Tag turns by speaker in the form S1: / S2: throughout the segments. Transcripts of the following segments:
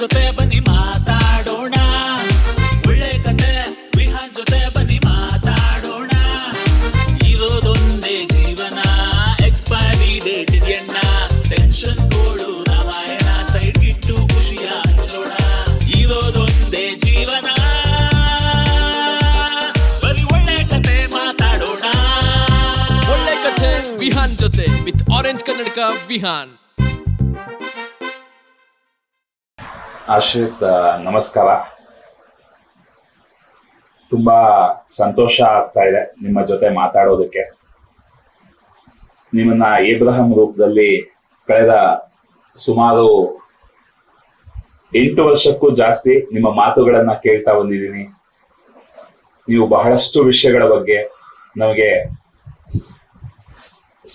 S1: ಜೊತೆ ಬನ್ನಿ ಮಾತಾಡೋಣ, ಒಳ್ಳೆ ಕತೆ ವಿಹಾನ್ ಜೊತೆ ಬನ್ನಿ ಮಾತಾಡೋಣ. ಇರೋದೊಂದೇ ಜೀವನ, ಎಕ್ಸ್ಪೈರಿ ಡೇಟ್ ಇದೆಯಣ್ಣ, ಟೆನ್ಷನ್ ಕೊಡು ರಾಮಾಯಣ, ಸೈಡ್ ಇಟ್ಟು ಖುಷಿಯ ಹಂಚೋಣ. ಇರೋದೊಂದೇ ಜೀವನ, ಬರೀ ಒಳ್ಳೆ ಕತೆ ಮಾತಾಡೋಣ.
S2: ಒಳ್ಳೆ ಕಥೆ ವಿಹಾನ್ ಜೊತೆ ವಿತ್ ಆರೆಂಜ್ ಕನ್ನಡಕ ವಿಹಾನ್.
S3: ಆಶ್ರಿತ್, ನಮಸ್ಕಾರ. ತುಂಬಾ ಸಂತೋಷ ಆಗ್ತಾ ಇದೆ ನಿಮ್ಮ ಜೊತೆ ಮಾತಾಡೋದಕ್ಕೆ. ನಿಮ್ಮನ್ನ ಏಬ್ರಹಂ ರೂಪದಲ್ಲಿ ಕಳೆದ ಸುಮಾರು 8 ವರ್ಷಕ್ಕೂ ಜಾಸ್ತಿ ನಿಮ್ಮ ಮಾತುಗಳನ್ನ ಕೇಳ್ತಾ ಬಂದಿದ್ದೀನಿ. ನೀವು ಬಹಳಷ್ಟು ವಿಷಯಗಳ ಬಗ್ಗೆ ನಮಗೆ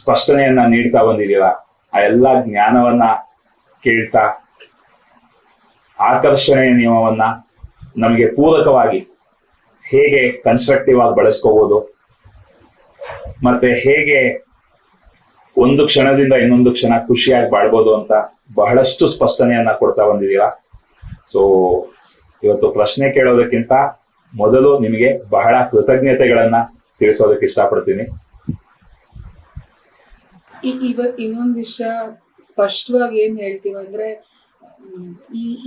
S3: ಸ್ಪಷ್ಟನೆಯನ್ನ ನೀಡ್ತಾ ಬಂದಿದ್ದೀರಾ. ಆ ಎಲ್ಲ ಜ್ಞಾನವನ್ನ ಕೇಳ್ತಾ ಆಕರ್ಷಣೆಯ ನಿಯಮವನ್ನ ನಮಗೆ ಪೂರಕವಾಗಿ ಹೇಗೆ ಕನ್ಸ್ಟ್ರಕ್ಟಿವ್ ಆಗಿ ಬಳಸ್ಕೋಬಹುದು, ಮತ್ತೆ ಹೇಗೆ ಒಂದು ಕ್ಷಣದಿಂದ ಇನ್ನೊಂದು ಕ್ಷಣ ಖುಷಿಯಾಗಿ ಬಾಳ್ಬೋದು ಅಂತ ಬಹಳಷ್ಟು ಸ್ಪಷ್ಟನೆಯನ್ನ ಕೊಡ್ತಾ ಬಂದಿದ್ದೀರಾ. ಸೊ ಇವತ್ತು ಪ್ರಶ್ನೆ ಕೇಳೋದಕ್ಕಿಂತ ಮೊದಲು ನಿಮಗೆ ಬಹಳ ಕೃತಜ್ಞತೆಗಳನ್ನ ತಿಳಿಸೋದಕ್ಕೆ ಇಷ್ಟಪಡ್ತೀನಿ.
S4: ಇವತ್ತು ಇನ್ನೊಂದು ವಿಷಯ ಸ್ಪಷ್ಟವಾಗಿ ಏನ್ ಹೇಳ್ತೀವಿ ಅಂದ್ರೆ,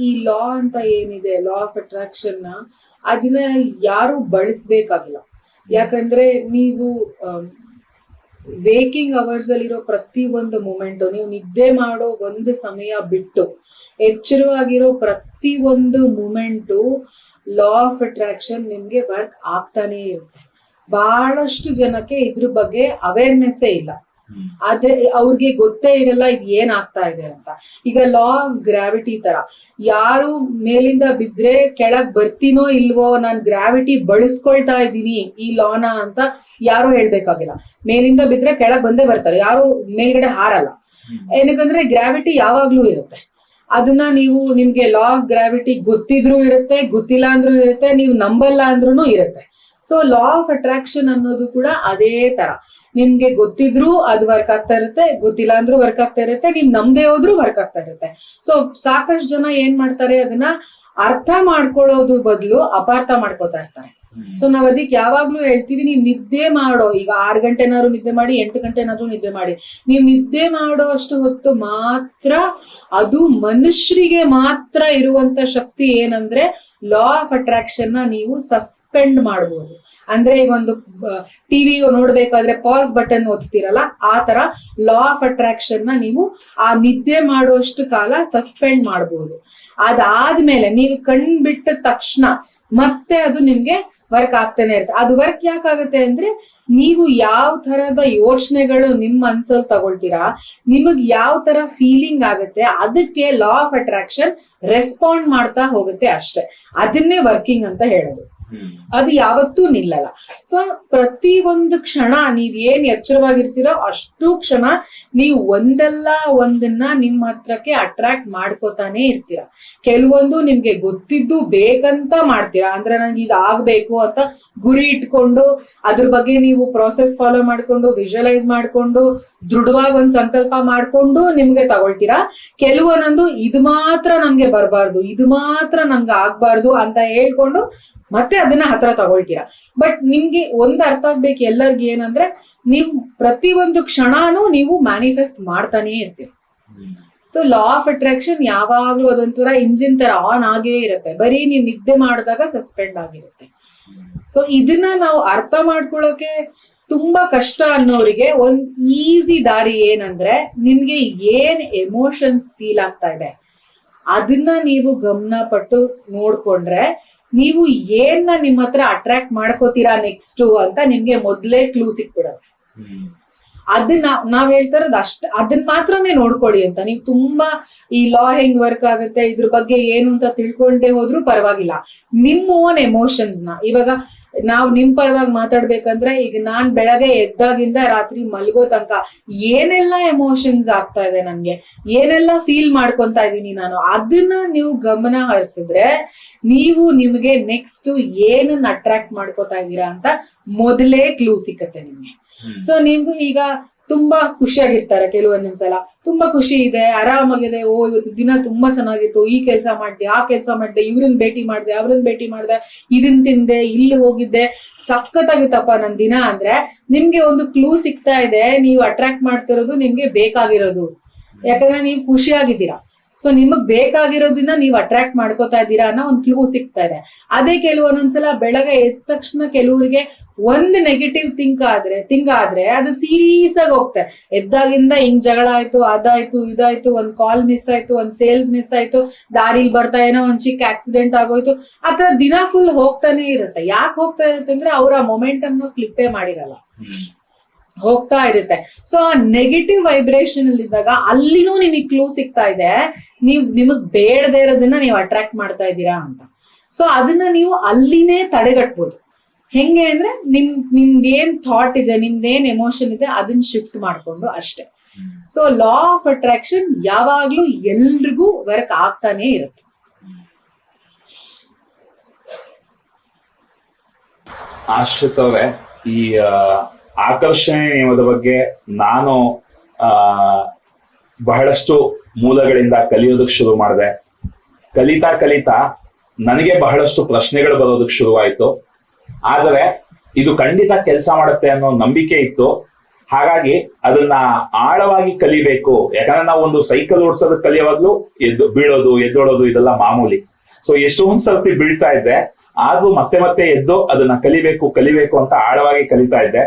S4: ಈ ಲಾ ಅಂತ ಏನಿದೆ, ಲಾ ಆಫ್ ಅಟ್ರಾಕ್ಷನ್ ನ ಅದನ್ನ ಯಾರು ಬಳಸ್ಬೇಕಾಗಿಲ್ಲ. ಯಾಕಂದ್ರೆ ನೀವು ವೇಕಿಂಗ್ ಅವರ್ಸ್ ಅಲ್ಲಿರೋ ಪ್ರತಿ ಒಂದು ಮೂಮೆಂಟು, ನೀವು ನಿದ್ದೆ ಮಾಡೋ ಒಂದು ಸಮಯ ಬಿಟ್ಟು ಎಚ್ಚರವಾಗಿರೋ ಪ್ರತಿ ಒಂದು ಮೂಮೆಂಟು ಲಾ ಆಫ್ ಅಟ್ರಾಕ್ಷನ್ ನಿಮ್ಗೆ ವರ್ಕ್ ಆಗ್ತಾನೆ ಇರುತ್ತೆ. ಬಹಳಷ್ಟು ಜನಕ್ಕೆ ಇದ್ರ ಬಗ್ಗೆ ಅವೇರ್ನೆಸ್ಸೇ ಇಲ್ಲ. ಆದ್ರೆ ಅವ್ರಿಗೆ ಗೊತ್ತೇ ಇರಲ್ಲ ಇದು ಏನ್ ಆಗ್ತಾ ಇದೆ ಅಂತ. ಈಗ ಲಾ ಆಫ್ ಗ್ರಾವಿಟಿ ತರ, ಯಾರು ಮೇಲಿಂದ ಬಿದ್ರೆ ಕೆಳಗ್ ಬರ್ತೀನೋ ಇಲ್ವೋ, ನಾನ್ ಗ್ರಾವಿಟಿ ಬಳಸ್ಕೊಳ್ತಾ ಇದ್ದೀನಿ ಈ ಲಾನ ಅಂತ ಯಾರು ಹೇಳ್ಬೇಕಾಗಿಲ್ಲ. ಮೇಲಿಂದ ಬಿದ್ರೆ ಕೆಳಗ್ ಬಂದೇ ಬರ್ತಾರೆ, ಯಾರು ಮೇಲ್ಗಡೆ ಹಾರಲ್ಲ. ಏನಕ್ಕಂದ್ರೆ ಗ್ರಾವಿಟಿ ಯಾವಾಗ್ಲೂ ಇರುತ್ತೆ. ಅದನ್ನ ನೀವು, ನಿಮ್ಗೆ ಲಾ ಆಫ್ ಗ್ರಾವಿಟಿ ಗೊತ್ತಿದ್ರು ಇರುತ್ತೆ, ಗೊತ್ತಿಲ್ಲ ಅಂದ್ರೂ ಇರುತ್ತೆ, ನೀವು ನಂಬಲ್ಲ ಅಂದ್ರೂ ಇರುತ್ತೆ. ಸೊ ಲಾ ಆಫ್ ಅಟ್ರಾಕ್ಷನ್ ಅನ್ನೋದು ಕೂಡ ಅದೇ ತರ, ನಿಮ್ಗೆ ಗೊತ್ತಿದ್ರು ಅದು ವರ್ಕ್ ಆಗ್ತಾ ಇರುತ್ತೆ, ಗೊತ್ತಿಲ್ಲ ಅಂದ್ರೂ ವರ್ಕ್ ಆಗ್ತಾ ಇರುತ್ತೆ, ನೀವ್ ನಮ್ದೇ ಹೋದ್ರು ವರ್ಕ್ ಆಗ್ತಾ ಇರುತ್ತೆ. ಸೊ ಸಾಕಷ್ಟು ಜನ ಏನ್ ಮಾಡ್ತಾರೆ, ಅದನ್ನ ಅರ್ಥ ಮಾಡ್ಕೊಳ್ಳೋದು ಬದಲು ಅಪಾರ್ಥ ಮಾಡ್ಕೋತಾ ಇರ್ತಾರೆ. ಸೊ ನಾವ್ ಅದಕ್ಕೆ ಯಾವಾಗ್ಲೂ ಹೇಳ್ತೀವಿ, ನೀವ್ ನಿದ್ದೆ ಮಾಡೋ, ಈಗ 6 ಗಂಟೆನಾದ್ರು ನಿದ್ದೆ ಮಾಡಿ, 8 ಗಂಟೆನಾದ್ರು ನಿದ್ದೆ ಮಾಡಿ, ನೀವ್ ನಿದ್ದೆ ಮಾಡೋ ಅಷ್ಟು ಹೊತ್ತು ಮಾತ್ರ, ಅದು ಮನುಷ್ಯರಿಗೆ ಮಾತ್ರ ಇರುವಂತ ಶಕ್ತಿ ಏನಂದ್ರೆ ಲಾ ಆಫ್ ಅಟ್ರಾಕ್ಷನ್ ನ ನೀವು ಸಸ್ಪೆಂಡ್ ಮಾಡಬಹುದು. ಅಂದ್ರೆ ಈಗ ಒಂದು ಟಿವಿ ನೋಡ್ಬೇಕಾದ್ರೆ ಪಾಸ್ ಬಟನ್ ಒತ್ತೀರಲ್ಲ, ಆ ತರ ಲಾ ಆಫ್ ಅಟ್ರಾಕ್ಷನ್ ನ ನೀವು ಆ ನಿದ್ದೆ ಮಾಡುವಷ್ಟು ಕಾಲ ಸಸ್ಪೆಂಡ್ ಮಾಡಬಹುದು. ಅದಾದ್ಮೇಲೆ ನೀವು ಕಣ್ ಬಿಟ್ಟ ತಕ್ಷಣ ಮತ್ತೆ ಅದು ನಿಮ್ಗೆ ವರ್ಕ್ ಆಗ್ತಾನೆ ಇರುತ್ತೆ. ಅದು ವರ್ಕ್ ಯಾಕಾಗುತ್ತೆ ಅಂದ್ರೆ, ನೀವು ಯಾವ ತರದ ಯೋಚನೆಗಳು ನಿಮ್ಮ ಮನ್ಸಲ್ಲಿ ತಗೊಳ್ತೀರಾ, ನಿಮಗ್ ಯಾವ ತರ ಫೀಲಿಂಗ್ ಆಗುತ್ತೆ, ಅದಕ್ಕೆ ಲಾ ಆಫ್ ಅಟ್ರಾಕ್ಷನ್ ರೆಸ್ಪಾಂಡ್ ಮಾಡ್ತಾ ಹೋಗುತ್ತೆ ಅಷ್ಟೇ. ಅದನ್ನೇ ವರ್ಕಿಂಗ್ ಅಂತ ಹೇಳೋದು. ಅದು ಯಾವತ್ತೂ ನಿಲ್ಲಲ್ಲ. ಸೊ ಪ್ರತಿ ಒಂದು ಕ್ಷಣ ನೀವ್ ಏನ್ ಎಚ್ಚರವಾಗಿರ್ತೀರೋ ಅಷ್ಟು ಕ್ಷಣ ನೀವು ಒಂದಲ್ಲ ಒಂದನ್ನ ನಿಮ್ಮ ಹತ್ರಕ್ಕೆ ಅಟ್ರಾಕ್ಟ್ ಮಾಡ್ಕೋತಾನೆ ಇರ್ತೀರ. ಕೆಲವೊಂದು ನಿಮ್ಗೆ ಗೊತ್ತಿದ್ದು ಬೇಕಂತ ಮಾಡ್ತೀರಾ, ಅಂದ್ರೆ ನಂಗೆ ಇದು ಆಗ್ಬೇಕು ಅಂತ ಗುರಿ ಇಟ್ಕೊಂಡು ಅದ್ರ ಬಗ್ಗೆ ನೀವು ಪ್ರಾಸೆಸ್ ಫಾಲೋ ಮಾಡ್ಕೊಂಡು, ವಿಜುವಲೈಸ್ ಮಾಡ್ಕೊಂಡು, ದೃಢವಾಗಿ ಒಂದ್ ಸಂಕಲ್ಪ ಮಾಡ್ಕೊಂಡು ನಿಮ್ಗೆ ತಗೊಳ್ತೀರಾ. ಕೆಲವೊಂದೊಂದು ಇದು ಮಾತ್ರ ನನ್ಗೆ ಬರಬಾರ್ದು, ಇದು ಮಾತ್ರ ನನ್ಗೆ ಆಗ್ಬಾರ್ದು ಅಂತ ಹೇಳ್ಕೊಂಡು ಮತ್ತೆ ಅದನ್ನ ಹತ್ರ ತಗೊಳ್ತೀರಾ. ಬಟ್ ನಿಮ್ಗೆ ಒಂದ್ ಅರ್ಥ ಆಗ್ಬೇಕು ಎಲ್ಲರಿಗೂ, ಏನಂದ್ರೆ ನೀವು ಪ್ರತಿ ಒಂದು ಕ್ಷಣನೂ ನೀವು ಮ್ಯಾನಿಫೆಸ್ಟ್ ಮಾಡ್ತಾನೆ ಇರ್ತೀರಿ. ಸೊ ಲಾ ಆಫ್ ಅಟ್ರಾಕ್ಷನ್ ಯಾವಾಗ್ಲೂ ಅದೊಂಥರ ಇಂಜಿನ್ ತರ ಆನ್ ಆಗೇ ಇರುತ್ತೆ, ಬರೀ ನೀವು ನಿದ್ದೆ ಮಾಡಿದಾಗ ಸಸ್ಪೆಂಡ್ ಆಗಿರುತ್ತೆ. ಸೊ ಇದನ್ನ ನಾವು ಅರ್ಥ ಮಾಡ್ಕೊಳ್ಳೋಕೆ ತುಂಬಾ ಕಷ್ಟ ಅನ್ನೋರಿಗೆ ಒಂದ್ ಈಸಿ ದಾರಿ ಏನಂದ್ರೆ, ನಿಮ್ಗೆ ಏನ್ ಎಮೋಷನ್ಸ್ ಫೀಲ್ ಆಗ್ತಾ ಇದೆ ಅದನ್ನ ನೀವು ಗಮನ ಪಟ್ಟು ನೋಡ್ಕೊಂಡ್ರೆ, ನೀವು ಏನ್ನ ನಿಮ್ಮ ಹತ್ರ ಅಟ್ರಾಕ್ಟ್ ಮಾಡ್ಕೋತೀರಾ ನೆಕ್ಸ್ಟ್ ಅಂತ ನಿಮ್ಗೆ ಮೊದ್ಲೇ ಕ್ಲೂ ಸಿಕ್ಬಿಡತ್ತೆ. ಅದನ್ನ ನಾವ್ ಹೇಳ್ತಾ ಇರೋದು ಅದನ್ನ ಮಾತ್ರನೇ ನೋಡ್ಕೊಳ್ಳಿ ಅಂತ. ನೀವು ತುಂಬಾ ಈ ಲಾ ಹೆಂಗ್ ವರ್ಕ್ ಆಗುತ್ತೆ ಇದ್ರ ಬಗ್ಗೆ ಏನು ಅಂತ ತಿಳ್ಕೊಂಡೇ ಹೋದ್ರು ಪರವಾಗಿಲ್ಲ. ನಿಮ್ಮ ಓನ್ ಎಮೋಷನ್ಸ್ ನ, ಇವಾಗ ನಾವ್ ನಿಮ್ ಪರವಾಗಿ ಮಾತಾಡ್ಬೇಕಂದ್ರೆ, ಈಗ ನಾನ್ ಬೆಳಗ್ಗೆ ಎದ್ದಾಗಿಂದ ರಾತ್ರಿ ಮಲ್ಗೋ ತನಕ ಏನೆಲ್ಲ ಎಮೋಷನ್ಸ್ ಆಗ್ತಾ ಇದೆ ನನ್ಗೆ, ಏನೆಲ್ಲ ಫೀಲ್ ಮಾಡ್ಕೊಂತಾ ಇದೀನಿ ನಾನು, ಅದನ್ನ ನೀವು ಗಮನ ಹರಿಸಿದ್ರೆ ನೀವು ನಿಮ್ಗೆ ನೆಕ್ಸ್ಟ್ ಏನನ್ನ ಅಟ್ರಾಕ್ಟ್ ಮಾಡ್ಕೋತಾ ಇದೀರಾ ಅಂತ ಮೊದಲೇ ಕ್ಲೂ ಸಿಕ್ಕತ್ತೆ ನಿಮ್ಗೆ. ಸೊ ನೀವು ಈಗ ತುಂಬಾ ಖುಷಿಯಾಗಿರ್ತಾರೆ ಕೆಲವೊಂದೊಂದ್ಸಲ. ತುಂಬಾ ಖುಷಿ ಇದೆ, ಆರಾಮಾಗಿದೆ, ಓ ಇವತ್ತು ದಿನ ತುಂಬಾ ಚೆನ್ನಾಗಿತ್ತು, ಈ ಕೆಲಸ ಮಾಡ್ದೆ, ಆ ಕೆಲಸ ಮಾಡ್ದೆ, ಇವ್ರನ್ನ ಭೇಟಿ ಮಾಡ್ದೆ, ಅವ್ರನ್ನ ಭೇಟಿ ಮಾಡ್ದೆ, ಇದನ್ ತಿಂದೆ, ಇಲ್ಲಿ ಹೋಗಿದ್ದೆ, ಸಖತ್ತಾಗಿತ್ತಪ್ಪ ನನ್ ದಿನ ಅಂದ್ರೆ ನಿಮ್ಗೆ ಒಂದು ಕ್ಲೂ ಸಿಗ್ತಾ ಇದೆ, ನೀವು ಅಟ್ರಾಕ್ಟ್ ಮಾಡ್ತಿರೋದು ನಿಮ್ಗೆ ಬೇಕಾಗಿರೋದು. ಯಾಕಂದ್ರೆ ನೀವು ಖುಷಿಯಾಗಿದ್ದೀರಾ. ಸೊ ನಿಮಗ್ ಬೇಕಾಗಿರೋದನ್ನ ನೀವು ಅಟ್ರಾಕ್ಟ್ ಮಾಡ್ಕೋತಾ ಇದ್ದೀರಾ ಅನ್ನೋ ಒಂದು ಕ್ಲೂ ಸಿಗ್ತಾ ಇದೆ. ಅದೇ ಕೆಲವೊಂದೊಂದ್ಸಲ ಬೆಳಗ್ಗೆ ಎದ್ದ ತಕ್ಷಣ ಕೆಲವರಿಗೆ ಒಂದ್ ನೆಗೆಟಿವ್ ಥಿಂಕ್ ಆದ್ರೆ ಅದು ಸೀರಿಯಸ್ ಆಗಿ ಹೋಗ್ತಾರೆ. ಎದ್ದಾಗಿಂದ ಹಿಂಗ್ ಜಗಳ ಆಯ್ತು, ಅದಾಯ್ತು, ಇದಾಯ್ತು, ಒಂದ್ ಕಾಲ್ ಮಿಸ್ ಆಯ್ತು, ಒಂದ್ ಸೇಲ್ಸ್ ಮಿಸ್ ಆಯ್ತು, ದಾರಿಲಿ ಬರ್ತಾ ಏನೋ ಒಂದ್ ಚಿಕ್ಕ ಆಕ್ಸಿಡೆಂಟ್ ಆಗೋಯ್ತು, ಆತರ ದಿನ ಫುಲ್ ಹೋಗ್ತಾನೆ ಇರುತ್ತೆ. ಯಾಕೆ ಹೋಗ್ತಾ ಇರುತ್ತೆ ಅಂದ್ರೆ ಅವ್ರ ಮೊಮೆಂಟಮ್ ಫ್ಲಿಪ್ಪೇ ಮಾಡಿರಲ್ಲ, ಹೋಗ್ತಾ ಇರುತ್ತೆ. ಸೊ ಆ ನೆಗೆಟಿವ್ ವೈಬ್ರೇಷನ್ ಅಲ್ಲಿ ಇದ್ದಾಗ ಅಲ್ಲಿನೂ ನಿಮಗೆ ಕ್ಲೂ ಸಿಗ್ತಾ ಇದೆ, ನಿಮಗ್ ಬೇಡದೇ ಇರೋದನ್ನ ನೀವು ಅಟ್ರಾಕ್ಟ್ ಮಾಡ್ತಾ ಇದ್ದೀರಾ ಅಂತ. ಸೊ ಅದನ್ನ ನೀವು ಅಲ್ಲಿನೇ ತಡೆಗಟ್ಬೋದು. ಹೆಂಗೆ ಅಂದ್ರೆ ನಿಮ್ದೇನ್ ಥಾಟ್ ಇದೆ, ನಿಮ್ದೇನ್ ಎಮೋಷನ್ ಇದೆ ಅದನ್ನ ಶಿಫ್ಟ್ ಮಾಡ್ಕೊಂಡು ಅಷ್ಟೇ. ಸೊ ಲಾ ಆಫ್ ಅಟ್ರಾಕ್ಷನ್ ಯಾವಾಗ್ಲೂ ಎಲ್ರಿಗೂ ವರ್ಕ್ ಆಗ್ತಾನೆ ಇರುತ್ತೆ.
S3: ಆಶ್ರಿತವೇ, ಈ ಆಕರ್ಷಣೆ ನಿಯಮದ ಬಗ್ಗೆ ನಾನು ಬಹಳಷ್ಟು ಮೂಲಗಳಿಂದ ಕಲಿಯೋದಕ್ಕೆ ಶುರು ಮಾಡಿದೆ. ಕಲಿತಾ ನನಗೆ ಬಹಳಷ್ಟು ಪ್ರಶ್ನೆಗಳು ಬರೋದಕ್ಕೆ ಶುರುವಾಯಿತು. ಆದರೆ ಇದು ಖಂಡಿತ ಕೆಲಸ ಮಾಡುತ್ತೆ ಅನ್ನೋ ನಂಬಿಕೆ ಇತ್ತು. ಹಾಗಾಗಿ ಅದನ್ನ ಆಳವಾಗಿ ಕಲಿಬೇಕು. ಯಾಕಂದ್ರೆ ನಾವು ಒಂದು ಸೈಕಲ್ ಓಡಿಸೋದಕ್ಕೆ ಕಲಿಯೋವಾಗ್ಲೂ ಬೀಳೋದು, ಎದ್ದೋಳೋದು ಇದೆಲ್ಲ ಮಾಮೂಲಿ. ಸೊ ಎಷ್ಟೊಂದ್ ಸರ್ತಿ ಬೀಳ್ತಾ ಇದ್ದೆ, ಆದ್ರೂ ಮತ್ತೆ ಎದ್ದು ಅದನ್ನ ಕಲಿಬೇಕು ಅಂತ ಆಳವಾಗಿ ಕಲಿತಾ ಇದ್ದೆ.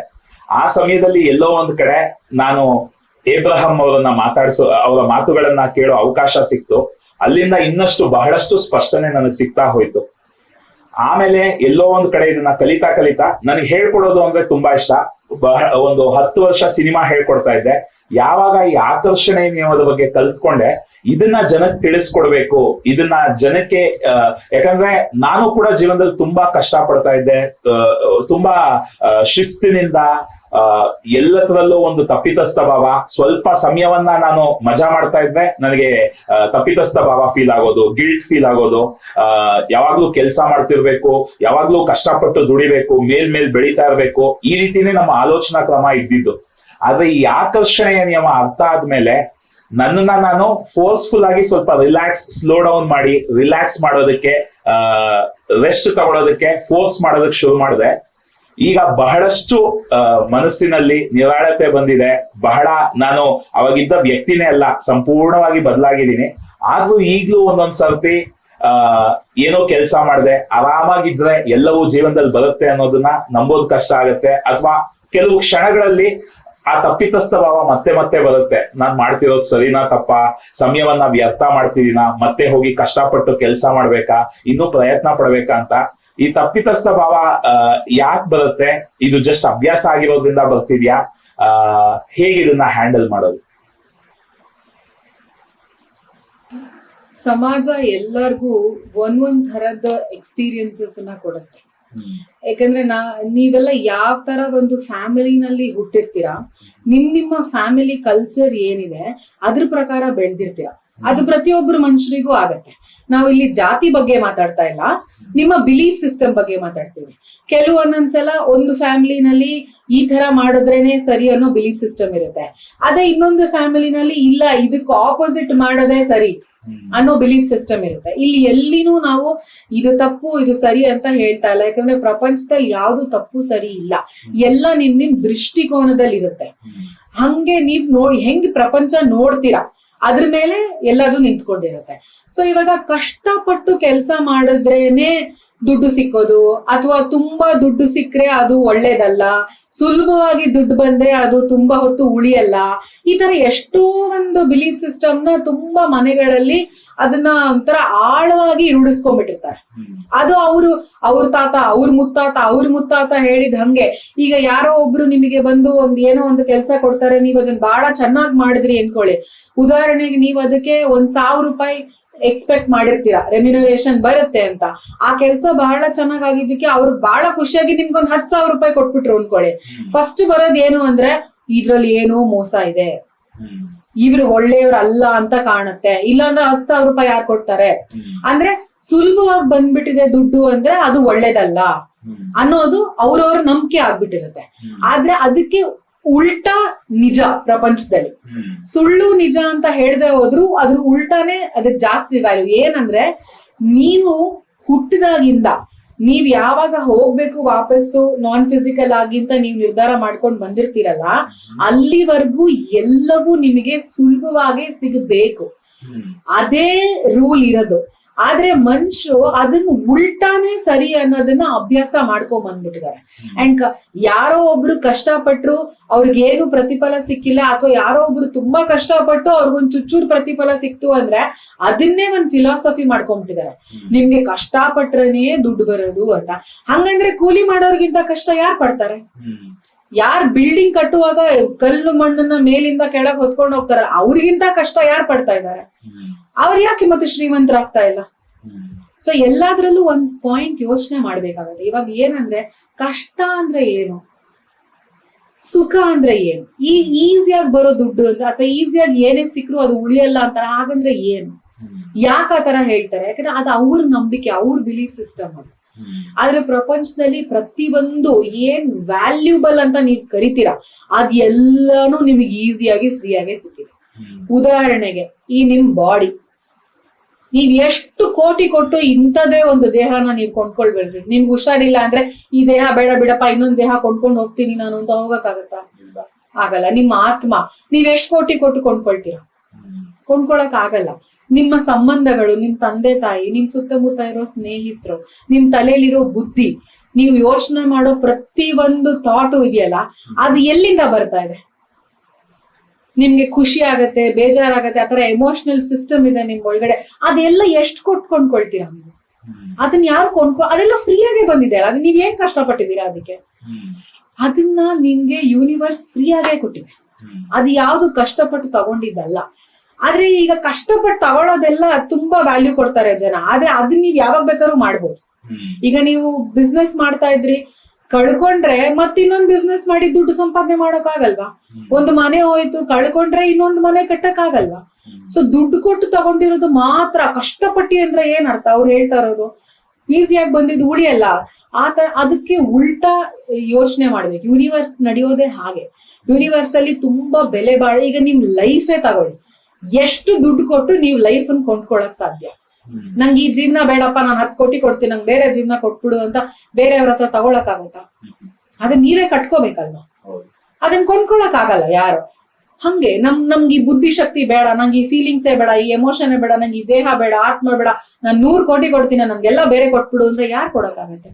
S3: ಆ ಸಮಯದಲ್ಲಿ ಎಲ್ಲೋ ಒಂದ್ ಕಡೆ ನಾನು ಏಬ್ರಹಾಂ ಅವರನ್ನ ಅವರ ಮಾತುಗಳನ್ನ ಕೇಳೋ ಅವಕಾಶ ಸಿಕ್ತು. ಅಲ್ಲಿಂದ ಇನ್ನಷ್ಟು ಬಹಳಷ್ಟು ಸ್ಪಷ್ಟನೆ ನನಗೆ ಸಿಗ್ತಾ ಹೋಯ್ತು. ಆಮೇಲೆ ಎಲ್ಲೋ ಒಂದ್ ಕಡೆ ಇದನ್ನ ಕಲಿತಾ ನನಗೆ ಹೇಳ್ಕೊಡೋದು ಅಂದ್ರೆ ತುಂಬಾ ಇಷ್ಟ. ಒಂದು 10 ವರ್ಷ ಸಿನಿಮಾ ಹೇಳ್ಕೊಡ್ತಾ ಇದ್ದೆ. ಯಾವಾಗ ಈ ಆಕರ್ಷಣೆ ನಿಯಮದ ಬಗ್ಗೆ ಕಲ್ತ್ಕೊಂಡೆ, ಇದನ್ನ ಜನಕ್ಕೆ ತಿಳಿಸ್ಕೊಡ್ಬೇಕು, ಇದನ್ನ ಜನಕ್ಕೆ, ಯಾಕಂದ್ರೆ ನಾನು ಕೂಡ ಜೀವನದಲ್ಲಿ ತುಂಬಾ ಕಷ್ಟ ಪಡ್ತಾ ಇದ್ದೆ. ತುಂಬಾ ಶಿಸ್ತಿನಿಂದ ಎಲ್ಲದರಲ್ಲೂ ಒಂದು ತಪ್ಪಿತಸ್ಥ ಭಾವ. ಸ್ವಲ್ಪ ಸಮಯವನ್ನ ನಾನು ಮಜಾ ಮಾಡ್ತಾ ಇದ್ದೆ, ನನಗೆ ತಪ್ಪಿತಸ್ಥ ಭಾವ ಫೀಲ್ ಆಗೋದು, ಗಿಲ್ಟ್ ಫೀಲ್ ಆಗೋದು. ಯಾವಾಗ್ಲೂ ಕೆಲಸ ಮಾಡ್ತಿರ್ಬೇಕು, ಯಾವಾಗ್ಲೂ ಕಷ್ಟಪಟ್ಟು ದುಡಿಬೇಕು, ಮೇಲ್ ಬೆಳೀತಾ ಇರ್ಬೇಕು, ಈ ರೀತಿನೇ ನಮ್ಮ ಆಲೋಚನಾ ಕ್ರಮ ಇದ್ದಿದ್ದು. ಆದ್ರೆ ಈ ಆಕರ್ಷಣೆಯ ನಿಯಮ ಅರ್ಥ ಆದ್ಮೇಲೆ ನನ್ನನ್ನ ನಾನು ಫೋರ್ಸ್ಫುಲ್ ಆಗಿ ಸ್ವಲ್ಪ ಸ್ಲೋ ಡೌನ್ ಮಾಡಿ ರಿಲ್ಯಾಕ್ಸ್ ಮಾಡೋದಕ್ಕೆ, ರೆಸ್ಟ್ ತಗೊಳ್ಳೋದಕ್ಕೆ ಫೋರ್ಸ್ ಮಾಡೋದಕ್ಕೆ ಶುರು ಮಾಡಿದೆ. ಈಗ ಬಹಳಷ್ಟು ಮನಸ್ಸಿನಲ್ಲಿ ನಿರಾಳತೆ ಬಂದಿದೆ. ನಾನು ಅವಾಗಿದ್ದ ವ್ಯಕ್ತಿನೇ ಅಲ್ಲ, ಸಂಪೂರ್ಣವಾಗಿ ಬದಲಾಗಿದ್ದೀನಿ. ಆದ್ರೂ ಈಗ್ಲೂ ಒಂದೊಂದ್ ಸರ್ತಿ ಏನೋ ಕೆಲಸ ಮಾಡಿದೆ, ಆರಾಮಾಗಿದ್ರೆ ಎಲ್ಲವೂ ಜೀವನದಲ್ಲಿ ಬರುತ್ತೆ ಅನ್ನೋದನ್ನ ನಂಬೋದು ಕಷ್ಟ ಆಗತ್ತೆ. ಅಥವಾ ಕೆಲವು ಕ್ಷಣಗಳಲ್ಲಿ ಆ ತಪ್ಪಿತಸ್ಥ ಭಾವ ಮತ್ತೆ ಬರುತ್ತೆ. ನಾನ್ ಮಾಡ್ತಿರೋದು ಸರಿನಾ ತಪ್ಪಾ, ಸಮಯವನ್ನ ವ್ಯರ್ಥ ಮಾಡ್ತಿದ್ದೀನಾ, ಮತ್ತೆ ಹೋಗಿ ಕಷ್ಟಪಟ್ಟು ಕೆಲಸ ಮಾಡ್ಬೇಕಾ, ಇನ್ನೂ ಪ್ರಯತ್ನ ಪಡ್ಬೇಕಾ ಅಂತ. ಈ ತಪ್ಪಿತಸ್ಥ ಭಾವ ಯಾಕೆ ಬರುತ್ತೆ? ಇದು ಜಸ್ಟ್ ಅಭ್ಯಾಸ ಆಗಿರೋದ್ರಿಂದ ಬರ್ತಿದ್ಯಾ? ಹೇಗೆ ಇದನ್ನ ಹ್ಯಾಂಡಲ್ ಮಾಡೋದು?
S4: ಸಮಾಜ ಎಲ್ಲರಿಗೂ ಒಂದೊಂದ್ ತರದ ಎಕ್ಸ್ಪೀರಿಯನ್ಸಸ್ ಅನ್ನ ಕೊಡುತ್ತೆ. ಯಾಕಂದ್ರೆ ನೀವೆಲ್ಲ ಯಾವ ತರ ಒಂದು ಫ್ಯಾಮಿಲಿನಲ್ಲಿ ಹುಟ್ಟಿರ್ತೀರಾ, ನಿಮ್ಮ ಫ್ಯಾಮಿಲಿ ಕಲ್ಚರ್ ಏನಿದೆ ಅದ್ರ ಪ್ರಕಾರ ಬೆಳೆದಿರ್ತೀರಾ. ಅದು ಪ್ರತಿಯೊಬ್ಬರು ಮನುಷ್ಯರಿಗೂ ಆಗತ್ತೆ. ನಾವು ಇಲ್ಲಿ ಜಾತಿ ಬಗ್ಗೆ ಮಾತಾಡ್ತಾ ಇಲ್ಲ, ನಿಮ್ಮ ಬಿಲೀಫ್ ಸಿಸ್ಟಮ್ ಬಗ್ಗೆ ಮಾತಾಡ್ತೀವಿ. ಕೆಲವೊಂದೊಂದ್ಸಲ ಒಂದು ಫ್ಯಾಮಿಲಿನಲ್ಲಿ ಈ ತರ ಮಾಡಿದ್ರೇನೆ ಸರಿ ಅನ್ನೋ ಬಿಲೀಫ್ ಸಿಸ್ಟಮ್ ಇರುತ್ತೆ. ಅದೇ ಇನ್ನೊಂದು ಫ್ಯಾಮಿಲಿನಲ್ಲಿ ಇಲ್ಲ, ಇದಕ್ಕೆ ಆಪೋಸಿಟ್ ಮಾಡೋದೇ ಸರಿ ಅನ್ನೋ ಬಿಲೀಫ್ ಸಿಸ್ಟಮ್ ಇರುತ್ತೆ. ಇಲ್ಲಿ ಎಲ್ಲಿನೂ ನಾವು ಇದು ತಪ್ಪು ಇದು ಸರಿ ಅಂತ ಹೇಳ್ತಾ ಇಲ್ಲ. ಯಾಕಂದ್ರೆ ಪ್ರಪಂಚದಲ್ಲಿ ಯಾವ್ದು ತಪ್ಪು ಸರಿ ಇಲ್ಲ, ಎಲ್ಲ ನಿಮ್ ದೃಷ್ಟಿಕೋನದಲ್ಲಿ ಇರುತ್ತೆ. ಹಂಗೆ ನೀವ್ ಹೆಂಗ್ ಪ್ರಪಂಚ ನೋಡ್ತೀರಾ ಅದ್ರ ಮೇಲೆ ಎಲ್ಲದು ನಿಂತ್ಕೊಂಡಿರುತ್ತೆ. ಸೊ ಇವಾಗ ಕಷ್ಟಪಟ್ಟು ಕೆಲಸ ಮಾಡಿದ್ರೇನೆ ದುಡ್ಡು ಸಿಕ್ಕೋದು, ಅಥವಾ ತುಂಬಾ ದುಡ್ಡು ಸಿಕ್ಕರೆ ಅದು ಒಳ್ಳೇದಲ್ಲ, ಸುಲಭವಾಗಿ ದುಡ್ಡು ಬಂದ್ರೆ ಅದು ತುಂಬಾ ಹೊತ್ತು ಉಳಿಯಲ್ಲ. ಈ ತರ ಎಷ್ಟೋ ಒಂದು ಬಿಲೀಫ್ ಸಿಸ್ಟಮ್ ನ ತುಂಬಾ ಮನೆಗಳಲ್ಲಿ ಅದನ್ನ ಒಂಥರ ಆಳವಾಗಿ ರೂಢಿಸ್ಕೊಂಡ್ಬಿಟ್ಟಿರ್ತಾರೆ. ಅದು ಅವ್ರ ತಾತ, ಅವ್ರ ಮುತ್ತಾತ ಹೇಳಿದ ಹಂಗೆ. ಈಗ ಯಾರೋ ಒಬ್ರು ನಿಮಗೆ ಬಂದು ಏನೋ ಒಂದು ಕೆಲಸ ಕೊಡ್ತಾರೆ, ನೀವ್ ಅದನ್ನ ಬಹಳ ಚೆನ್ನಾಗಿ ಮಾಡಿದ್ರಿ ಅನ್ಕೊಳ್ಳಿ. ಉದಾಹರಣೆಗೆ ನೀವ್ ಅದಕ್ಕೆ 1,000 ರೂಪಾಯಿ ಎಕ್ಸ್ಪೆಕ್ಟ್ ಮಾಡಿರ್ತೀರಾ, ರೆಮ್ಯುನರೇಷನ್ ಬರುತ್ತೆ ಅಂತ. ಆ ಕೆಲಸ ಬಹಳ ಚೆನ್ನಾಗಿದ್ದಕ್ಕೆ ಅವ್ರು ಬಹಳ ಖುಷಿಯಾಗಿ ನಿಮ್ಗೊಂದು 10,000 ರೂಪಾಯಿ ಕೊಟ್ಬಿಟ್ರು ಅನ್ಕೊಳ್ಳಿ. ಫಸ್ಟ್ ಬರೋದ್ ಏನು ಅಂದ್ರೆ, ಇದ್ರಲ್ಲಿ ಏನೋ ಮೋಸ ಇದೆ, ಇವ್ರು ಒಳ್ಳೆಯವ್ರಲ್ಲ ಅಂತ ಕಾಣುತ್ತೆ, ಇಲ್ಲಾಂದ್ರೆ 10,000 ರೂಪಾಯಿ ಯಾರು ಕೊಡ್ತಾರೆ ಅಂದ್ರೆ ಸುಲಭವಾಗಿ ಬಂದ್ಬಿಟ್ಟಿದೆ ದುಡ್ಡು ಅಂದ್ರೆ ಅದು ಒಳ್ಳೇದಲ್ಲ ಅನ್ನೋದು ಅವ್ರವ್ರ ನಂಬಿಕೆ ಆಗ್ಬಿಟ್ಟಿರುತ್ತೆ. ಆದ್ರೆ ಅದಕ್ಕೆ ಉಲ್ಟಾ ನಿಜ ಪ್ರಪಂಚದಲ್ಲಿ. ಸುಳ್ಳು ನಿಜ ಅಂತ ಹೇಳ್ದೆ ಹೋದ್ರು ಅದ್ರ ಉಲ್ಟಾನೇ ಅದಕ್ಕೆ ಜಾಸ್ತಿ ವ್ಯಾಲ್ಯೂ. ಏನಂದ್ರೆ ನೀವು ಹುಟ್ಟಿದಾಗಿಂದ ನೀವ್ ಯಾವಾಗ ಹೋಗ್ಬೇಕು ವಾಪಸ್ಸು ನಾನ್ ಫಿಸಿಕಲ್ ಆಗಿ ಅಂತ ನೀವ್ ನಿರ್ಧಾರ ಮಾಡ್ಕೊಂಡು ಬಂದಿರ್ತೀರಲ್ಲ, ಅಲ್ಲಿವರೆಗೂ ಎಲ್ಲವೂ ನಿಮಗೆ ಸುಲಭವಾಗಿ ಸಿಗಬೇಕು. ಅದೇ ರೂಲ್ ಇರೋದು. ಆದ್ರೆ ಮನುಷ್ಯರು ಅದನ್ನ ಉಲ್ಟಾನೇ ಸರಿ ಅನ್ನೋದನ್ನ ಅಭ್ಯಾಸ ಮಾಡ್ಕೊಂಡ್ ಬಂದ್ಬಿಟ್ಟಿದ್ದಾರೆ. ಅಂಡ್ ಯಾರೋ ಒಬ್ರು ಕಷ್ಟಪಟ್ರು ಅವ್ರಿಗೇನು ಪ್ರತಿಫಲ ಸಿಕ್ಕಿಲ್ಲ, ಅಥವಾ ಯಾರೋ ಒಬ್ರು ತುಂಬಾ ಕಷ್ಟಪಟ್ಟು ಅವ್ರಿಗೊಂದ್ ಚುಚ್ಚೂರ್ ಪ್ರತಿಫಲ ಸಿಕ್ತು ಅಂದ್ರೆ ಅದನ್ನೇ ಒಂದ್ ಫಿಲಾಸಫಿ ಮಾಡ್ಕೊಂಡ್ಬಿಟ್ಟಿದ್ದಾರೆ. ನಿಮ್ಗೆ ಕಷ್ಟಪಟ್ರನೇ ದುಡ್ಡು ಬರೋದು ಅಂತ. ಹಂಗಂದ್ರೆ ಕೂಲಿ ಮಾಡೋರ್ಗಿಂತ ಕಷ್ಟ ಯಾರು ಪಡ್ತಾರೆ? ಯಾರ್ ಬಿಲ್ಡಿಂಗ್ ಕಟ್ಟುವಾಗ ಕಲ್ಲು ಮಣ್ಣನ್ನ ಮೇಲಿಂದ ಕೆಳಗ್ ಹೊತ್ಕೊಂಡು ಹೋಗ್ತಾರಲ್ಲ, ಅವ್ರಿಗಿಂತ ಕಷ್ಟ ಯಾರು ಪಡ್ತಾ ಇದ್ದಾರೆ? ಅವ್ರು ಯಾಕೆ ಮತ್ತೆ ಶ್ರೀಮಂತರಾಗ್ತಾ ಇಲ್ಲ? ಸೊ ಎಲ್ಲಾದ್ರಲ್ಲೂ ಒಂದ್ ಪಾಯಿಂಟ್ ಯೋಚನೆ ಮಾಡ್ಬೇಕಾಗತ್ತೆ. ಇವಾಗ ಏನಂದ್ರೆ ಕಷ್ಟ ಅಂದ್ರೆ ಏನು, ಸುಖ ಅಂದ್ರೆ ಏನು? ಈ ಈಸಿಯಾಗಿ ಬರೋ ದುಡ್ಡು ಅಂತ ಅಥವಾ ಈಸಿಯಾಗಿ ಏನೇ ಸಿಕ್ಕರು ಅದು ಉಳಿಯಲ್ಲ ಅಂತ, ಹಾಗಂದ್ರೆ ಏನು? ಯಾಕೆ ಆತರ ಹೇಳ್ತಾರೆ? ಯಾಕಂದ್ರೆ ಅದು ಅವ್ರ ನಂಬಿಕೆ, ಅವ್ರ ಬಿಲೀಫ್ ಸಿಸ್ಟಮ್ ಅದು. ಆದ್ರೆ ಪ್ರಪಂಚದಲ್ಲಿ ಪ್ರತಿಯೊಂದು ಏನ್ ವ್ಯಾಲ್ಯೂಬಲ್ ಅಂತ ನೀವ್ ಕರಿತೀರಾ ಅದ್ ಎಲ್ಲಾನು ನಿಮಗೆ ಈಸಿಯಾಗಿ ಫ್ರೀಯಾಗಿ ಸಿಕ್ಕಿದೆ. ಉದಾಹರಣೆಗೆ ಈ ನಿಮ್ ಬಾಡಿ, ನೀವ್ ಎಷ್ಟು ಕೋಟಿ ಕೊಟ್ಟು ಇಂಥದೇ ಒಂದು ದೇಹನ ನೀವ್ ಕೊಂಡ್ಕೊಳ್ಬೇಡ್ರಿ. ನಿಮ್ಗೆ ಹುಷಾರಿಲ್ಲ ಅಂದ್ರೆ ಈ ದೇಹ ಬೇಡ ಬಿಡಪ್ಪ, ಇನ್ನೊಂದ್ ದೇಹ ಕೊಂಡ್ಕೊಂಡು ಹೋಗ್ತೀನಿ ನಾನು ಅಂತ ಹೋಗಕ್ಕಾಗತ್ತಾ? ಆಗಲ್ಲ. ನಿಮ್ಮ ಆತ್ಮ ನೀವ್ ಎಷ್ಟ್ ಕೋಟಿ ಕೊಟ್ಟು ಕೊಂಡ್ಕೊಳ್ತೀರಾ? ಕೊಂಡ್ಕೊಳಕ್ ಆಗಲ್ಲ. ನಿಮ್ಮ ಸಂಬಂಧಗಳು, ನಿಮ್ ತಂದೆ ತಾಯಿ, ನಿಮ್ ಸುತ್ತಮುತ್ತ ಇರೋ ಸ್ನೇಹಿತರು, ನಿಮ್ ತಲೆಯಲ್ಲಿರೋ ಬುದ್ಧಿ, ನೀವು ಯೋಚನೆ ಮಾಡೋ ಪ್ರತಿ ಒಂದು ಥಾಟು ಇದೆಯಲ್ಲ, ಅದು ಎಲ್ಲಿಂದ ಬರ್ತಾ ಇದೆ? ನಿಮ್ಗೆ ಖುಷಿ ಆಗತ್ತೆ, ಬೇಜಾರಾಗತ್ತೆ, ಆತರ ಎಮೋಷನಲ್ ಸಿಸ್ಟಮ್ ಇದೆ ನಿಮ್ ಒಳಗಡೆ. ಅದೆಲ್ಲ ಎಷ್ಟು ಕೊಟ್ಟು ಕೊಂಡ್ಕೊಳ್ತೀರಾ ನೀವು? ಅದನ್ನ ಯಾರು ಅದೆಲ್ಲ ಫ್ರೀಯಾಗೆ ಬಂದಿದೆ. ಅದನ್ನ ನೀವ್ ಏನ್ ಕಷ್ಟಪಟ್ಟಿದ್ದೀರಾ ಅದಕ್ಕೆ? ಅದನ್ನ ನಿಮ್ಗೆ ಯೂನಿವರ್ಸ್ ಫ್ರೀಯಾಗೆ ಕೊಟ್ಟಿದೆ. ಅದು ಯಾವ್ದು ಕಷ್ಟಪಟ್ಟು ತಗೊಂಡಿದ್ದಲ್ಲ. ಆದ್ರೆ ಈಗ ಕಷ್ಟಪಟ್ಟು ತಗೊಳ್ಳೋದೆಲ್ಲ ತುಂಬಾ ವ್ಯಾಲ್ಯೂ ಕೊಡ್ತಾರೆ ಜನ. ಆದ್ರೆ ಅದನ್ನ ನೀವ್ ಯಾವಾಗ ಬೇಕಾದ್ರೂ ಮಾಡ್ಬೋದು. ಈಗ ನೀವು ಬಿಸ್ನೆಸ್ ಮಾಡ್ತಾ ಇದ್ರಿ, ಕಳ್ಕೊಂಡ್ರೆ ಮತ್ತಿನ್ನೊಂದು ಬಿಸ್ನೆಸ್ ಮಾಡಿ ದುಡ್ಡು ಸಂಪಾದನೆ ಮಾಡೋಕ್ ಆಗಲ್ವಾ? ಒಂದು ಮನೆ ಹೋಯ್ತು, ಕಳ್ಕೊಂಡ್ರೆ ಇನ್ನೊಂದು ಮನೆ ಕಟ್ಟಕ್ ಆಗಲ್ವಾ? ಸೊ ದುಡ್ಡು ಕೊಟ್ಟು ತಗೊಂಡಿರೋದು ಮಾತ್ರ ಕಷ್ಟಪಟ್ಟಿ ಅಂದ್ರೆ ಏನ್ ಅರ್ಥ? ಅವ್ರು ಹೇಳ್ತಾ ಇರೋದು ಈಸಿಯಾಗಿ ಬಂದಿದ್ದು ಉಳಿಯಲ್ಲ. ಆತರ ಅದಕ್ಕೆ ಉಲ್ಟಾ ಯೋಚನೆ ಮಾಡ್ಬೇಕು. ಯೂನಿವರ್ಸ್ ನಡೆಯೋದೇ ಹಾಗೆ. ಯೂನಿವರ್ಸ್ ಅಲ್ಲಿ ತುಂಬಾ ಬೆಲೆ ಬಾಳ. ಈಗ ನಿಮ್ ಲೈಫೇ ತಗೊಳ್ಳಿ, ಎಷ್ಟು ದುಡ್ಡು ಕೊಟ್ಟು ನೀವು ಲೈಫ್ ಅನ್ನು ಕೊಂಡ್ಕೊಳಕ್ ಸಾಧ್ಯ? ನಂಗೆ ಈ ಜೀವನ ಬೇಡಪ್ಪ, ನಾನು 10 ಕೋಟಿ ಕೊಡ್ತೀನಿ, ನಂಗೆ ಬೇರೆ ಜೀವನ ಕೊಟ್ಬಿಡು ಅಂತ ಬೇರೆಯವ್ರ ಹತ್ರ ತಗೊಳಕ್ ಆಗುತ್ತಾ? ಅದನ್ನ ನೀವೇ ಕಟ್ಕೋಬೇಕಲ್ವಾ? ಅದನ್ನ ಕೊಂಡ್ಕೊಳಕ್ ಆಗಲ್ಲ ಯಾರು. ಹಂಗೆ ನಮ್ಗೆ ಈ ಬುದ್ಧಿ ಶಕ್ತಿ ಬೇಡ, ನಂಗೆ ಈ ಫೀಲಿಂಗ್ಸೇ ಬೇಡ, ಈ ಎಮೋಷನ್ ಬೇಡ, ನಂಗೆ ಈ ದೇಹ ಬೇಡ, ಆತ್ಮ ಬೇಡ, ನಾನು 100 ಕೋಟಿ ಕೊಡ್ತೀನಿ, ನನ್ಗೆಲ್ಲ ಬೇರೆ ಕೊಟ್ಬಿಡು ಅಂದ್ರೆ ಯಾರು ಕೊಡಕ್ಕಾಗತ್ತೆ?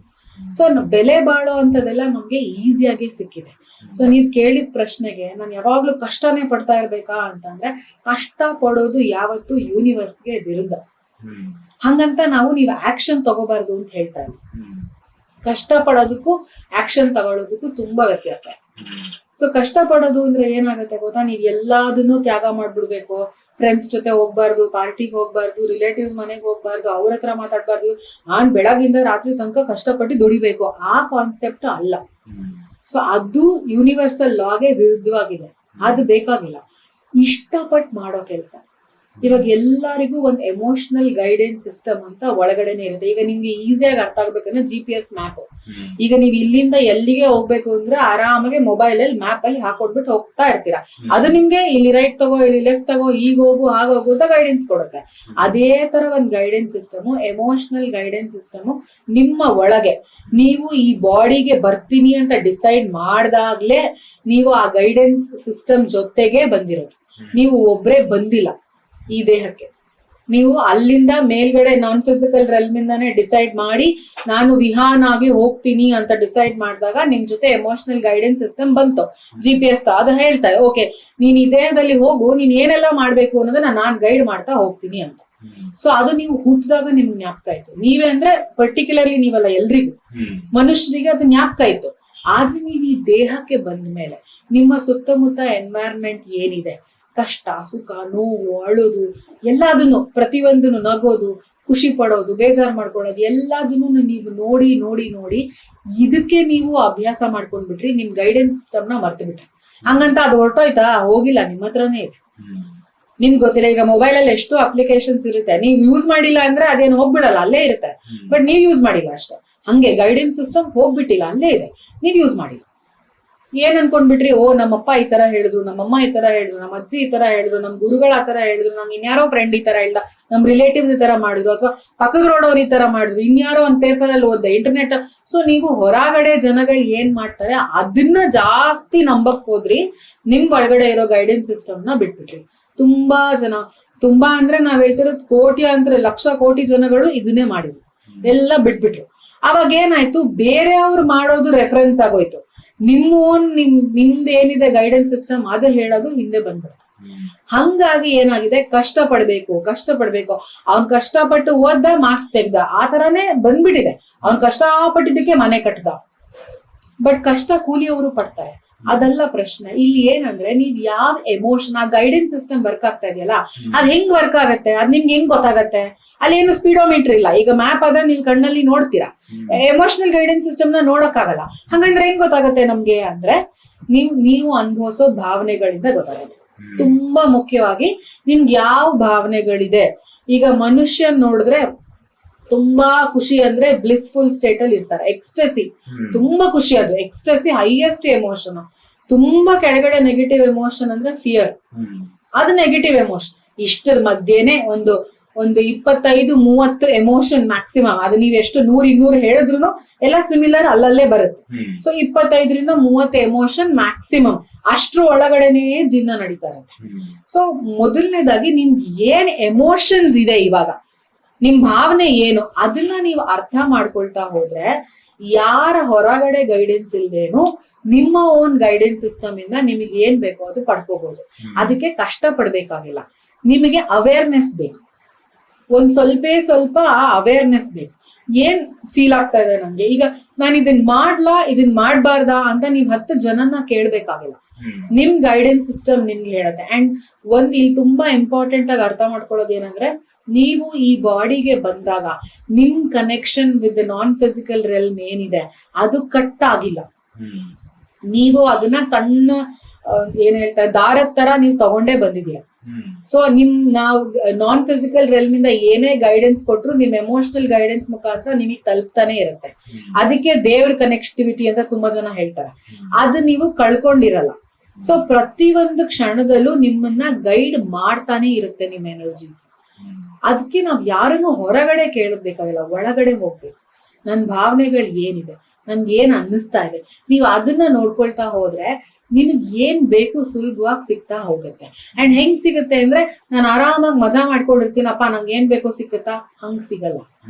S4: ಸೊ ಬೆಲೆ ಬಾಳೋ ಅಂತದೆಲ್ಲ ನಮ್ಗೆ ಈಸಿಯಾಗಿ ಸಿಕ್ಕಿದೆ. ಸೊ ನೀವ್ ಕೇಳಿದ ಪ್ರಶ್ನೆಗೆ ನಾನು ಯಾವಾಗ್ಲೂ ಕಷ್ಟನೇ ಪಡ್ತಾ ಇರ್ಬೇಕಾ ಅಂತಂದ್ರೆ, ಕಷ್ಟ ಪಡೋದು ಯಾವತ್ತು ಯೂನಿವರ್ಸ್ಗೆ ವಿರುದ್ಧ. ಹಂಗಂತ ನೀವು ಆಕ್ಷನ್ ತಗೋಬಾರ್ದು ಅಂತ ಹೇಳ್ತಾ ಇದ್ದೀವಿ. ಕಷ್ಟ ಪಡೋದಕ್ಕೂ ಆಕ್ಷನ್ ತಗೊಳ್ಳೋದಕ್ಕೂ ತುಂಬಾ ವ್ಯತ್ಯಾಸ. ಸೊ ಕಷ್ಟ ಪಡೋದು ಅಂದ್ರೆ ಏನಾಗತ್ತೆ ಗೊತ್ತಾ? ನೀವ್ ಎಲ್ಲಾದನ್ನು ತ್ಯಾಗ ಮಾಡ್ಬಿಡ್ಬೇಕು. ಫ್ರೆಂಡ್ಸ್ ಜೊತೆ ಹೋಗ್ಬಾರ್ದು, ಪಾರ್ಟಿಗೆ ಹೋಗ್ಬಾರ್ದು, ರಿಲೇಟಿವ್ಸ್ ಮನೆಗೆ ಹೋಗ್ಬಾರ್ದು, ಅವ್ರ ಹತ್ರ ಮಾತಾಡ್ಬಾರ್ದು, ನಾನ್ ಬೆಳಗಿಂದ ರಾತ್ರಿ ತನಕ ಕಷ್ಟಪಟ್ಟು ದುಡಿಬೇಕು. ಆ ಕಾನ್ಸೆಪ್ಟ್ ಅಲ್ಲ. ಸೊ ಅದು ಯೂನಿವರ್ಸಲ್ ಲಾಗೆ ವಿರುದ್ಧವಾಗಿದೆ. ಅದು ಬೇಕಾಗಿಲ್ಲ. ಇಷ್ಟಪಟ್ಟು ಮಾಡೋ ಕೆಲಸ. ಇವಾಗ ಎಲ್ಲರಿಗೂ ಒಂದು ಎಮೋಷನಲ್ ಗೈಡೆನ್ಸ್ ಸಿಸ್ಟಮ್ ಅಂತ ಒಳಗಡೆನೆ ಇರುತ್ತೆ. ಈಗ ನಿಮ್ಗೆ ಈಸಿಯಾಗಿ ಅರ್ಥ ಆಗ್ಬೇಕಂದ್ರೆ GPS ಮ್ಯಾಪ್. ಈಗ ನೀವು ಇಲ್ಲಿಂದ ಎಲ್ಲಿಗೆ ಹೋಗ್ಬೇಕು ಅಂದ್ರೆ ಆರಾಮಾಗಿ ಮೊಬೈಲ್ ಅಲ್ಲಿ ಮ್ಯಾಪ್ ಅಲ್ಲಿ ಹಾಕೊಟ್ಬಿಟ್ಟು ಹೋಗ್ತಾ ಇರ್ತೀರಾ. ಅದು ನಿಮ್ಗೆ ಇಲ್ಲಿ ರೈಟ್ ತಗೋ, ಇಲ್ಲಿ ಲೆಫ್ಟ್ ತಗೋ, ಈಗ ಹೋಗು, ಆಗ ಹೋಗು ಅಂತ ಗೈಡೆನ್ಸ್ ಕೊಡುತ್ತೆ. ಅದೇ ತರ ಒಂದು guidance system, emotional guidance system ನಿಮ್ಮ ಒಳಗೆ. ನೀವು ಈ ಬಾಡಿಗೆ ಬರ್ತೀನಿ ಅಂತ ಡಿಸೈಡ್ ಮಾಡ್ದಾಗ್ಲೇ ನೀವು ಆ ಗೈಡೆನ್ಸ್ ಸಿಸ್ಟಮ್ ಜೊತೆಗೆ ಬಂದಿರೋದು. ನೀವು ಒಬ್ರೇ ಬಂದಿಲ್ಲ ಈ ದೇಹಕ್ಕೆ. ನೀವು ಅಲ್ಲಿಂದ ಮೇಲ್ಗಡೆ ನಾನ್ ಫಿಸಿಕಲ್ ರೆಲ್ಮ್ ಇಂದಾನೆ ಡಿಸೈಡ್ ಮಾಡಿ ನಾನು ವಿಹಾನ್ ಆಗಿ ಹೋಗ್ತೀನಿ ಅಂತ ಡಿಸೈಡ್ ಮಾಡಿದಾಗ ನಿಮ್ ಜೊತೆ ಎಮೋಷನಲ್ ಗೈಡೆನ್ಸ್ ಸಿಸ್ಟಮ್ ಬಂತು, GPS. ಅದು ಹೇಳ್ತಾ ಓಕೆ ನೀನ್ ಈ ದೇಹದಲ್ಲಿ ಹೋಗು, ನೀನ್ ಏನೆಲ್ಲ ಮಾಡ್ಬೇಕು ಅನ್ನೋದನ್ನ ನಾನ್ ಗೈಡ್ ಮಾಡ್ತಾ ಹೋಗ್ತೀನಿ ಅಂತ. ಸೊ ಅದು ನೀವು ಹುಟ್ಟಿದಾಗ ನಿಮ್ಗೆ ಜ್ಞಾಪಕ ಇತ್ತು. ನೀವೇ ಅಂದ್ರೆ ಪರ್ಟಿಕ್ಯುಲರ್ಲಿ ನೀವಲ್ಲ, ಎಲ್ರಿಗೂ ಮನುಷ್ಯರಿಗೆ ಅದು ಜ್ಞಾಪಕ ಇತ್ತು. ಆದ್ರೆ ನೀವು ಈ ದೇಹಕ್ಕೆ ಬಂದ ಮೇಲೆ ನಿಮ್ಮ ಸುತ್ತಮುತ್ತ ಎನ್ವೈರನ್ಮೆಂಟ್ ಏನಿದೆ, ಕಷ್ಟ, ಸುಖ, ನೋವು, ಅಳೋದು, ಎಲ್ಲದನ್ನು, ಪ್ರತಿಯೊಂದನ್ನು, ನಗೋದು, ಖುಷಿ ಪಡೋದು, ಬೇಜಾರು ಮಾಡ್ಕೊಳ್ಳೋದು, ಎಲ್ಲದನ್ನು ನೀವು ನೋಡಿ ನೋಡಿ ನೋಡಿ ಇದಕ್ಕೆ ನೀವು ಅಭ್ಯಾಸ ಮಾಡ್ಕೊಂಡ್ಬಿಟ್ರಿ. ನಿಮ್ ಗೈಡೆನ್ಸ್ ಸಿಸ್ಟಮ್ ನ ಮರ್ತು ಬಿಟ್ರಿ. ಹಂಗಂತ ಅದು ಹೊರಟೋಯ್ತಾ? ಹೋಗಿಲ್ಲ, ನಿಮ್ಮ ಹತ್ರನೇ ಇದೆ. ನಿಮ್ಗೆ ಗೊತ್ತಿಲ್ಲ. ಈಗ ಮೊಬೈಲ್ ಅಲ್ಲಿ ಎಷ್ಟು ಅಪ್ಲಿಕೇಶನ್ಸ್ ಇರುತ್ತೆ, ನೀವು ಯೂಸ್ ಮಾಡಿಲ್ಲ ಅಂದ್ರೆ ಅದೇನು ಹೋಗ್ಬಿಡಲ್ಲ, ಅಲ್ಲೇ ಇರುತ್ತೆ. ಬಟ್ ನೀವ್ ಯೂಸ್ ಮಾಡಿಲ್ಲ ಅಷ್ಟೇ. ಹಂಗೆ ಗೈಡೆನ್ಸ್ ಸಿಸ್ಟಮ್ ಹೋಗ್ಬಿಟ್ಟಿಲ್ಲ, ಅಲ್ಲೇ ಇದೆ, ನೀವ್ ಯೂಸ್ ಮಾಡಿಲ್ಲ. ಏನ್ ಅನ್ಕೊಂಡ್ಬಿಟ್ರಿ, ಓ ನಮ್ಮಪ್ಪ ಈ ತರ ಹೇಳಿದ್ರು, ನಮ್ಮಮ್ಮ ಈ ತರ ಹೇಳಿದ್ರು, ನಮ್ಮ ಅಜ್ಜಿ ಈ ತರ ಹೇಳಿದ್ರು, ನಮ್ ಗುರುಗಳ ಆ ತರ ಹೇಳಿದ್ರು, ನಮ್ ಇನ್ಯಾರೋ ಫ್ರೆಂಡ್ ಈ ತರ ಹೇಳ್ದ, ನಮ್ ರಿಲೇಟಿವ್ಸ್ ಈ ತರ ಮಾಡಿದ್ರು, ಅಥವಾ ಪಕ್ಕದ ರೋಡವ್ರು ಈ ತರ ಮಾಡಿದ್ರು, ಇನ್ಯಾರೋ ಒಂದ್ ಪೇಪರ್ ಅಲ್ಲಿ ಓದ್ದೆ, ಇಂಟರ್ನೆಟ್. ಸೊ ನೀವು ಹೊರಗಡೆ ಜನಗಳು ಏನ್ ಮಾಡ್ತಾರೆ ಅದನ್ನ ಜಾಸ್ತಿ ನಂಬಕ್ ಹೋದ್ರಿ, ನಿಮ್ ಒಳಗಡೆ ಇರೋ ಗೈಡೆನ್ಸ್ ಸಿಸ್ಟಮ್ ನ ಬಿಟ್ಬಿಟ್ರಿ. ತುಂಬಾ ಅಂದ್ರೆ ನಾವ್ ಹೇಳ್ತಿರೋದು ಕೋಟ್ಯಾಂತರ ಲಕ್ಷ ಕೋಟಿ ಜನಗಳು ಇದನ್ನೇ ಮಾಡಿದ್ರು, ಎಲ್ಲ ಬಿಟ್ಬಿಟ್ರು. ಅವಾಗ ಏನಾಯ್ತು, ಬೇರೆಯವ್ರು ಮಾಡೋದು ರೆಫರೆನ್ಸ್ ಆಗೋಯ್ತು, ನಿಮ್ದು ಏನಿದೆ ಗೈಡೆನ್ಸ್ ಸಿಸ್ಟಮ್ ಅದು ಹೇಳೋದು ಹಿಂದೆ ಬಂದ್ಬಿಡ್ತು. ಹಂಗಾಗಿ ಏನಾಗಿದೆ, ಕಷ್ಟಪಡ್ಬೇಕು. ಅವ್ನ್ ಕಷ್ಟಪಟ್ಟು ಓದ್ದ, ಮಾರ್ಕ್ಸ್ ತೆಗ್ದ, ಆ ತರಾನೇ ಬಂದ್ಬಿಟ್ಟಿದೆ. ಅವ್ನ್ ಕಷ್ಟಪಟ್ಟಿದ್ದಕ್ಕೆ ಮನೆ ಕಟ್ಟದ. ಬಟ್ ಕಷ್ಟ ಕೂಲಿಯವರು ಪಡ್ತಾರೆ, ಅದೆಲ್ಲ ಪ್ರಶ್ನೆ. ಇಲ್ಲಿ ಏನಂದ್ರೆ, ನೀವ್ ಯಾವ ಎಮೋಷನ್, ಆ ಗೈಡೆನ್ಸ್ ಸಿಸ್ಟಮ್ ವರ್ಕ್ ಆಗ್ತಾ ಇದೆಯಲ್ಲ, ಅದ್ ಹೆಂಗ್ ವರ್ಕ್ ಆಗತ್ತೆ, ಅದ್ ನಿಮ್ಗೆ ಹೆಂಗ್ ಗೊತ್ತಾಗತ್ತೆ? ಅಲ್ಲಿ ಏನು ಸ್ಪೀಡೋಮೀಟರ್ ಇಲ್ಲ. ಈಗ ಮ್ಯಾಪ್ ಅದ ನೀವು ಕಣ್ಣಲ್ಲಿ ನೋಡ್ತೀರಾ, ಎಮೋಷನಲ್ ಗೈಡೆನ್ಸ್ ಸಿಸ್ಟಮ್ ನ ನೋಡಕ್ ಆಗಲ್ಲ. ಹಂಗಂದ್ರೆ ಹೆಂಗ್ ಗೊತ್ತಾಗತ್ತೆ ನಮ್ಗೆ ಅಂದ್ರೆ, ನೀವು ಅನುಭವಿಸೋ ಭಾವನೆಗಳಿಂದ ಗೊತ್ತಾಗುತ್ತೆ. ತುಂಬಾ ಮುಖ್ಯವಾಗಿ ನಿಮ್ಗೆ ಯಾವ ಭಾವನೆಗಳಿದೆ. ಈಗ ಮನುಷ್ಯ ನೋಡಿದ್ರೆ ತುಂಬಾ ಖುಷಿ ಅಂದ್ರೆ ಬ್ಲಿಸ್ಫುಲ್ ಸ್ಟೇಟ್ ಅಲ್ಲಿ ಇರ್ತಾರೆ. ಎಕ್ಸ್ಟಸಿ ತುಂಬಾ ಖುಷಿ, ಅದು ಎಕ್ಸ್ಟಸಿ ಹೈಯೆಸ್ಟ್ ಎಮೋಷನ್. ತುಂಬಾ ಕೆಳಗಡೆ ನೆಗೆಟಿವ್ ಎಮೋಷನ್ ಅಂದ್ರೆ ಫಿಯರ್, ಅದು ನೆಗೆಟಿವ್ ಎಮೋಷನ್. ಇಷ್ಟರ ಮಧ್ಯೆನೆ ಒಂದು 25-30 ಎಮೋಷನ್ ಮ್ಯಾಕ್ಸಿಮಮ್. ಅದು ನೀವ್ ಎಷ್ಟು 100-200 ಹೇಳಿದ್ರು ಎಲ್ಲ ಸಿಮಿಲರ್ ಅಲ್ಲಲ್ಲೇ ಬರುತ್ತೆ. So 25-30 emotion maximum. ಅಷ್ಟ್ರ ಒಳಗಡೆನೆ ಜೀವನ ನಡೀತಾ ಇರುತ್ತೆ. ಸೊ ಮೊದಲನೇದಾಗಿ ನಿಮ್ಗೆ ಏನ್ ಎಮೋಷನ್ಸ್ ಇದೆ, ಇವಾಗ ನಿಮ್ ಭಾವನೆ ಏನು, ಅದನ್ನ ನೀವು ಅರ್ಥ ಮಾಡ್ಕೊಳ್ತಾ ಹೋದ್ರೆ, ಯಾರ ಹೊರಗಡೆ ಗೈಡೆನ್ಸ್ ಇಲ್ದೇನು ನಿಮ್ಮ ಓನ್ ಗೈಡೆನ್ಸ್ ಸಿಸ್ಟಮ್ ಇಂದ ನಿಮಗೆ ಏನ್ ಬೇಕೋ ಅದು ಪಡ್ಕೋಬಹುದು. ಅದಕ್ಕೆ ಕಷ್ಟ ಪಡ್ಬೇಕಾಗಿಲ್ಲ, ನಿಮಗೆ ಅವೇರ್ನೆಸ್ ಬೇಕು. ಒಂದ್ ಸ್ವಲ್ಪ ಅವೇರ್ನೆಸ್ ಬೇಕು. ಏನ್ ಫೀಲ್ ಆಗ್ತಾ ಇದೆ ನಂಗೆ, ಈಗ ನಾನು ಇದನ್ ಮಾಡ್ಬಾರ್ದಾ ಅಂತ ನೀವ್ 10 ಜನನ ಕೇಳ್ಬೇಕಾಗಿಲ್ಲ. ನಿಮ್ ಗೈಡೆನ್ಸ್ ಸಿಸ್ಟಮ್ ನಿಮ್ಗೆ ಹೇಳುತ್ತೆ. ಅಂಡ್ ಇಲ್ಲಿ ತುಂಬಾ ಇಂಪಾರ್ಟೆಂಟ್ ಆಗಿ ಅರ್ಥ ಮಾಡ್ಕೊಳ್ಳೋದು ಏನಂದ್ರೆ, ನೀವು ಈ ಬಾಡಿಗೆ ಬಂದಾಗ ನಿಮ್ connection with non physical realm ಏನಿದೆ ಅದು ಕಟ್ ಆಗಿಲ್ಲ. ನೀವು ಅದನ್ನ ಸಣ್ಣ ಏನ್ ಹೇಳ್ತಾರೆ ದಾರದ ತರ ನೀವು ತಗೊಂಡೇ ಬಂದಿದ್ದೀರಾ. ಸೊ ನಾವು ನಾನ್ ಫಿಸಿಕಲ್ ರೆಲ್ಮ್ ಇಂದ ಏನೇ ಗೈಡೆನ್ಸ್ ಕೊಟ್ರು ನಿಮ್ ಎಮೋಷನಲ್ ಗೈಡೆನ್ಸ್ ಮುಖಾಂತರ ನಿಮಗೆ ತಲುಪ್ತಾನೆ ಇರುತ್ತೆ. ಅದಕ್ಕೆ ದೇವ್ರ ಕನೆಕ್ಟಿವಿಟಿ ಅಂತ ತುಂಬಾ ಜನ ಹೇಳ್ತಾರೆ. ಅದು ನೀವು ಕಳ್ಕೊಂಡಿರಲ್ಲ. ಸೊ ಪ್ರತಿಯೊಂದು ಕ್ಷಣದಲ್ಲೂ ನಿಮ್ಮನ್ನ ಗೈಡ್ ಮಾಡ್ತಾನೆ ಇರುತ್ತೆ ನಿಮ್ ಎನರ್ಜೀಸ್. ಅದಕ್ಕೆ ನಾವ್ ಯಾರನ್ನು ಹೊರಗಡೆ ಕೇಳಬೇಕಾಗಿಲ್ಲ, ಒಳಗಡೆ ಹೋಗ್ಬೇಕು. ನನ್ ಭಾವನೆಗಳು ಏನಿದೆ, ನನ್ಗೆ ಏನ್ ಅನ್ನಿಸ್ತಾ ಇದೆ, ನೀವು ಅದನ್ನ ನೋಡ್ಕೊಳ್ತಾ ಹೋದ್ರೆ ನಿಮ್ಗೆ ಏನ್ ಬೇಕು ಸುಲಭವಾಗಿ ಸಿಗ್ತಾ ಹೋಗುತ್ತೆ. ಅಂಡ್ ಹೆಂಗ್ ಸಿಗುತ್ತೆ ಅಂದ್ರೆ, ನಾನು ಆರಾಮಾಗಿ ಮಜಾ ಮಾಡ್ಕೊಂಡಿರ್ತೀನಪ್ಪ, ನಂಗೆ ಏನ್ ಬೇಕೋ ಸಿಕ್ಕುತ್ತಾ, ಹಂಗ್ ಸಿಗಲ್ಲ.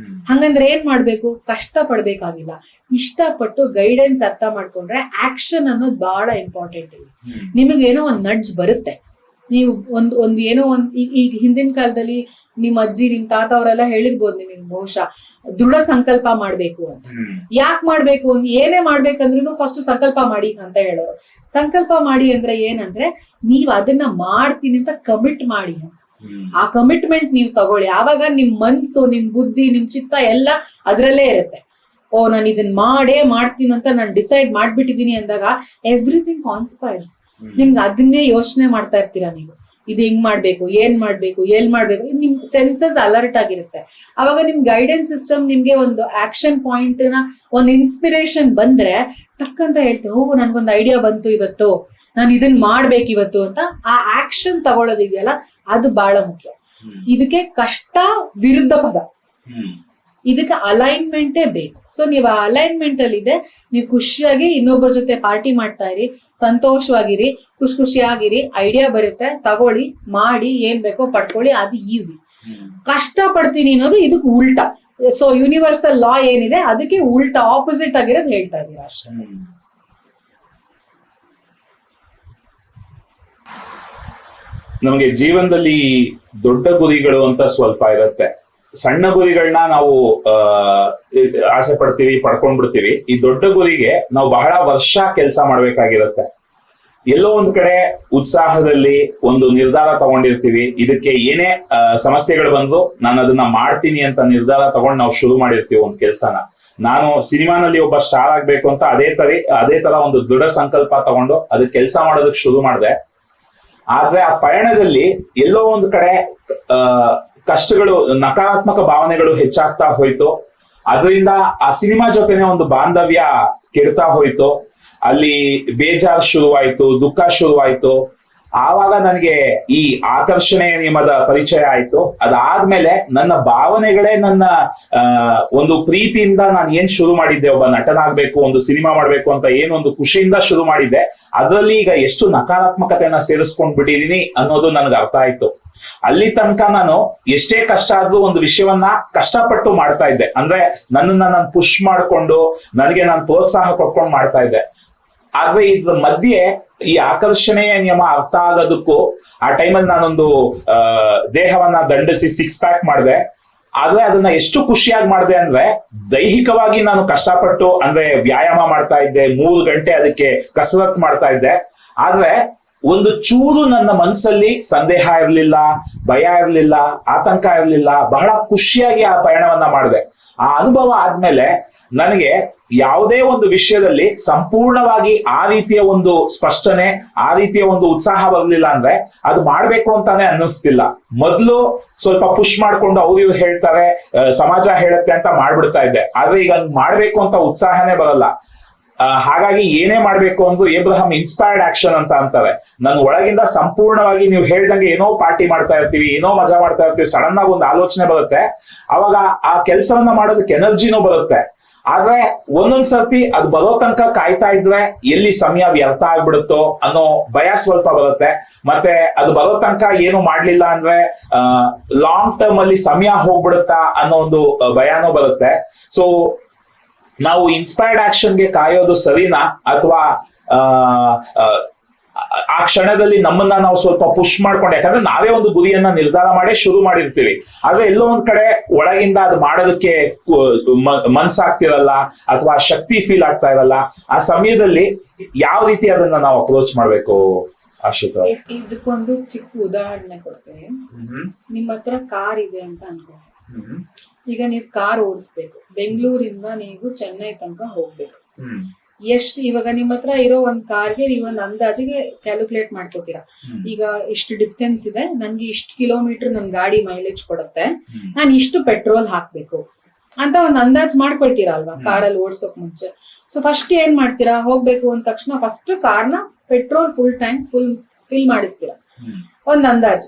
S4: ಹಂಗಂದ್ರೆ ಏನ್ ಮಾಡ್ಬೇಕು, ಕಷ್ಟ ಪಡ್ಬೇಕಾಗಿಲ್ಲ. ಇಷ್ಟಪಟ್ಟು ಗೈಡೆನ್ಸ್ ಅರ್ಥ ಮಾಡ್ಕೊಂಡ್ರೆ ಆಕ್ಷನ್ ಅನ್ನೋದು ಬಹಳ ಇಂಪಾರ್ಟೆಂಟ್. ನಿಮಗೇನೋ ಒಂದ್ ನಡ್ಜ್ ಬರುತ್ತೆ. ನೀವು ಈಗ ಹಿಂದಿನ ಕಾಲದಲ್ಲಿ ನಿಮ್ ಅಜ್ಜಿ ನಿಮ್ ತಾತ ಅವರೆಲ್ಲ ಹೇಳಿರ್ಬೋದು ನಿಮಗೆ ಬಹುಶಃ, ದೃಢ ಸಂಕಲ್ಪ ಮಾಡ್ಬೇಕು ಅಂತ. ಯಾಕೆ ಮಾಡ್ಬೇಕು, ಏನೇ ಮಾಡ್ಬೇಕಂದ್ರೂ ಫಸ್ಟ್ ಸಂಕಲ್ಪ ಮಾಡಿ ಅಂತ ಹೇಳೋರು. ಸಂಕಲ್ಪ ಮಾಡಿ ಅಂದ್ರೆ ಏನಂದ್ರೆ, ನೀವ್ ಅದನ್ನ ಮಾಡ್ತೀನಿ ಅಂತ ಕಮಿಟ್ ಮಾಡಿ. ಆ ಕಮಿಟ್ಮೆಂಟ್ ನೀವು ತಗೊಳ್ಳಿ. ಆವಾಗ ನಿಮ್ ಮನ್ಸು, ನಿಮ್ ಬುದ್ಧಿ, ನಿಮ್ ಚಿತ್ತ ಎಲ್ಲ ಅದ್ರಲ್ಲೇ ಇರುತ್ತೆ. ಓ ನಾನು ಇದನ್ನ ಮಾಡ್ತೀನಿ ಅಂತ ನಾನು ಡಿಸೈಡ್ ಮಾಡ್ಬಿಟ್ಟಿದೀನಿ ಅಂದಾಗ ಎವ್ರಿಥಿಂಗ್ ಕಾನ್ಸ್ಪೈರ್ಸ್. ನಿಮ್ಗೆ ಅದನ್ನೇ ಯೋಚನೆ ಮಾಡ್ತಾ ಇರ್ತೀರಾ ನೀವು, ಇದು ಹಿಂಗ್ ಮಾಡ್ಬೇಕು, ಏನ್ ಮಾಡ್ಬೇಕು, ನಿಮ್ ಸೆನ್ಸಸ್ ಅಲರ್ಟ್ ಆಗಿರುತ್ತೆ. ಅವಾಗ ನಿಮ್ ಗೈಡೆನ್ಸ್ ಸಿಸ್ಟಮ್ ನಿಮ್ಗೆ ಒಂದು ಆಕ್ಷನ್ ಪಾಯಿಂಟ್ ನ ಒಂದು ಇನ್ಸ್ಪಿರೇಷನ್ ಬಂದ್ರೆ ಟಕ್ಕಂತ ಹೇಳ್ತೇವೆ, ಓ ನನ್ಗೊಂದು ಐಡಿಯಾ ಬಂತು ಇವತ್ತು, ನಾನು ಇದನ್ನ ಮಾಡ್ಬೇಕು ಇವತ್ತು ಅಂತ. ಆ ಆಕ್ಷನ್ ತಗೊಳ್ಳೋದಿದೆಯಲ್ಲ ಅದು ಬಹಳ ಮುಖ್ಯ. ಇದಕ್ಕೆ ಕಷ್ಟ ವಿರುದ್ಧ ಪದ, ಇದಕ್ಕೆ ಅಲೈನ್ಮೆಂಟೇ ಬೇಕು. ಸೊ ನೀವು ಆ ಅಲೈನ್ಮೆಂಟ್ ಅಲ್ಲಿ ಇದೆ, ನೀವು ಖುಷಿಯಾಗಿ ಇನ್ನೊಬ್ಬರ ಜೊತೆ ಪಾರ್ಟಿ ಮಾಡ್ತಾ ಇರಿ, ಸಂತೋಷವಾಗಿರಿ, ಖುಷಿಯಾಗಿರಿ. ಐಡಿಯಾ ಬರುತ್ತೆ, ತಗೊಳ್ಳಿ, ಮಾಡಿ, ಏನ್ ಬೇಕೋ ಪಡ್ಕೊಳ್ಳಿ, ಅದು ಈಸಿ. ಕಷ್ಟ ಪಡ್ತೀನಿ ಅನ್ನೋದು ಇದಕ್ಕೆ ಉಲ್ಟಾ. ಸೊ ಯೂನಿವರ್ಸಲ್ ಲಾ ಏನಿದೆ ಅದಕ್ಕೆ ಉಲ್ಟಾ, ಆಪೋಸಿಟ್ ಆಗಿರೋದು ಹೇಳ್ತಾ ಇದೀರಾ ಅಷ್ಟೇ.
S3: ನಮಗೆ ಜೀವನದಲ್ಲಿ ದೊಡ್ಡ ಗುರಿಗಳು ಅಂತ ಸ್ವಲ್ಪ ಇರುತ್ತೆ. ಸಣ್ಣ ಗುರಿಗಳನ್ನ ನಾವು ಆಸೆ ಪಡ್ತೀವಿ, ಪಡ್ಕೊಂಡ್ಬಿಡ್ತೀವಿ. ಈ ದೊಡ್ಡ ಗುರಿಗೆ ನಾವು ಬಹಳ ವರ್ಷ ಕೆಲಸ ಮಾಡ್ಬೇಕಾಗಿರುತ್ತೆ. ಎಲ್ಲೋ ಒಂದ್ ಕಡೆ ಉತ್ಸಾಹದಲ್ಲಿ ಒಂದು ನಿರ್ಧಾರ ತಗೊಂಡಿರ್ತೀವಿ, ಇದಕ್ಕೆ ಏನೇ ಸಮಸ್ಯೆಗಳು ಬಂದು ನಾನು ಅದನ್ನ ಮಾಡ್ತೀನಿ ಅಂತ ನಿರ್ಧಾರ ತಗೊಂಡು ನಾವು ಶುರು ಮಾಡಿರ್ತೀವಿ ಒಂದ್ ಕೆಲ್ಸನ. ನಾನು ಸಿನಿಮಾನಲ್ಲಿ ಒಬ್ಬ ಸ್ಟಾರ್ ಆಗ್ಬೇಕು ಅಂತ ಅದೇ ತರ ಒಂದು ದೃಢ ಸಂಕಲ್ಪ ತಗೊಂಡು ಅದಕ್ಕೆ ಕೆಲಸ ಮಾಡೋದಕ್ಕೆ ಶುರು ಮಾಡಿದೆ. ಆದ್ರೆ ಆ ಪಯಣದಲ್ಲಿ ಎಲ್ಲೋ ಒಂದ್ ಕಡೆ ಕಷ್ಟಗಳು, ನಕಾರಾತ್ಮಕ ಭಾವನೆಗಳು ಹೆಚ್ಚಾಗ್ತಾ ಹೋಯ್ತು. ಅದರಿಂದ ಆ ಸಿನಿಮಾ ಜೊತೆನೆ ಒಂದು ಬಾಂಧವ್ಯ ಕೆಡ್ತಾ ಹೋಯ್ತು. ಅಲ್ಲಿ ಬೇಜಾರು ಶುರುವಾಯ್ತು, ದುಃಖ ಶುರುವಾಯ್ತು. ಆವಾಗ ನನಗೆ ಈ ಆಕರ್ಷಣೆಯ ನಿಯಮದ ಪರಿಚಯ ಆಯ್ತು. ಅದಾದ್ಮೇಲೆ ನನ್ನ ಭಾವನೆಗಳೇ ನನ್ನ ಒಂದು ಪ್ರೀತಿಯಿಂದ ನಾನು ಏನ್ ಶುರು ಮಾಡಿದ್ದೆ, ಒಬ್ಬ ನಟನಾಗ್ಬೇಕು, ಒಂದು ಸಿನಿಮಾ ಮಾಡ್ಬೇಕು ಅಂತ ಏನೊಂದು ಖುಷಿಯಿಂದ ಶುರು ಮಾಡಿದ್ದೆ, ಅದರಲ್ಲಿ ಈಗ ಎಷ್ಟು ನಕಾರಾತ್ಮಕತೆಯನ್ನ ಸೇರಿಸ್ಕೊಂಡ್ ಬಿಟ್ಟಿದೀನಿ ಅನ್ನೋದು ನನಗೆ ಅರ್ಥ ಆಯ್ತು. ಅಲ್ಲಿ ತನಕ ನಾನು ಎಷ್ಟೇ ಕಷ್ಟ ಆದ್ರೂ ಒಂದು ವಿಷಯವನ್ನ ಕಷ್ಟಪಟ್ಟು ಮಾಡ್ತಾ ಇದ್ದೆ. ಅಂದ್ರೆ ನನ್ನನ್ನ ನಾನು ಪುಷ್ ಮಾಡ್ಕೊಂಡು, ನನಗೆ ನಾನು ಪ್ರೋತ್ಸಾಹ ಕೊಟ್ಕೊಂಡು ಮಾಡ್ತಾ ಇದ್ದೆ. ಆದ್ರೆ ಇದ್ರ ಮಧ್ಯೆ ಈ ಆಕರ್ಷಣೆಯ ನಿಯಮ ಅರ್ಥ ಆಗೋದಕ್ಕೂ ಆ ಟೈಮಲ್ಲಿ ನಾನೊಂದು ದೇಹವನ್ನ ದಂಡಿಸಿ 6 ಪ್ಯಾಕ್ ಮಾಡಿದೆ. ಆದ್ರೆ ಅದನ್ನ ಎಷ್ಟು ಖುಷಿಯಾಗಿ ಮಾಡಿದೆ ಅಂದ್ರೆ, ದೈಹಿಕವಾಗಿ ನಾನು ಕಷ್ಟಪಟ್ಟು ಅಂದ್ರೆ ವ್ಯಾಯಾಮ ಮಾಡ್ತಾ ಇದ್ದೆ, 3 ಗಂಟೆ ಅದಕ್ಕೆ ಕಸರತ್ ಮಾಡ್ತಾ ಇದ್ದೆ. ಆದ್ರೆ ಒಂದು ಚೂರು ನನ್ನ ಮನಸ್ಸಲ್ಲಿ ಸಂದೇಹ ಇರಲಿಲ್ಲ, ಭಯ ಇರಲಿಲ್ಲ, ಆತಂಕ ಇರಲಿಲ್ಲ. ಬಹಳ ಖುಷಿಯಾಗಿ ಆ ಪಯಣವನ್ನ ಮಾಡಿದೆ. ಆ ಅನುಭವ ಆದ್ಮೇಲೆ ನನಗೆ ಯಾವುದೇ ಒಂದು ವಿಷಯದಲ್ಲಿ ಸಂಪೂರ್ಣವಾಗಿ ಆ ರೀತಿಯ ಒಂದು ಸ್ಪಷ್ಟನೆ, ಆ ರೀತಿಯ ಒಂದು ಉತ್ಸಾಹ ಬರಲಿಲ್ಲ ಅಂದ್ರೆ ಅದು ಮಾಡ್ಬೇಕು ಅಂತಾನೆ ಅನ್ನಿಸ್ತಿಲ್ಲ. ಮೊದ್ಲು ಸ್ವಲ್ಪ ಪುಷ್ ಮಾಡ್ಕೊಂಡು ಅವ್ರು ಇವ್ರು ಹೇಳ್ತಾರೆ, ಸಮಾಜ ಹೇಳುತ್ತೆ ಅಂತ ಮಾಡ್ಬಿಡ್ತಾ ಇದ್ದೆ. ಆದ್ರೆ ಈಗ ಮಾಡ್ಬೇಕು ಅಂತ ಉತ್ಸಾಹನೇ ಬರಲ್ಲ. ಹಾಗಾಗಿ ಏನೇ ಮಾಡ್ಬೇಕು ಅಂದ್ರೂ ಏಬ್ರಹಂ ಇನ್ಸ್ಪೈರ್ಡ್ ಆಕ್ಷನ್ ಅಂತ ಅಂತಾರೆ. ನನ್ನ ಒಳಗಿಂದ ಸಂಪೂರ್ಣವಾಗಿ ನೀವು ಹೇಳ್ದಂಗೆ ಏನೋ ಪಾರ್ಟಿ ಮಾಡ್ತಾ ಇರ್ತೀವಿ, ಏನೋ ಮಜಾ ಮಾಡ್ತಾ ಇರ್ತೀವಿ, ಸಡನ್ ಆಗಿ ಒಂದು ಆಲೋಚನೆ ಬರುತ್ತೆ. ಅವಾಗ ಆ ಕೆಲಸವನ್ನ ಮಾಡೋದಕ್ಕೆ ಎನರ್ಜಿನೂ ಬರುತ್ತೆ. ಆದ್ರೆ ಒಂದೊಂದ್ ಸರ್ತಿ ಅದು ಬರೋ ತನಕ ಕಾಯ್ತಾ ಇದ್ರೆ ಎಲ್ಲಿ ಸಮಯ ವ್ಯರ್ಥ ಆಗ್ಬಿಡುತ್ತೋ ಅನ್ನೋ ಭಯ ಸ್ವಲ್ಪ ಬರುತ್ತೆ. ಮತ್ತೆ ಅದು ಬರೋ ತನಕ ಏನು ಮಾಡ್ಲಿಲ್ಲ ಅಂದ್ರೆ ಲಾಂಗ್ ಟರ್ಮ್ ಅಲ್ಲಿ ಸಮಯ ಹೋಗ್ಬಿಡುತ್ತಾ ಅನ್ನೋ ಒಂದು ಭಯನೂ ಬರುತ್ತೆ. ಸೊ ನಾವು ಇನ್ಸ್ಪೈರ್ಡ್ ಆಕ್ಷನ್ಗೆ ಕಾಯೋದು ಸರಿನಾ, ಅಥವಾ ಆ ಕ್ಷಣದಲ್ಲಿ ನಮ್ಮನ್ನ ನಾವು ಸ್ವಲ್ಪ ಪುಷ್ ಮಾಡ್ಕೊಂಡು, ಯಾಕಂದ್ರೆ ನಾವೇ ಒಂದು ಗುರಿಯನ್ನ ನಿರ್ಧಾರ ಮಾಡಿ ಶುರು ಮಾಡಿರ್ತೀವಿ, ಆದ್ರೆ ಎಲ್ಲೋ ಒಂದ್ ಕಡೆ ಒಳಗಿಂದ ಅದು ಮಾಡೋದಕ್ಕೆ ಮನ್ಸಾಗ್ತಿರಲ್ಲ ಅಥವಾ ಶಕ್ತಿ ಫೀಲ್ ಆಗ್ತಾ ಇರಲ್ಲ. ಆ ಸಮಯದಲ್ಲಿ ಯಾವ ರೀತಿ ಅದನ್ನ ನಾವು ಅಪ್ರೋಚ್ ಮಾಡ್ಬೇಕು ಆಶ್ರಿತ?
S4: ಇದಕ್ಕೊಂದು ಚಿಕ್ಕ ಉದಾಹರಣೆ ಕೊಡ್ತೀನಿ. ನಿಮ್ಮ ಹತ್ರ ಕಾರ್ ಇದೆ ಅಂತ ಅನ್ಕೊ. ಈಗ ನೀವು ಕಾರ್ ಓಡಿಸ್ಬೇಕು, ಬೆಂಗಳೂರಿಂದ ನೀವು ಚೆನ್ನೈ ತನಕ ಹೋಗ್ಬೇಕು. ಎಷ್ಟು ಇವಾಗ ನಿಮ್ಮ ಹತ್ರ ಇರೋ ಒಂದ್ ಕಾರ್ಗೆ ನೀವು ಒಂದು ಅಂದಾಜಿಗೆ ಕ್ಯಾಲ್ಕುಲೇಟ್ ಮಾಡ್ಕೋತೀರಾ. ಈಗ ಇಷ್ಟು ಡಿಸ್ಟೆನ್ಸ್ ಇದೆ, ನನ್ಗೆ ಇಷ್ಟು ಕಿಲೋಮೀಟರ್ ನನ್ ಗಾಡಿ ಮೈಲೇಜ್ ಕೊಡುತ್ತೆ, ನಾನು ಇಷ್ಟು ಪೆಟ್ರೋಲ್ ಹಾಕ್ಬೇಕು ಅಂತ ಒಂದ್ ಅಂದಾಜ್ ಮಾಡ್ಕೊಳ್ತೀರಾ ಅಲ್ವಾ ಕಾರಲ್ಲಿ ಓಡಿಸೋಕ್ ಮುಂಚೆ. ಸೊ ಫಸ್ಟ್ ಏನ್ ಮಾಡ್ತೀರಾ, ಹೋಗ್ಬೇಕು ಅಂದ ತಕ್ಷಣ ಫಸ್ಟ್ ಕಾರ್ನ ಪೆಟ್ರೋಲ್ ಫುಲ್ ಟ್ಯಾಂಕ್ ಫಿಲ್ ಮಾಡಿಸ್ತೀರಾ ಒಂದ್ ಅಂದಾಜ್.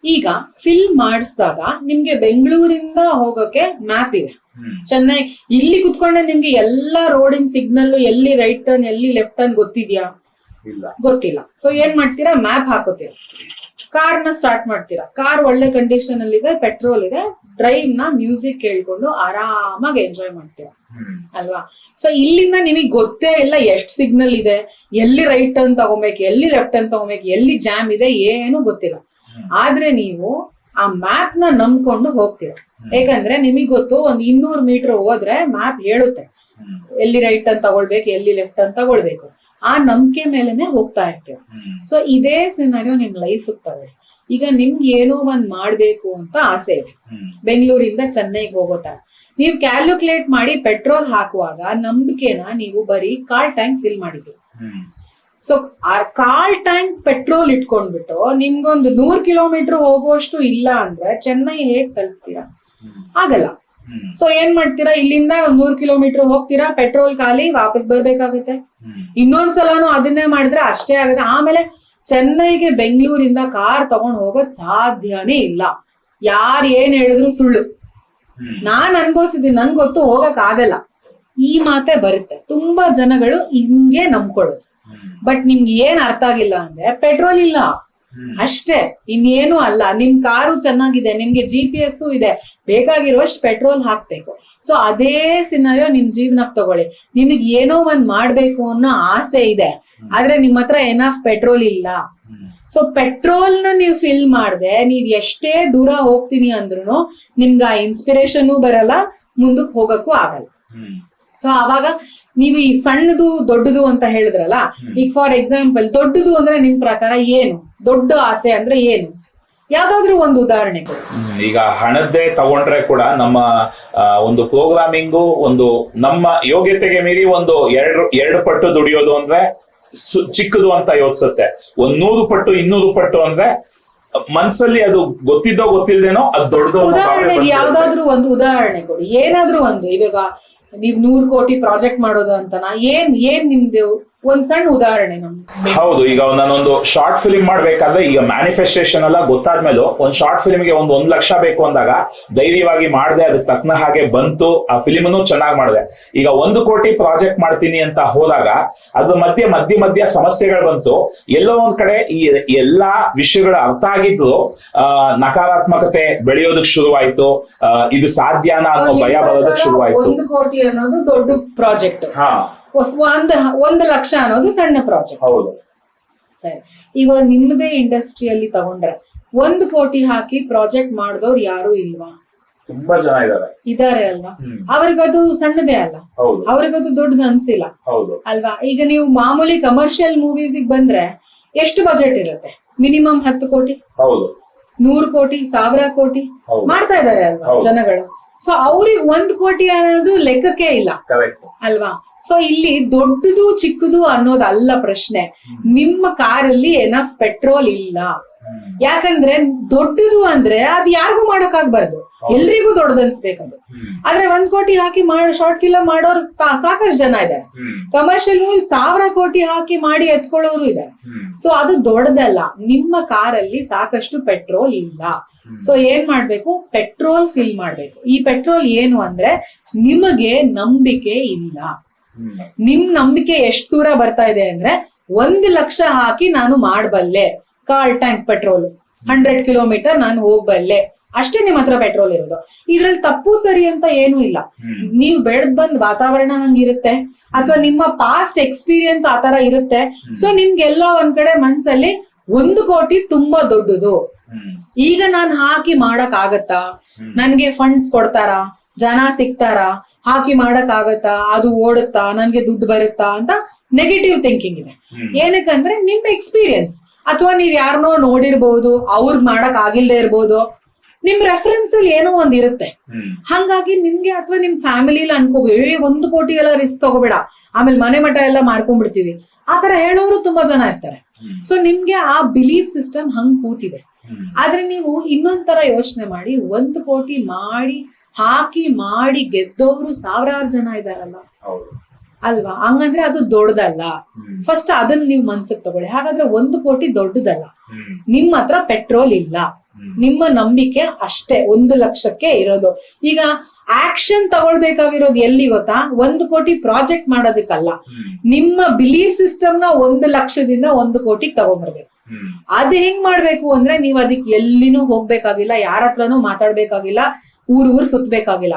S4: ಈಗ ಫಿಲ್ ಮಾಡಿಸಿದಾಗ ನಿಮ್ಗೆ ಬೆಂಗಳೂರಿಂದ ಹೋಗೋಕೆ ಮ್ಯಾಪ್ ಇದೆ. ಚೆನ್ನೈ ಇಲ್ಲಿ ಕುತ್ಕೊಂಡೆ ನಿಮ್ಗೆ ಎಲ್ಲಾ ರೋಡಿನ ಸಿಗ್ನಲ್, ಎಲ್ಲಿ ರೈಟ್ ಟರ್ನ್, ಎಲ್ಲಿ ಲೆಫ್ಟ್ ಟರ್ನ್ ಗೊತ್ತಿದ್ಯಾ? ಗೊತ್ತಿಲ್ಲ. ಸೊ ಏನ್ ಮಾಡ್ತೀರಾ, ಮ್ಯಾಪ್ ಹಾಕೋತೀರಾ, ಕಾರ್ನ ಸ್ಟಾರ್ಟ್ ಮಾಡ್ತೀರಾ. ಕಾರ್ ಒಳ್ಳೆ ಕಂಡೀಷನ್ ಅಲ್ಲಿ ಇದೆ, ಪೆಟ್ರೋಲ್ ಇದೆ, ಡ್ರೈವ್ ನ ಮ್ಯೂಸಿಕ್ ಕೇಳ್ಕೊಂಡು ಆರಾಮಾಗಿ ಎಂಜಾಯ್ ಮಾಡ್ತೀರಾ ಅಲ್ವಾ? ಸೊ ಇಲ್ಲಿಂದ ನಿಮಗೆ ಗೊತ್ತೇ ಇಲ್ಲ ಎಷ್ಟು ಸಿಗ್ನಲ್ ಇದೆ, ಎಲ್ಲಿ ರೈಟ್ ಟರ್ನ್ ತಗೋಬೇಕು, ಎಲ್ಲಿ ಲೆಫ್ಟ್ ಟರ್ನ್ ತಗೋಬೇಕು, ಎಲ್ಲಿ ಜಾಮ್ ಇದೆ, ಏನು ಗೊತ್ತಿಲ್ಲ. ಆದ್ರೆ ನೀವು ಆ ಮ್ಯಾಪ್ ನ ನಂಬ್ಕೊಂಡು ಹೋಗ್ತೀರಾ. ಯಾಕಂದ್ರೆ ನಿಮಗ್ ಗೊತ್ತು, ಒಂದ್ 200 ಮೀಟರ್ ಹೋದ್ರೆ ಮ್ಯಾಪ್ ಹೇಳುತ್ತೆ ಎಲ್ಲಿ ರೈಟ್ ಟರ್ನ್ ತಗೊಳ್ಬೇಕು, ಎಲ್ಲಿ ಲೆಫ್ಟ್ ಟರ್ನ್ ತಗೊಳ್ಬೇಕು. ಆ ನಂಬಿಕೆ ಮೇಲೆನೆ ಹೋಗ್ತಾ ಇರ್ತೀರ. ಸೊ ಇದೇ ಸಿನಾರಿಯೋ ನಿಮ್ ಲೈಫ್ ತಗೊಳ್ಳಿ. ಈಗ ನಿಮ್ಗೆ ಏನೋ ಒಂದ್ ಮಾಡ್ಬೇಕು ಅಂತ ಆಸೆ ಇದೆ, ಬೆಂಗಳೂರಿಂದ ಚೆನ್ನೈಗೆ ಹೋಗೋ ತರ. ನೀವು ಕ್ಯಾಲ್ಕುಲೇಟ್ ಮಾಡಿ ಪೆಟ್ರೋಲ್ ಹಾಕುವಾಗ ನಂಬಿಕೆನ ನೀವು ಬರೀ ಕಾರ್ ಟ್ಯಾಂಕ್ ಫಿಲ್ ಮಾಡಿದ್ದೀರಿ. ಸೊ ಆ ಕಾರ್ ಟ್ಯಾಂಕ್ ಪೆಟ್ರೋಲ್ ಇಟ್ಕೊಂಡ್ಬಿಟ್ಟು ನಿಮ್ಗೊಂದು 100 ಕಿಲೋಮೀಟರ್ ಹೋಗುವಷ್ಟು ಇಲ್ಲ ಅಂದ್ರೆ ಚೆನ್ನೈ ಹೇಗ್ ತಲುಪ್ತೀರಾ? ಆಗಲ್ಲ. ಸೊ ಏನ್ ಮಾಡ್ತೀರಾ, ಇಲ್ಲಿಂದ 100 ಕಿಲೋಮೀಟರ್ ಹೋಗ್ತೀರಾ, ಪೆಟ್ರೋಲ್ ಖಾಲಿ, ವಾಪಸ್ ಬರ್ಬೇಕಾಗುತ್ತೆ. ಇನ್ನೊಂದ್ಸಲನು ಅದನ್ನೇ ಮಾಡಿದ್ರೆ ಅಷ್ಟೇ ಆಗುತ್ತೆ. ಆಮೇಲೆ ಚೆನ್ನೈಗೆ ಬೆಂಗಳೂರಿಂದ ಕಾರ್ ತಗೊಂಡ್ ಹೋಗೋದ್ ಸಾಧ್ಯನೇ ಇಲ್ಲ. ಯಾರ್ ಏನ್ ಹೇಳಿದ್ರು ಸುಳ್ಳು. ನಾನ್ ಅನ್ಭವಿಸಿದೀನಿ, ನನ್ ಗೊತ್ತು ಹೋಗಕ್ ಆಗಲ್ಲ. ಈ ಮಾತೆ ಬರುತ್ತೆ. ತುಂಬಾ ಜನಗಳು ಹಿಂಗೆ ನಂಬ್ಕೊಳ್ಳೋದು. ಬಟ್ ನಿಮ್ಗೆ ಏನ್ ಅರ್ಥ ಆಗಿಲ್ಲ ಅಂದ್ರೆ ಪೆಟ್ರೋಲ್ ಇಲ್ಲ ಅಷ್ಟೇ, ಇನ್ನೇನು ಅಲ್ಲ. ನಿಮ್ ಕಾರು ಚೆನ್ನಾಗಿದೆ, ನಿಮ್ಗೆ GPS ಇದೆ, ಬೇಕಾಗಿರುವಷ್ಟು ಪೆಟ್ರೋಲ್ ಹಾಕ್ಬೇಕು. ಸೊ ಅದೇ ಸಿನಾರಿಯೋ ನಿಮ್ ಜೀವನಕ್ಕೆ ತಗೊಳ್ಳಿ. ನಿಮಗ್ ಏನೋ ಒಂದ್ ಮಾಡ್ಬೇಕು ಅನ್ನೋ ಆಸೆ ಇದೆ, ಆದ್ರೆ ನಿಮ್ ಹತ್ರ ಎನಫ್ ಪೆಟ್ರೋಲ್ ಇಲ್ಲ. ಸೊ ಪೆಟ್ರೋಲ್ ನ ನೀವು ಫಿಲ್ ಮಾಡ್ದೆ ನೀವ್ ಎಷ್ಟೇ ದೂರ ಹೋಗ್ತೀನಿ ಅಂದ್ರೂ ನಿಮ್ಗೆ ಆ ಇನ್ಸ್ಪಿರೇಷನ್ ಬರಲ್ಲ, ಮುಂದಕ್ಕೆ ಹೋಗಕ್ಕೂ ಆಗಲ್ಲ. ಸೊ ಅವಾಗ ನೀವು ಈ ಸಣ್ಣದು ದೊಡ್ಡದು ಅಂತ ಹೇಳಿದ್ರಲ್ಲ, ಈಗ ಫಾರ್ ಎಕ್ಸಾಂಪಲ್ ದೊಡ್ಡದು ಅಂದ್ರೆ ನಿಮ್ ಪ್ರಕಾರ ಏನು? ದೊಡ್ಡ ಆಸೆ ಅಂದ್ರೆ ಏನು? ಯಾವ್ದಾದ್ರು ಒಂದು ಉದಾಹರಣೆ ಕೊಡಿ.
S3: ಈಗ ಹಣದ್ದೇ ತಗೊಂಡ್ರೆ ಕೂಡ ನಮ್ಮ ಒಂದು ಪ್ರೋಗ್ರಾಮಿಂಗು, ಒಂದು ನಮ್ಮ ಯೋಗ್ಯತೆಗೆ ಮೀರಿ ಒಂದು ಎರಡು ಪಟ್ಟು ದುಡಿಯೋದು ಅಂದ್ರೆ ಚಿಕ್ಕದು ಅಂತ ಯೋಚಿಸುತ್ತೆ. 100 ಪಟ್ಟು 200 ಪಟ್ಟು ಅಂದ್ರೆ ಮನ್ಸಲ್ಲಿ ಅದು ಗೊತ್ತಿದ್ದೋ ಗೊತ್ತಿಲ್ದೇನೋ ಅದು ದೊಡ್ಡದು.
S4: ಉದಾಹರಣೆಗೆ ಯಾವ್ದಾದ್ರು ಒಂದು ಉದಾಹರಣೆ ಕೊಡಿ, ಏನಾದ್ರೂ ಒಂದು. ಇವಾಗ ನೀವ್ 100 ಕೋಟಿ ಪ್ರಾಜೆಕ್ಟ್ ಮಾಡೋದು ಅಂತನಾ? ಏನ್ ನಿಮ್ದು ಒಂದ್ ಸಣ್ಣ ಉದಾಹರಣೆ ನಮ್ಗೆ.
S3: ಹೌದು, ಈಗ ನಾನೊಂದು ಶಾರ್ಟ್ ಫಿಲ್ಮ್ ಮಾಡ್ಬೇಕಾದ್ರೆ ಈಗ ಮ್ಯಾನಿಫೆಸ್ಟೇಷನ್ ಎಲ್ಲ ಗೊತ್ತಾದ್ಮೇಲೆ ಒಂದ್ ಶಾರ್ಟ್ ಫಿಲ್ಮ್ಗೆ ಒಂದು 1 ಲಕ್ಷ ಬೇಕು ಅಂದಾಗ ಧೈರ್ಯವಾಗಿ ಮಾಡಿದೆ, ಅದಕ್ಕೆ ತಕ್ಕನ ಹಾಗೆ ಬಂತು, ಆ ಫಿಲ್ಮ್ನು ಚೆನ್ನಾಗಿ ಮಾಡಿದೆ. ಈಗ 1 ಕೋಟಿ ಪ್ರಾಜೆಕ್ಟ್ ಮಾಡ್ತೀನಿ ಅಂತ ಹೋದಾಗ ಅದ್ರ ಮಧ್ಯ ಸಮಸ್ಯೆಗಳು ಬಂತು. ಎಲ್ಲೋ ಒಂದ್ ಕಡೆ ಈ ಎಲ್ಲಾ ವಿಷಯಗಳ ಅರ್ಥ ಆಗಿದ್ದು ನಕಾರಾತ್ಮಕತೆ ಬೆಳೆಯೋದಕ್ಕೆ ಶುರುವಾಯ್ತು. ಇದು ಸಾಧ್ಯನಾ ಅನ್ನೋ ಭಯ ಬರೋದಕ್ಕೆ ಶುರುವಾಯ್ತು.
S4: 1 ಕೋಟಿ ಅನ್ನೋದು ದೊಡ್ಡ ಪ್ರಾಜೆಕ್ಟ್,
S3: ಹಾ,
S4: 1 ಲಕ್ಷ ಅನ್ನೋದು ಸಣ್ಣ ಪ್ರಾಜೆಕ್ಟ್.
S3: ಹೌದು.
S4: ಸರಿ, ಇವಾಗ ನಿಮ್ಮದೇ ಇಂಡಸ್ಟ್ರಿಯಲ್ಲಿ ತಗೊಂಡ್ರೆ 1 ಕೋಟಿ ಹಾಕಿ ಪ್ರಾಜೆಕ್ಟ್ ಮಾಡಿದವ್ರು ಯಾರು ಇಲ್ವಾ?
S3: ತುಂಬಾ ಜನ
S4: ಇದಾರೆ ಅಲ್ವಾ? ಅವ್ರಿಗದು ಸಣ್ಣದೇ ಅಲ್ಲ, ಅವ್ರಿಗದು ದೊಡ್ಡದು ಅನ್ಸಿಲ್ಲ ಅಲ್ವಾ? ಈಗ ನೀವು ಮಾಮೂಲಿ ಕಮರ್ಷಿಯಲ್ ಮೂವೀಸ್ ಬಂದ್ರೆ ಎಷ್ಟು ಬಜೆಟ್ ಇರುತ್ತೆ? ಮಿನಿಮಮ್ 10 ಕೋಟಿ, 100 ಕೋಟಿ, 1000 ಕೋಟಿ ಮಾಡ್ತಾ ಇದಾರೆ ಅಲ್ವಾ ಜನಗಳು? ಸೊ ಅವ್ರಿಗೆ 1 ಕೋಟಿ ಅನ್ನೋದು ಲೆಕ್ಕಕ್ಕೆ ಇಲ್ಲ ಅಲ್ವಾ? ಸೊ ಇಲ್ಲಿ ದೊಡ್ಡದು ಚಿಕ್ಕದು ಅನ್ನೋದಲ್ಲ ಪ್ರಶ್ನೆ. ನಿಮ್ಮ ಕಾರಲ್ಲಿ ಎನಫ್ ಪೆಟ್ರೋಲ್ ಇಲ್ಲ. ಯಾಕಂದ್ರೆ ದೊಡ್ಡದು ಅಂದ್ರೆ ಅದ್ ಯಾರಿಗೂ ಮಾಡಕ್ ಆಗ್ಬಾರ್ದು, ಎಲ್ರಿಗೂ ದೊಡ್ಡದು ಅನ್ಸ್ಬೇಕದು. ಆದ್ರೆ 1 ಕೋಟಿ ಹಾಕಿ ಶಾರ್ಟ್ ಫಿಲಮ್ ಮಾಡೋರು ಸಾಕಷ್ಟು ಜನ ಇದ್ದಾರೆ. ಕಮರ್ಷಿಯಲ್ ಮೂವಿ 1000 ಕೋಟಿ ಹಾಕಿ ಮಾಡಿ ಎತ್ಕೊಳ್ಳೋರು ಇದ್ದಾರೆ. ಸೊ ಅದು ದೊಡ್ಡದಲ್ಲ. ನಿಮ್ಮ ಕಾರಲ್ಲಿ ಸಾಕಷ್ಟು ಪೆಟ್ರೋಲ್ ಇಲ್ಲ. ಸೊ ಏನ್ ಮಾಡ್ಬೇಕು? ಪೆಟ್ರೋಲ್ ಫಿಲ್ ಮಾಡ್ಬೇಕು. ಈ ಪೆಟ್ರೋಲ್ ಏನು ಅಂದ್ರೆ ನಿಮಗೆ ನಂಬಿಕೆ ಇಲ್ಲ. ನಿಮ್ ನಂಬಿಕೆ ಎಷ್ಟು ದೂರ ಬರ್ತಾ ಇದೆ ಅಂದ್ರೆ 1 ಲಕ್ಷ ಹಾಕಿ ನಾನು ಮಾಡಬಲ್ಲೆ, ಕಾರ್ ಟ್ಯಾಂಕ್ ಪೆಟ್ರೋಲ್ 100 ಕಿಲೋಮೀಟರ್ ನಾನು ಹೋಗ್ಬಲ್ಲೆ, ಅಷ್ಟೇ ನಿಮ್ ಹತ್ರ ಪೆಟ್ರೋಲ್ ಇರೋದು. ಇದ್ರಲ್ಲಿ ತಪ್ಪು ಸರಿ ಅಂತ ಏನೂ ಇಲ್ಲ. ನೀವು ಬೆಳೆದ್ ಬಂದ್ ವಾತಾವರಣ ಹಂಗಿರುತ್ತೆ, ಅಥವಾ ನಿಮ್ಮ ಪಾಸ್ಟ್ ಎಕ್ಸ್ಪೀರಿಯನ್ಸ್ ಆತರ ಇರುತ್ತೆ. ಸೊ ನಿಮ್ಗೆಲ್ಲ ಒಂದ್ ಕಡೆ ಮನ್ಸಲ್ಲಿ 1 ಕೋಟಿ ತುಂಬಾ ದೊಡ್ಡದು, ಈಗ ನಾನ್ ಹಾಕಿ ಮಾಡಕ್ ಆಗತ್ತಾ, ನನ್ಗೆ ಫಂಡ್ಸ್ ಕೊಡ್ತಾರಾ, ಜನ ಸಿಗ್ತಾರಾ, ಹಾಕಿ ಮಾಡಕ್ ಆಗತ್ತಾ, ಅದು ಓಡುತ್ತಾ, ನನ್ಗೆ ದುಡ್ಡು ಬರುತ್ತಾ ಅಂತ ನೆಗೆಟಿವ್ ಥಿಂಕಿಂಗ್ ಇದೆ. ಏನಕ್ಕಂದ್ರೆ ನಿಮ್ ಎಕ್ಸ್ಪೀರಿಯನ್ಸ್, ಅಥವಾ ನೀವ್ ಯಾರನ್ನೋ ನೋಡಿರ್ಬಹುದು, ಅವ್ರಿಗೆ ಮಾಡಕ್ ಆಗಿಲ್ದೇ ಇರ್ಬೋದು, ನಿಮ್ ರೆಫರೆನ್ಸ್ ಅಲ್ಲಿ ಏನೋ ಒಂದ್ ಇರುತ್ತೆ. ಹಂಗಾಗಿ ನಿಮ್ಗೆ ಅಥವಾ ನಿಮ್ ಫ್ಯಾಮಿಲಿಲಿ ಅನ್ಕೋಬಹುದು 1 ಕೋಟಿ ಎಲ್ಲ ರಿಸ್ಕ್ ತಗೋಬೇಡ, ಆಮೇಲೆ ಮನೆ ಮಠ ಎಲ್ಲ ಮಾರ್ಕೊಂಡ್ಬಿಡ್ತೀವಿ, ಆತರ ಹೇಳೋರು ತುಂಬಾ ಜನ ಇರ್ತಾರೆ. ಸೊ ನಿಮ್ಗೆ ಆ ಬಿಲೀಫ್ ಸಿಸ್ಟಮ್ ಹಂಗ್ ಕೂತಿದೆ. ಆದ್ರೆ ನೀವು ಇನ್ನೊಂದ್ ತರ ಯೋಚನೆ ಮಾಡಿ, 1 ಕೋಟಿ ಹಾಕಿ ಮಾಡಿ ಗೆದ್ದೋರು 1000 ಜನ ಇದಾರಲ್ಲ ಅಲ್ವಾ? ಹಂಗಂದ್ರೆ ಅದು ದೊಡ್ಡದಲ್ಲ. ಫಸ್ಟ್ ಅದನ್ನ ನೀವು ಮನ್ಸಿಗೆ ತಗೊಳ್ಳಿ. ಹಾಗಾದ್ರೆ 1 ಕೋಟಿ ದೊಡ್ಡದಲ್ಲ. ನಿಮ್ಮ ಹತ್ರ ಪೆಟ್ರೋಲ್ ಇಲ್ಲ, ನಿಮ್ಮ ನಂಬಿಕೆ ಅಷ್ಟೇ 1 ಲಕ್ಷಕ್ಕೆ ಇರೋದು. ಈಗ ಆಕ್ಷನ್ ತಗೊಳ್ಬೇಕಾಗಿರೋದು ಎಲ್ಲಿ ಗೊತ್ತಾ? 1 ಕೋಟಿ ಪ್ರಾಜೆಕ್ಟ್ ಮಾಡೋದಕ್ಕಲ್ಲ, ನಿಮ್ಮ ಬಿಲೀಫ್ ಸಿಸ್ಟಮ್ ನ 1 ಲಕ್ಷದಿಂದ 1 ಕೋಟಿಗೆ ತಗೊಂಡ್ಬರ್ಬೇಕು. ಅದ್ ಹೆಂಗ್ ಮಾಡ್ಬೇಕು ಅಂದ್ರೆ, ನೀವ್ ಅದಕ್ಕೆ ಎಲ್ಲಿನೂ ಹೋಗ್ಬೇಕಾಗಿಲ್ಲ, ಯಾರ ಹತ್ರನೂ ಮಾತಾಡ್ಬೇಕಾಗಿಲ್ಲ, ಊರ್ ಸುತ್ತಬೇಕಾಗಿಲ್ಲ.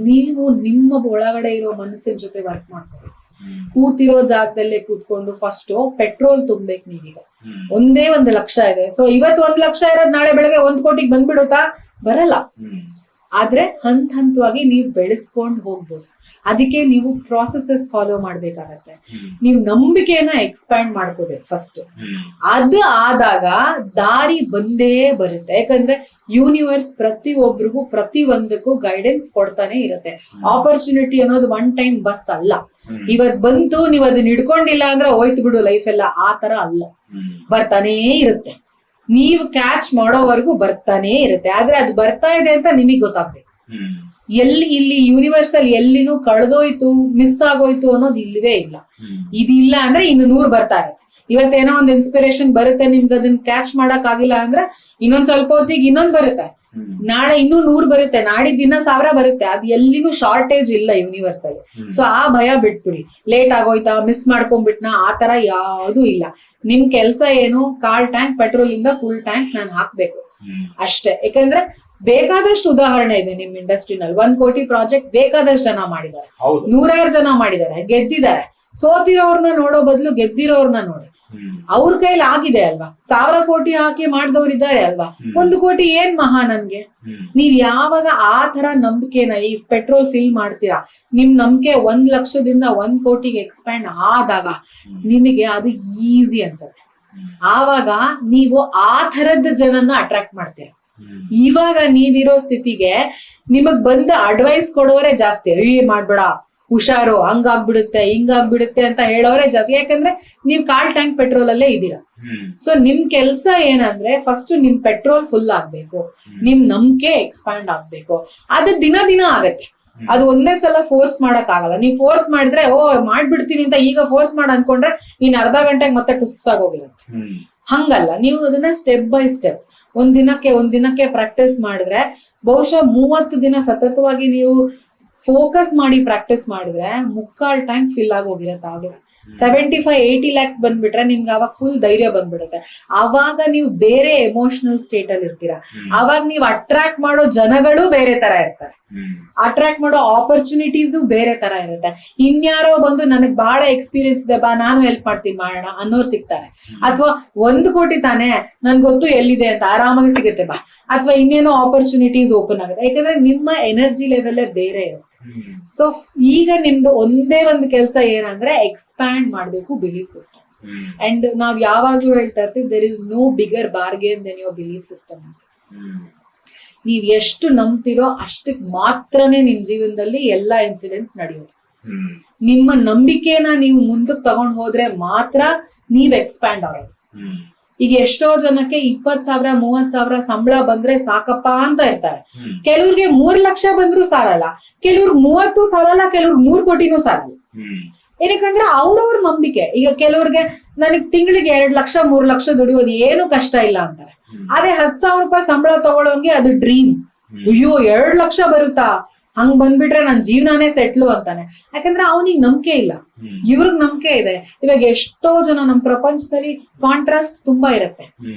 S4: ನೀವು ನಿಮ್ಮ ಒಳಗಡೆ ಇರೋ ಮನಸ್ಸಿನ ಜೊತೆ ವರ್ಕ್ ಮಾಡ್ಕೋಬೇಕು. ಕೂತಿರೋ ಜಾಗದಲ್ಲೇ ಕೂತ್ಕೊಂಡು ಫಸ್ಟ್ ಪೆಟ್ರೋಲ್ ತುಂಬೇಕು. ನೀವೀಗ ಒಂದೇ 1 ಲಕ್ಷ ಇದೆ. ಸೊ ಇವತ್ತು 1 ಲಕ್ಷ ಇರೋದು ನಾಳೆ ಬೆಳಗ್ಗೆ 1 ಕೋಟಿಗೆ ಬಂದ್ಬಿಡುತ್ತಾ? ಬರಲ್ಲ. ಆದ್ರೆ ಹಂತವಾಗಿ ನೀವು ಬೆಳೆಸ್ಕೊಂಡು ಹೋಗ್ಬೋದು. ಅದಕ್ಕೆ ನೀವು ಪ್ರಾಸೆಸಸ್ ಫಾಲೋ ಮಾಡ್ಬೇಕಾಗತ್ತೆ. ನೀವು ನಂಬಿಕೆನ ಎಕ್ಸ್ಪ್ಯಾಂಡ್ ಮಾಡ್ಕೋಬೇಕು ಫಸ್ಟ್. ಅದು ಆದಾಗ ದಾರಿ ಬಂದೇ ಬರುತ್ತೆ. ಯಾಕಂದ್ರೆ ಯೂನಿವರ್ಸ್ ಪ್ರತಿಯೊಬ್ಬರಿಗೂ ಪ್ರತಿಯೊಂದಕ್ಕೂ ಗೈಡೆನ್ಸ್ ಕೊಡ್ತಾನೆ ಇರುತ್ತೆ. ಆಪರ್ಚುನಿಟಿ ಅನ್ನೋದು 1 ಟೈಮ್ ಬಸ್ ಅಲ್ಲ. ಇವತ್ ಬಂತು, ನೀವ್ ಅದನ್ನ ಹಿಡ್ಕೊಂಡಿಲ್ಲ ಅಂದ್ರೆ ಹೋಯ್ತು ಬಿಡು ಲೈಫ್ ಎಲ್ಲ, ಆ ತರ ಅಲ್ಲ. ಬರ್ತಾನೇ ಇರುತ್ತೆ. ನೀವು ಕ್ಯಾಚ್ ಮಾಡೋವರೆಗೂ ಬರ್ತಾನೆ ಇರುತ್ತೆ. ಆದ್ರೆ ಅದು ಬರ್ತಾ ಇದೆ ಅಂತ ನಿಮಗ್ ಗೊತ್ತಾಗ್ಬೇಕು. ಇಲ್ಲಿ ಯೂನಿವರ್ಸ್ ಅಲ್ಲಿ ಎಲ್ಲಿನೂ ಕಳೆದೋಯ್ತು, ಮಿಸ್ ಆಗೋಯ್ತು ಅನ್ನೋದು ಇಲ್ವೇ ಇಲ್ಲ. ಇದಿಲ್ಲ ಅಂದ್ರೆ ಇನ್ನು 100 ಬರ್ತಾ ಇರುತ್ತೆ. ಇವತ್ತೇನೋ ಒಂದು ಇನ್ಸ್ಪಿರೇಷನ್ ಬರುತ್ತೆ, ನಿಮ್ಗೆ ಅದನ್ನ ಕ್ಯಾಚ್ ಮಾಡಕ್ ಆಗಿಲ್ಲ ಅಂದ್ರೆ ಇನ್ನೊಂದ್ ಸ್ವಲ್ಪ ಹೊತ್ತಿಗೆ ಇನ್ನೊಂದ್ ಬರುತ್ತೆ, ನಾಳೆ ಇನ್ನೂ 100 ಬರುತ್ತೆ, ನಾಡಿದ್ದು ಇನ್ನ 1000 ಬರುತ್ತೆ. ಅದ್ ಎಲ್ಲಿನೂ ಶಾರ್ಟೇಜ್ ಇಲ್ಲ ಯೂನಿವರ್ಸ್ ಅಲ್ಲಿ. ಸೊ ಆ ಭಯ ಬಿಟ್ಬಿಡಿ. ಲೇಟ್ ಆಗೋಯ್ತಾ, ಮಿಸ್ ಮಾಡ್ಕೊಂಡ್ಬಿಟ್ನಾ, ಆ ತರ ಯಾವ್ದೂ ಇಲ್ಲ. ನಿಮ್ ಕೆಲ್ಸ ಏನು? ಕಾರ್ ಟ್ಯಾಂಕ್ ಪೆಟ್ರೋಲ್ ಇಂದ ಫುಲ್ ಟ್ಯಾಂಕ್ ನಾನು ಹಾಕ್ಬೇಕು ಅಷ್ಟೇ. ಯಾಕಂದ್ರೆ ಬೇಕಾದಷ್ಟು ಉದಾಹರಣೆ ಇದೆ ನಿಮ್ ಇಂಡಸ್ಟ್ರಿನಲ್ಲಿ. 1 ಕೋಟಿ ಪ್ರಾಜೆಕ್ಟ್ ಬೇಕಾದಷ್ಟು ಜನ ಮಾಡಿದ್ದಾರೆ, 100 ಜನ ಮಾಡಿದ್ದಾರೆ, ಗೆದ್ದಿದ್ದಾರೆ. ಸೋತಿರೋರ್ನ ನೋಡೋ ಬದಲು ಗೆದ್ದಿರೋರ್ನ ನೋಡಿ. ಅವ್ರ ಕೈಲಿ ಆಗಿದೆ ಅಲ್ವಾ? 1000 ಕೋಟಿ ಹಾಕಿ ಮಾಡಿದವ್ರು ಇದ್ದಾರೆ ಅಲ್ವಾ? 1 ಕೋಟಿ ಏನ್ ಮಹಾ ನನ್ಗೆ? ನೀವ್ ಯಾವಾಗ ಆ ತರ ನಂಬಿಕೆನ ಈ ಪೆಟ್ರೋಲ್ ಫಿಲ್ ಮಾಡ್ತೀರಾ, ನಿಮ್ ನಂಬಿಕೆ 1 ಲಕ್ಷದಿಂದ 1 ಕೋಟಿಗೆ ಎಕ್ಸ್ಪ್ಯಾಂಡ್ ಆದಾಗ ನಿಮಗೆ ಅದು ಈಸಿ ಅನ್ಸುತ್ತೆ. ಆವಾಗ ನೀವು ಆ ತರದ ಜನನ್ನ ಅಟ್ರಾಕ್ಟ್ ಮಾಡ್ತೀರಾ. ಇವಾಗ ನೀವಿರೋ ಸ್ಥಿತಿಗೆ ನಿಮಗ್ ಬಂದ ಅಡ್ವೈಸ್ ಕೊಡೋರೆ ಜಾಸ್ತಿ. ಮಾಡ್ಬೇಡ, ಹುಷಾರು, ಹಂಗಾಗ್ಬಿಡುತ್ತೆ, ಹಿಂಗಾಗ್ಬಿಡುತ್ತೆ ಅಂತ ಹೇಳೋರೆ ಜಾಸ್ತಿ. ಯಾಕಂದ್ರೆ ನೀವ್ ಕಾರ್ ಟ್ಯಾಂಕ್ ಪೆಟ್ರೋಲ್ ಅಲ್ಲೇ ಇದ್ದೀರಾ. ಸೊ ನಿಮ್ ಕೆಲ್ಸ ಏನಂದ್ರೆ ಫಸ್ಟ್ ನಿಮ್ ಪೆಟ್ರೋಲ್ ಫುಲ್ ಆಗ್ಬೇಕು, ನಿಮ್ ನಂಬಿಕೆ ಎಕ್ಸ್ಪ್ಯಾಂಡ್ ಆಗ್ಬೇಕು. ಅದು ದಿನ ಆಗತ್ತೆ. ಅದು ಒಂದೇ ಸಲ ಫೋರ್ಸ್ ಮಾಡಕ್ ಆಗಲ್ಲ. ನೀವು ಫೋರ್ಸ್ ಮಾಡಿದ್ರೆ ಮಾಡ್ಬಿಡ್ತೀನಿ ಅಂತ ಈಗ ಫೋರ್ಸ್ ಮಾಡ ಅನ್ಕೊಂಡ್ರೆ ನೀನ್ ಅರ್ಧ ಗಂಟೆಗೆ ಮತ್ತೆ ಟುಸ್ಸಾಗೋಗಿರುತ್ತೆ. ಹಂಗಲ್ಲ, ನೀವು ಅದನ್ನ ಸ್ಟೆಪ್ ಬೈ ಸ್ಟೆಪ್ ಒಂದ್ ದಿನಕ್ಕೆ ಪ್ರಾಕ್ಟೀಸ್ ಮಾಡಿದ್ರೆ ಬಹುಶಃ 30 ದಿನ ಸತತವಾಗಿ ನೀವು ಫೋಕಸ್ ಮಾಡಿ ಪ್ರಾಕ್ಟೀಸ್ ಮಾಡಿದ್ರೆ ಮುಕ್ಕಾಲ್ ಟೈಮ್ ಫಿಲ್ ಆಗೋಗಿರತ್ತೆ. ಆಗ 75-80 lakhs ಬಂದ್ಬಿಟ್ರೆ ನಿಮ್ಗೆ ಅವಾಗ ಫುಲ್ ಧೈರ್ಯ ಬಂದ್ಬಿಡುತ್ತೆ. ಅವಾಗ ನೀವು ಬೇರೆ ಎಮೋಷನಲ್ ಸ್ಟೇಟ್ ಅಲ್ಲಿ ಇರ್ತೀರಾ. ಅವಾಗ ನೀವು ಅಟ್ರಾಕ್ಟ್ ಮಾಡೋ ಜನಗಳು ಬೇರೆ ತರ ಇರ್ತಾರೆ, ಅಟ್ರಾಕ್ಟ್ ಮಾಡೋ ಆಪರ್ಚುನಿಟೀಸ್ ಬೇರೆ ತರ ಇರುತ್ತೆ. ಇನ್ಯಾರೋ ಬಂದು ನನಗ್ ಬಹಳ ಎಕ್ಸ್ಪೀರಿಯನ್ಸ್ ಇದೆ ಬಾ ನಾನು ಹೆಲ್ಪ್ ಮಾಡ್ತೀನಿ ಮಾಡೋಣ ಅನ್ನೋರು ಸಿಗ್ತಾರೆ. ಅಥವಾ 1 ಕೋಟಿ ತಾನೆ ನನ್ ಗೊತ್ತು ಎಲ್ಲಿದೆ ಅಂತ ಆರಾಮಾಗಿ ಸಿಗುತ್ತೆ ಬಾ, ಅಥವಾ ಇನ್ನೇನೋ ಆಪರ್ಚುನಿಟೀಸ್ ಓಪನ್ ಆಗುತ್ತೆ. ಯಾಕಂದ್ರೆ ನಿಮ್ಮ ಎನರ್ಜಿ ಲೆವೆಲ್ ಬೇರೆ ಇರುತ್ತೆ. ಸೊ ಈಗ ನಿಮ್ದು ಒಂದೇ ಒಂದು ಕೆಲಸ ಏನಂದ್ರೆ ಎಕ್ಸ್ಪ್ಯಾಂಡ್ ಮಾಡ್ಬೇಕು ಬಿಲೀಫ್ ಸಿಸ್ಟಮ್. ಅಂಡ್ ನಾವ್ ಯಾವಾಗ್ಲೂ ಹೇಳ್ತಾ ಇರ್ತೀವಿ there is no bigger bargain then your belief system ಅಂತ. ನೀವ್ ಎಷ್ಟು ನಂಬ್ತಿರೋ ಅಷ್ಟಕ್ ಮಾತ್ರನೇ ನಿಮ್ ಜೀವನದಲ್ಲಿ ಎಲ್ಲಾ ಇನ್ಸಿಡೆಂಟ್ಸ್ ನಡೆಯೋದು. ನಿಮ್ಮ ನಂಬಿಕೆನ ನೀವು ಮುಂದಕ್ಕೆ ತಗೊಂಡ್ ಹೋದ್ರೆ ಮಾತ್ರ ನೀವ್ ಎಕ್ಸ್ಪ್ಯಾಂಡ್ ಆಗೋದು. ಈಗ ಎಷ್ಟೋ ಜನಕ್ಕೆ 20,000 30,000 ಸಂಬಳ ಬಂದ್ರೆ ಸಾಕಪ್ಪ ಅಂತ ಇರ್ತಾರೆ. ಕೆಲವ್ರಿಗೆ 3 ಲಕ್ಷ ಬಂದ್ರು ಸಾಲಲ್ಲ, ಕೆಲವ್ರು 30 ಸಾಲಲ್ಲ, ಕೆಲವ್ರು 3 ಕೋಟಿನೂ ಸಾಲಲ್ಲ. ಏನಕ್ಕಂದ್ರೆ ಅವ್ರವ್ರ ನಂಬಿಕೆ. ಈಗ ಕೆಲವ್ರಿಗೆ ನನಗ್ ತಿಂಗಳಿಗೆ 2 ಲಕ್ಷ 3 ಲಕ್ಷ ದುಡಿಯೋದು ಏನು ಕಷ್ಟ ಇಲ್ಲ ಅಂತಾರೆ. ಅದೇ 10,000 ರೂಪಾಯಿ ಸಂಬಳ ತಗೊಳ್ಳೋಂಗೆ ಅದು ಡ್ರೀಮ್. ಅಯ್ಯೋ 2 ಲಕ್ಷ ಬರುತ್ತಾ, ಹಂಗ್ ಬಂದ್ಬಿಟ್ರೆ ನನ್ ಜೀವನಾನೇ ಸೆಟ್ಲು ಅಂತಾನೆ. ಯಾಕಂದ್ರೆ ಅವನಿಗೆ ನಂಬಿಕೆ ಇಲ್ಲ, ಇವ್ರಿಗೆ ನಂಬಿಕೆ ಇದೆ. ಇವಾಗ ಎಷ್ಟೋ ಜನ ನಮ್ ಪ್ರಪಂಚದಲ್ಲಿ ಕಾಂಟ್ರಾಸ್ಟ್ ತುಂಬಾ ಇರುತ್ತೆ.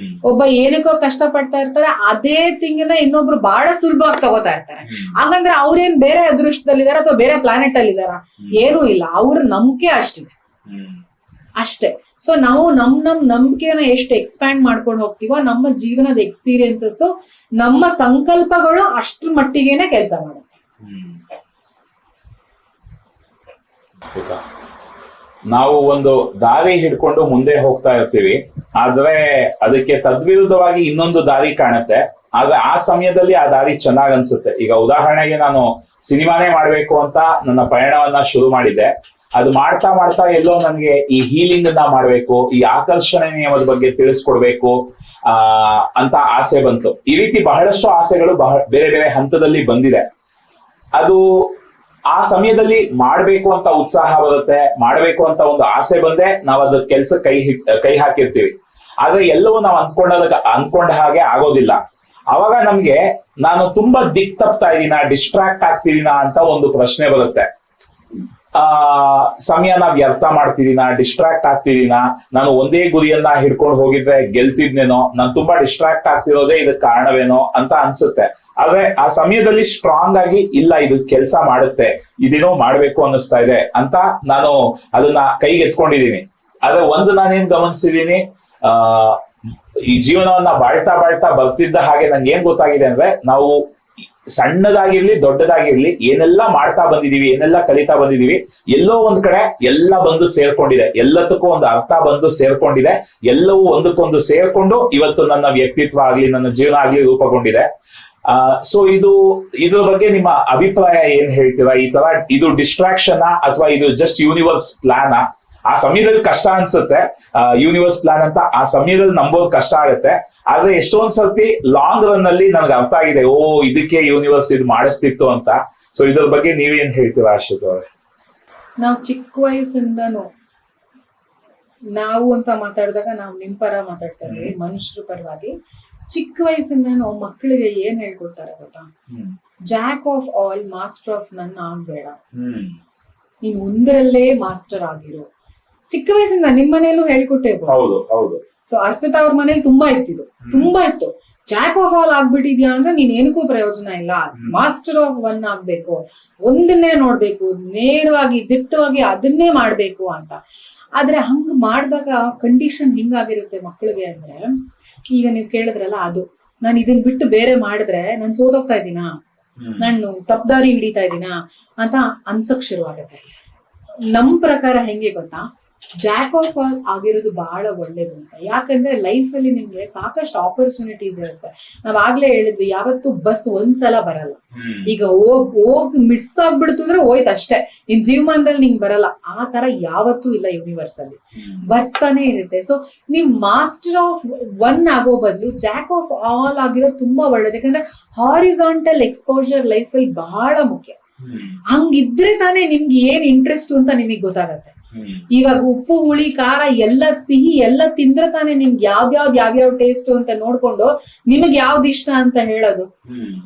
S4: ಒಬ್ಬ ಏನಕ್ಕೋ ಕಷ್ಟ ಪಡ್ತಾ ಇರ್ತಾರೆ, ಅದೇ ತಿಂಗನ ಇನ್ನೊಬ್ರು ಬಹಳ ಸುಲಭವಾಗಿ ತಗೋತಾ ಇರ್ತಾರೆ. ಹಂಗಂದ್ರೆ ಅವ್ರೇನ್ ಬೇರೆ ಅದೃಷ್ಟದಲ್ಲಿದಾರ ಅಥವಾ ಬೇರೆ ಪ್ಲಾನೆಟ್ ಅಲ್ಲಿ ಇದಾರ? ಏನೂ ಇಲ್ಲ, ಅವ್ರ ನಂಬಿಕೆ ಅಷ್ಟಿದೆ ಅಷ್ಟೇ. ಸೊ ನಾವು ನಮ್ ನಂಬಿಕೆನ ಎಷ್ಟು ಎಕ್ಸ್ಪ್ಯಾಂಡ್ ಮಾಡ್ಕೊಂಡು ಹೋಗ್ತೀವೋ ನಮ್ಮ ಜೀವನದ ಎಕ್ಸ್ಪೀರಿಯನ್ಸಸ್, ನಮ್ಮ ಸಂಕಲ್ಪಗಳು ಅಷ್ಟ್ರ ಮಟ್ಟಿಗೆನೆ ಕೆಲಸ ಮಾಡುತ್ತೆ.
S3: ನಾವು ಒಂದು ದಾರಿ ಹಿಡ್ಕೊಂಡು ಮುಂದೆ ಹೋಗ್ತಾ ಇರ್ತೀವಿ, ಆದ್ರೆ ಅದಕ್ಕೆ ತದ್ವಿರುದ್ಧವಾಗಿ ಇನ್ನೊಂದು ದಾರಿ ಕಾಣುತ್ತೆ. ಆದ್ರೆ ಆ ಸಮಯದಲ್ಲಿ ಆ ದಾರಿ ಚೆನ್ನಾಗ್ ಅನ್ಸುತ್ತೆ. ಈಗ ಉದಾಹರಣೆಗೆ ನಾನು ಸಿನಿಮಾನೇ ಮಾಡ್ಬೇಕು ಅಂತ ನನ್ನ ಪಯಣವನ್ನ ಶುರು ಮಾಡಿದ್ದೆ. ಅದು ಮಾಡ್ತಾ ಮಾಡ್ತಾ ಎಲ್ಲೋ ನನ್ಗೆ ಈ ಹೀಲಿಂಗ್ ಅನ್ನ ಮಾಡ್ಬೇಕು, ಈ ಆಕರ್ಷಣೆ ನಿಯಮದ ಬಗ್ಗೆ ತಿಳಿಸ್ಕೊಡ್ಬೇಕು ಅಂತ ಆಸೆ ಬಂತು. ಈ ರೀತಿ ಬಹಳಷ್ಟು ಆಸೆಗಳು ಬೇರೆ ಬೇರೆ ಹಂತದಲ್ಲಿ ಬಂದಿದೆ. ಅದು ಆ ಸಮಯದಲ್ಲಿ ಮಾಡ್ಬೇಕು ಅಂತ ಉತ್ಸಾಹ ಬರುತ್ತೆ, ಮಾಡ್ಬೇಕು ಅಂತ ಒಂದು ಆಸೆ ಬಂದೆ ನಾವು ಅದ್ರ ಕೆಲ್ಸ ಕೈ ಹಾಕಿರ್ತೀವಿ. ಆದ್ರೆ ಎಲ್ಲವೂ ನಾವು ಅಂದ್ಕೊಂಡ ಹಾಗೆ ಆಗೋದಿಲ್ಲ. ಅವಾಗ ನಮ್ಗೆ ನಾನು ತುಂಬಾ ದಿಕ್ ತಪ್ತಾ ಇದೀನಾ, ಡಿಸ್ಟ್ರಾಕ್ಟ್ ಆಗ್ತಿದೀನಾ ಅಂತ ಒಂದು ಪ್ರಶ್ನೆ ಬರುತ್ತೆ. ಸಮಯನ ವ್ಯರ್ಥ ಮಾಡ್ತಿದೀನಾ, ಡಿಸ್ಟ್ರಾಕ್ಟ್ ಆಗ್ತಿದೀನಾ, ನಾನು ಒಂದೇ ಗುರಿಯನ್ನ ಹಿಡ್ಕೊಂಡು ಹೋಗಿದ್ರೆ ಗೆಲ್ತಿದ್ನೇನೋ, ನಾನು ತುಂಬಾ ಡಿಸ್ಟ್ರಾಕ್ಟ್ ಆಗ್ತಿರೋದೇ ಇದಕ್ಕೆ ಕಾರಣವೇನೋ ಅಂತ ಅನ್ಸುತ್ತೆ. ಆದ್ರೆ ಆ ಸಮಯದಲ್ಲಿ ಸ್ಟ್ರಾಂಗ್ ಆಗಿ ಇಲ್ಲ ಇದು ಕೆಲಸ ಮಾಡುತ್ತೆ, ಇದೇನೋ ಮಾಡ್ಬೇಕು ಅನ್ನಿಸ್ತಾ ಇದೆ ಅಂತ ನಾನು ಅದನ್ನ ಕೈಗೆ ಎತ್ಕೊಂಡಿದೀನಿ. ಆದ್ರೆ ಒಂದು ನಾನೇನ್ ಗಮನಿಸಿದೀನಿ, ಈ ಜೀವನವನ್ನ ಬಾಳ್ತಾ ಬಾಳ್ತಾ ಬರ್ತಿದ್ದ ಹಾಗೆ ನಂಗೆ ಏನ್ ಗೊತ್ತಾಗಿದೆ ಅಂದ್ರೆ, ನಾವು ಸಣ್ಣದಾಗಿರ್ಲಿ ದೊಡ್ಡದಾಗಿರ್ಲಿ ಏನೆಲ್ಲ ಮಾಡ್ತಾ ಬಂದಿದೀವಿ, ಏನೆಲ್ಲ ಕಲಿತಾ ಬಂದಿದೀವಿ, ಎಲ್ಲೋ ಒಂದ್ ಕಡೆ ಎಲ್ಲ ಬಂದು ಸೇರ್ಕೊಂಡಿದೆ, ಎಲ್ಲದಕ್ಕೂ ಒಂದು ಅರ್ಥ ಬಂದು ಸೇರ್ಕೊಂಡಿದೆ. ಎಲ್ಲವೂ ಒಂದಕ್ಕೊಂದು ಸೇರ್ಕೊಂಡು ಇವತ್ತು ನನ್ನ ವ್ಯಕ್ತಿತ್ವ ಆಗ್ಲಿ ನನ್ನ ಜೀವನ ಆಗ್ಲಿ ರೂಪುಗೊಂಡಿದೆ. ಸೊ ಇದ್ರ ಬಗ್ಗೆ ನಿಮ್ಮ ಅಭಿಪ್ರಾಯ ಏನ್ ಹೇಳ್ತೀರಾ? ಈ ತರ ಇದು ಡಿಸ್ಟ್ರಾಕ್ಷನ್ ಅಥವಾ ಇದು ಜಸ್ಟ್ ಯೂನಿವರ್ಸ್ ಪ್ಲಾನ್? ಆ ಸಮಯದಲ್ಲಿ ಕಷ್ಟ ಅನ್ಸುತ್ತೆ, ಯೂನಿವರ್ಸ್ ಪ್ಲಾನ್ ಅಂತ ಆ ಸಮಯದಲ್ಲಿ ನಂಬೋದು ಕಷ್ಟ ಆಗುತ್ತೆ. ಆದ್ರೆ ಎಷ್ಟೊಂದ್ ಸರ್ತಿ ಲಾಂಗ್ ರನ್ ಅಲ್ಲಿ ನನ್ಗೆ ಅರ್ಥ ಆಗಿದೆ, ಇದಕ್ಕೆ ಯೂನಿವರ್ಸ್ ಇದು ಮಾಡಿಸ್ತಿತ್ತು ಅಂತ. ಸೊ ಇದ್ರ ಬಗ್ಗೆ ನೀವೇನ್ ಹೇಳ್ತೀರಾ ಅಶ್ವಥ್ ಅವ್ರೆ?
S4: ನಾವು ಚಿಕ್ಕ ವಯಸ್ಸಿಂದನು ನಾವು ಅಂತ ಮಾತಾಡಿದಾಗ ನಾವು ನಿಮ್ ಪರ ಮಾತಾಡ್ತಾ ಇದ್ದೀವಿ, ಮನುಷ್ಯರ ಪರವಾಗಿ. ಚಿಕ್ಕ ವಯಸ್ಸಿಂದನು ಮಕ್ಕಳಿಗೆ ಏನ್ ಹೇಳ್ಕೊಡ್ತಾರೆ ಗೊತ್ತಾ? Jack of all master of ನನ್ ಆಗ್ಬೇಡ, ನೀನ್ ಒಂದರಲ್ಲೇ ಮಾಸ್ಟರ್ ಆಗಿರೋ. ಚಿಕ್ಕ ವಯಸ್ಸಿಂದ ನಿಮ್ ಮನೇಲೂ ಹೇಳ್ಕೊಟ್ಟಿರ್ಬೋದು. ಸೊ ಅರ್ಪಿತಾ ಅವ್ರ ಮನೇಲಿ ತುಂಬಾ ಇತ್ತು. ಜಾಕ್ ಆಫ್ ಆಲ್ ಆಗ್ಬಿಟ್ಟಿದ್ಯಾ ಅಂದ್ರೆ ನೀನ್ ಏನಕ್ಕೂ ಪ್ರಯೋಜನ ಇಲ್ಲ, ಮಾಸ್ಟರ್ ಆಫ್ ಒನ್ ಆಗ್ಬೇಕು, ಒಂದನ್ನೇ ನೋಡ್ಬೇಕು, ನೇರವಾಗಿ ದಿಟ್ಟವಾಗಿ ಅದನ್ನೇ ಮಾಡ್ಬೇಕು ಅಂತ. ಆದ್ರೆ ಹಂಗ ಮಾಡಿದಾಗ ಕಂಡೀಷನ್ ಹಿಂಗಾಗಿರುತ್ತೆ ಮಕ್ಕಳಿಗೆ ಅಂದ್ರೆ, ಈಗ ನೀವು ಕೇಳಿದ್ರಲ್ಲ, ಅದು ನಾನು ಇದನ್ ಬಿಟ್ಟು ಬೇರೆ ಮಾಡಿದ್ರೆ ನಾನು ಸೋದೋಗ್ತಾ ಇದ್ದೀನಾ, ನಾನು ತಪ್ಪದಾರಿ ಹಿಡಿತಾ ಇದ್ದೀನಾ ಅಂತ ಅನ್ಸಕ್ ಶುರು ಆಗುತ್ತೆ. ನಮ್ ಪ್ರಕಾರ ಹೆಂಗೆ ಗೊತ್ತಾ, ಜಾಕ್ ಆಫ್ ಆಲ್ ಆಗಿರೋದು ಬಹಳ ಒಳ್ಳೇದು ಅಂತ. ಯಾಕಂದ್ರೆ ಲೈಫ್ ಅಲ್ಲಿ ನಿಮ್ಗೆ ಸಾಕಷ್ಟು ಆಪರ್ಚುನಿಟೀಸ್ ಇರುತ್ತೆ. ನಾವ್ ಆಗ್ಲೇ ಹೇಳಿದ್ವಿ, ಯಾವತ್ತು ಬಸ್ ಒಂದ್ಸಲ ಬರಲ್ಲ. ಈಗ ಹೋಗ್ ಮಿಸ್ ಆಗ್ಬಿಡ್ತು ಅಂದ್ರೆ ಹೋಯ್ತು ಅಷ್ಟೇ, ನಿಮ್ ಜೀವಮಾನದಲ್ಲಿ ನಿಂಗೆ ಬರಲ್ಲ. ಆ ತರ ಯಾವತ್ತೂ ಇಲ್ಲ ಯೂನಿವರ್ಸ್ ಅಲ್ಲಿ, ಬರ್ತಾನೆ ಇರುತ್ತೆ. ಸೊ ನೀವ್ ಮಾಸ್ಟರ್ ಆಫ್ ಒನ್ ಆಗೋ ಬದಲು ಜಾಕ್ ಆಫ್ ಆಲ್ ಆಗಿರೋ ತುಂಬಾ ಒಳ್ಳೇದು. ಯಾಕಂದ್ರೆ ಹಾರಿಜಾಂಟಲ್ ಎಕ್ಸ್ಪೋಜರ್ ಲೈಫ್ ಅಲ್ಲಿ ಬಹಳ ಮುಖ್ಯ. ಹಂಗಿದ್ರೆ ತಾನೇ ನಿಮ್ಗೆ ಏನ್ ಇಂಟ್ರೆಸ್ಟ್ ಅಂತ ನಿಮಗ್ ಗೊತ್ತಾಗತ್ತೆ. ಇವಾಗ ಉಪ್ಪು ಹುಳಿ ಖಾರ ಎಲ್ಲ ಸಿಹಿ ಎಲ್ಲ ತಿಂದ್ರೆ ತಾನೇ ನಿಮ್ಗೆ ಯಾವ್ಯಾವ್ ಟೇಸ್ಟ್ ಅಂತ ನೋಡ್ಕೊಂಡು ನಿಮಗ್ ಯಾವ್ದು ಇಷ್ಟ ಅಂತ ಹೇಳೋದು.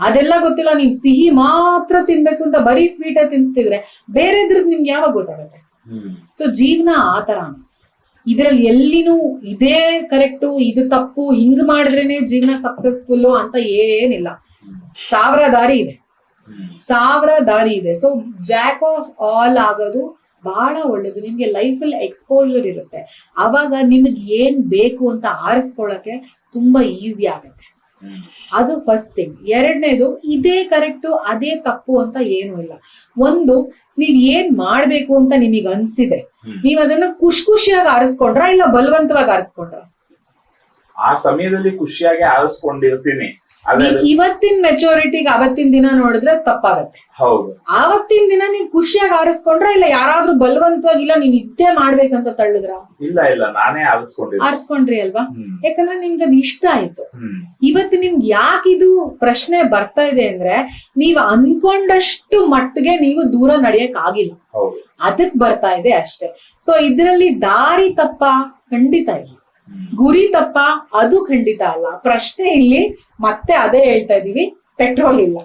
S4: ಅದೆಲ್ಲ ಗೊತ್ತಿಲ್ಲ, ನೀವ್ ಸಿಹಿ ಮಾತ್ರ ತಿನ್ಬೇಕು ಅಂತ ಬರೀ ಸ್ವೀಟ್ ತಿನ್ಸ್ತಿದ್ರೆ ಬೇರೆ ಇದ್ರದ್ದು ನಿಮ್ಗೆ ಯಾವಾಗ ಗೊತ್ತಾಗತ್ತೆ? ಸೊ ಜೀವನ ಆತರ, ಇದ್ರಲ್ಲಿ ಎಲ್ಲಿನೂ ಇದೇ ಕರೆಕ್ಟು ಇದು ತಪ್ಪು ಹಿಂಗ್ ಮಾಡಿದ್ರೇನೆ ಜೀವನ ಸಕ್ಸಸ್ಫುಲ್ ಅಂತ ಏನಿಲ್ಲ. ಸಾವಿರ ದಾರಿ ಇದೆ. ಸೊ ಜಾಕ್ ಆಫ್ ಆಲ್ ಆಗೋದು ಬಹಳ ಒಳ್ಳೇದು. ನಿಮ್ಗೆ ಲೈಫಲ್ಲಿ ಎಕ್ಸ್ಪೋಜರ್ ಇರುತ್ತೆ, ಅವಾಗ ನಿಮ್ಗೆ ಏನ್ ಬೇಕು ಅಂತ ಆರಿಸ್ಕೊಳಕ್ಕೆ ತುಂಬಾ ಈಸಿ ಆಗತ್ತೆ. ಅದು ಫಸ್ಟ್ ಥಿಂಗ್. ಎರಡನೇದು, ಇದೇ ಕರೆಕ್ಟು ಅದೇ ತಪ್ಪು ಅಂತ ಏನೂ ಇಲ್ಲ. ಒಂದು, ನೀವ್ ಏನ್ ಮಾಡ್ಬೇಕು ಅಂತ ನಿಮಗ್ ಅನ್ಸಿದೆ, ನೀವ್ ಅದನ್ನ ಖುಷಿಯಾಗಿ ಆರಿಸ್ಕೊಂಡ್ರ ಇಲ್ಲ ಬಲವಂತವಾಗಿ ಆರಿಸ್ಕೊಂಡ್ರ?
S3: ಆ ಸಮಯದಲ್ಲಿ ಖುಷಿಯಾಗಿ ಆರಿಸ್ಕೊಂಡಿರ್ತೀನಿ.
S4: ಇವತ್ತಿನ ಮೆಚುರಿಟಿಗೆ ಅವತ್ತಿನ ದಿನ ನೋಡಿದ್ರೆ ತಪ್ಪಾಗತ್ತೆ.
S3: ಹೌದು,
S4: ಆವತ್ತಿನ ದಿನ ನೀವ್ ಖುಷಿಯಾಗಿ ಆರಿಸ್ಕೊಂಡ್ರ ಇಲ್ಲ ಯಾರಾದ್ರೂ ಬಲವಂತವಾಗಿ ಇಲ್ಲ ನೀನ್ ಇದ್ದೇ ಮಾಡ್ಬೇಕಂತ ತಳ್ಳಿದ್ರ?
S3: ಇಲ್ಲ, ನಾನೇ
S4: ಆರಿಸ್ಕೊಂಡ್ರಿ ಅಲ್ವಾ? ಯಾಕಂದ್ರೆ ನಿಮ್ಗೆ ಅದು ಇಷ್ಟ ಆಯ್ತು. ಇವತ್ತು ನಿಮ್ಗೆ ಯಾಕಿದು ಪ್ರಶ್ನೆ ಬರ್ತಾ ಇದೆ ಅಂದ್ರೆ, ನೀವ್ ಅನ್ಕೊಂಡಷ್ಟು ಮಟ್ಟಿಗೆ ನೀವು ದೂರ ನಡೆಯಕ್ ಆಗಿಲ್ಲ, ಅದಕ್ ಬರ್ತಾ ಇದೆ ಅಷ್ಟೇ. ಸೊ ಇದ್ರಲ್ಲಿ ದಾರಿ ತಪ್ಪ? ಖಂಡಿತ ಇಲ್ಲ. ಗುರಿ ತಪ್ಪ? ಅದು ಖಂಡಿತ ಅಲ್ಲ. ಪ್ರಶ್ನೆ ಇಲ್ಲಿ ಮತ್ತೆ ಅದೇ ಹೇಳ್ತಾ ಇದೀವಿ, ಪೆಟ್ರೋಲ್ ಇಲ್ಲ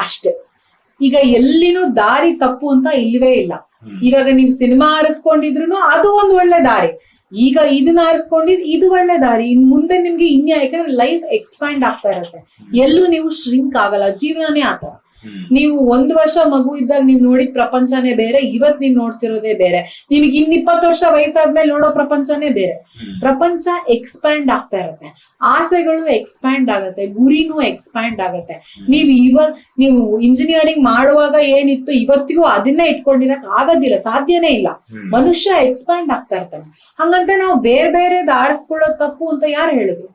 S4: ಅಷ್ಟೇ. ಈಗ ಎಲ್ಲಿನೂ ದಾರಿ ತಪ್ಪು ಅಂತ ಇಲ್ವೇ ಇಲ್ಲ. ಇವಾಗ ನೀವು ಸಿನಿಮಾ ಆರಿಸ್ಕೊಂಡಿದ್ರು ಅದು ಒಂದು ಒಳ್ಳೆ ದಾರಿ, ಈಗ ಇದನ್ನ ಆರಿಸ್ಕೊಂಡಿದ್ ಇದು ಒಳ್ಳೆ ದಾರಿ. ಇನ್ ಮುಂದೆ ನಿಮ್ಗೆ ಯಾಕಂದ್ರೆ ಲೈಫ್ ಎಕ್ಸ್ಪ್ಯಾಂಡ್ ಆಗ್ತಾ ಇರತ್ತೆ, ಎಲ್ಲೂ ನೀವು ಶ್ರಿಂಕ್ ಆಗಲ್ಲ. ಜೀವನನೇ ಆತರ. ನೀವು 1 ವರ್ಷ ಮಗು ಇದ್ದಾಗ ನೀವ್ ನೋಡಿದ ಪ್ರಪಂಚನೇ ಬೇರೆ, ಇವತ್ ನೀವ್ ನೋಡ್ತಿರೋದೇ ಬೇರೆ. ನಿಮಗೆ ಇನ್ 20 ವರ್ಷ ವಯಸ್ಸಾದ್ಮೇಲೆ ನೋಡೋ ಪ್ರಪಂಚನೇ ಬೇರೆ. ಪ್ರಪಂಚ ಎಕ್ಸ್ಪ್ಯಾಂಡ್ ಆಗ್ತಾ ಇರತ್ತೆ, ಆಸೆಗಳು ಎಕ್ಸ್ಪ್ಯಾಂಡ್ ಆಗತ್ತೆ, ಗುರಿನೂ ಎಕ್ಸ್ಪ್ಯಾಂಡ್ ಆಗತ್ತೆ. ನೀವು ಇಂಜಿನಿಯರಿಂಗ್ ಮಾಡುವಾಗ ಏನಿತ್ತು ಇವತ್ತಿಗೂ ಅದನ್ನೇ ಇಟ್ಕೊಂಡಿರಕ್ ಆಗೋದಿಲ್ಲ, ಸಾಧ್ಯನೇ ಇಲ್ಲ. ಮನುಷ್ಯ ಎಕ್ಸ್ಪ್ಯಾಂಡ್ ಆಗ್ತಾ ಇರ್ತಾನೆ. ಹಂಗಂತ ನಾವು ಬೇರೆ ಆರಿಸ್ಕೊಳ್ಳೋದು ತಪ್ಪು ಅಂತ ಯಾರು ಹೇಳಿದ್ರು?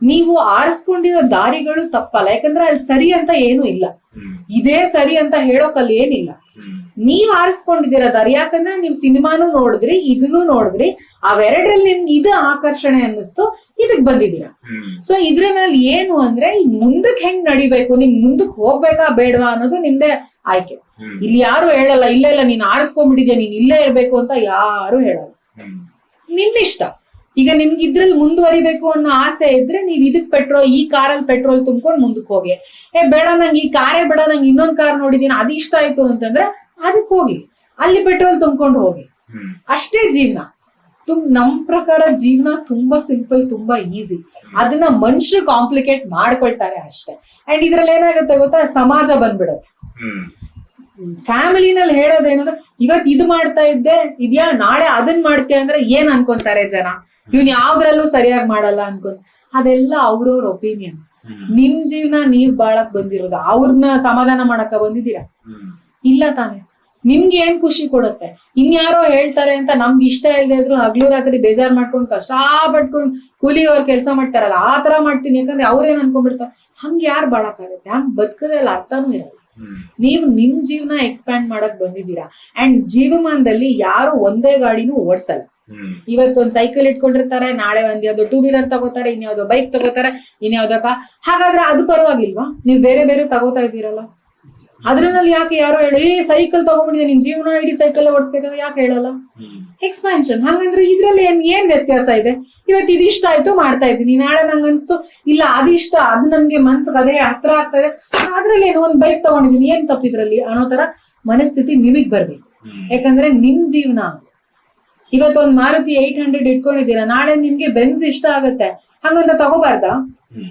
S4: ನೀವು ಆರಿಸ್ಕೊಂಡಿರೋ ದಾರಿಗಳು ತಪ್ಪಲ್ಲ, ಯಾಕಂದ್ರೆ ಅಲ್ಲಿ ಸರಿ ಅಂತ ಏನು ಇಲ್ಲ. ಇದೇ ಸರಿ ಅಂತ ಹೇಳೋಕಲ್ಲಿ ಏನಿಲ್ಲ. ನೀವ್ ಆರಿಸ್ಕೊಂಡಿದ್ದೀರ ದಾರಿ, ಯಾಕಂದ್ರೆ ನೀವ್ ಸಿನಿಮಾನು ನೋಡಿದ್ರಿ, ಇದನ್ನು ನೋಡಿದ್ರಿ, ಅವೆರಡರಲ್ಲಿ ನಿಮ್ಗೆ ಇದು ಆಕರ್ಷಣೆ ಅನ್ನಿಸ್ತು, ಇದಕ್ ಬಂದಿದ್ದೀರಾ. ಸೊ ಇದ್ರಲ್ಲಿ ಏನು ಅಂದ್ರೆ, ಮುಂದಕ್ಕೆ ಹೆಂಗ್ ನಡಿಬೇಕು, ನಿಮ್ ಮುಂದಕ್ಕೆ ಹೋಗ್ಬೇಕಾ ಬೇಡವಾ ಅನ್ನೋದು ನಿಮ್ದೇ ಆಯ್ಕೆ. ಇಲ್ಲಿ ಯಾರು ಹೇಳಲ್ಲ ಇಲ್ಲ ನೀನ್ ಆರಿಸ್ಕೊಂಡ್ಬಿಟ್ಟಿದ್ಯಾ ನೀನ್ ಇಲ್ಲೇ ಇರ್ಬೇಕು ಅಂತ ಯಾರು ಹೇಳಲ್ಲ, ನಿಮ್ ಇಷ್ಟ. ಈಗ ನಿಮ್ಗೆ ಇದ್ರಲ್ಲಿ ಮುಂದುವರಿಬೇಕು ಅನ್ನೋ ಆಸೆ ಇದ್ರೆ ನೀವ್ ಇದಕ್ ಈ ಕಾರಲ್ಲಿ ಪೆಟ್ರೋಲ್ ತುಂಬ್ಕೊಂಡು ಮುಂದಕ್ಕೆ ಹೋಗಿ. ಬೇಡ ನಂಗೆ ಈ ಕಾರೇ ಬೇಡ, ನಂಗೆ ಇನ್ನೊಂದ್ ಕಾರ್ ನೋಡಿದೀನಿ ಅದು ಇಷ್ಟ ಆಯ್ತು ಅಂತಂದ್ರೆ ಅದಕ್ಕೆ ಹೋಗಿ, ಅಲ್ಲಿ ಪೆಟ್ರೋಲ್ ತುಂಬ್ಕೊಂಡು ಹೋಗಿ. ಅಷ್ಟೇ ಜೀವನ. ನಮ್ ಪ್ರಕಾರ ಜೀವನ ತುಂಬಾ ಸಿಂಪಲ್, ತುಂಬಾ ಈಸಿ. ಅದನ್ನ ಮನುಷ್ಯರು ಕಾಂಪ್ಲಿಕೇಟ್ ಮಾಡ್ಕೊಳ್ತಾರೆ ಅಷ್ಟೇ. ಅಂಡ್ ಇದ್ರಲ್ಲಿ ಏನಾಗುತ್ತೆ ಗೊತ್ತಾ, ಸಮಾಜ ಬಂದ್ಬಿಡುತ್ತೆ. ಫ್ಯಾಮಿಲಿನಲ್ಲಿ ಹೇಳೋದೇನಂದ್ರೆ, ಇವತ್ ಇದು ಮಾಡ್ತಾ ಇದ್ದೆ ಇದ್ಯಾ, ನಾಳೆ ಅದನ್ ಮಾಡ್ತೀಯ ಅಂದ್ರೆ ಏನ್ ಅನ್ಕೊಂತಾರೆ ಜನ, ಇವ್ನ್ ಯಾವ್ದ್ರಲ್ಲೂ ಸರಿಯಾಗಿ ಮಾಡಲ್ಲ ಅನ್ಕೊಂತ. ಅದೆಲ್ಲ ಅವ್ರವ್ರ ಒಪಿನಿಯನ್. ನಿಮ್ ಜೀವನ ನೀವ್ ಬಾಳಕ್ ಬಂದಿರೋದು, ಅವ್ರನ್ನ ಸಮಾಧಾನ ಮಾಡಕ ಬಂದಿದ್ದೀರಾ? ಇಲ್ಲ ತಾನೆ. ನಿಮ್ಗೆ ಏನ್ ಖುಷಿ ಕೊಡುತ್ತೆ? ಇನ್ಯಾರೋ ಹೇಳ್ತಾರೆ ಅಂತ ನಮ್ಗೆ ಇಷ್ಟ ಇಲ್ಲದೆ ಇದ್ರು ಹಗ್ಲು ರಾತ್ರಿ ಬೇಜಾರ್ ಮಾಡ್ಕೊಂಡು ಕಷ್ಟ ಪಟ್ಕೊಂಡು ಕೂಲಿಗೆ ಅವ್ರ ಕೆಲಸ ಮಾಡ್ತಾರಲ್ಲ, ಆ ತರ ಮಾಡ್ತೀನಿ ಯಾಕಂದ್ರೆ ಅವ್ರೇನ್ ಅನ್ಕೊಂಡ್ಬಿಡ್ತಾರೆ. ಹಂಗ್ ಯಾರು ಬಾಳಕ್ಕಾಗತ್ತೆ? ಹಂಗ್ ಬದುಕದೆಲ್ಲ ಅರ್ಥನೂ ಇರಲ್ಲ. ನೀವು ನಿಮ್ ಜೀವನ ಎಕ್ಸ್ಪ್ಯಾಂಡ್ ಮಾಡಕ್ ಬಂದಿದ್ದೀರಾ. ಅಂಡ್ ಜೀವಮಾನದಲ್ಲಿ ಯಾರು ಒಂದೇ ಗಾಡಿನೂ ಓಡಿಸಲ್ಲ. ಇವತ್ತೊಂದ್ ಸೈಕಲ್ ಇಟ್ಕೊಂಡಿರ್ತಾರೆ, ನಾಳೆ ಒಂದ್ ಯಾವ್ದೋ 2 ವೀಲರ್ ತಗೋತಾರೆ, ಇನ್ಯಾವ್ದೋ ಬೈಕ್ ತಗೋತಾರೆ, ಇನ್ಯಾವ್ದೋ ಹಾಗಾದ್ರೆ ಅದು ಪರವಾಗಿಲ್ವಾ? ನೀವು ಬೇರೆ ತಗೋತಾ ಇದ್ದೀರಲ್ಲ, ಅದ್ರಲ್ಲಿ ಯಾಕೆ ಯಾರೋ ಹೇಳಿ ಸೈಕಲ್ ತಗೊಂಡ್ಬಿಟ್ಟಿದೆ ನಿನ್ ಜೀವನ ಇಡೀ ಸೈಕಲ್ ಓಡಿಸ್ಬೇಕಂದ್ರೆ ಯಾಕೆ ಹೇಳಲ್ಲ? ಎಕ್ಸ್ಪಾನ್ಷನ್. ಹಂಗಂದ್ರೆ ಇದ್ರಲ್ಲಿ ಏನ್ ವ್ಯತ್ಯಾಸ ಇದೆ? ಇವತ್ತು ಇದು ಇಷ್ಟ ಆಯ್ತು ಮಾಡ್ತಾ ಇದ್ದೀನಿ, ನಾಳೆ ನಂಗೆ ಅನ್ಸ್ತು ಇಲ್ಲ ಅದು ಇಷ್ಟ, ಅದು ನನ್ಗೆ ಮನ್ಸಿಗೆ ಅದೇ ಹತ್ರ ಆಗ್ತಾ ಇದೆ, ಅದ್ರಲ್ಲಿ ಏನೋ ಒಂದ್ ಬೈಕ್ ತಗೊಂಡಿದೀನಿ, ಏನ್ ತಪ್ಪಿದ್ರಲ್ಲಿ ಅನ್ನೋ ತರ ಮನಸ್ಥಿತಿ ನಿಮಗ್ ಬರ್ಬೇಕು. ಯಾಕಂದ್ರೆ ನಿಮ್ ಜೀವನ. ಇವತ್ತೊಂದ್ ಮಾರುತಿ 800 ಇಟ್ಕೊಂಡಿದ್ದೀರಾ, ನಾಳೆ ನಿಮ್ಗೆ ಬೆನ್ಸ್ ಇಷ್ಟ ಆಗತ್ತೆ, ಹಂಗಂತ ತಗೋಬಾರ್ದಾ?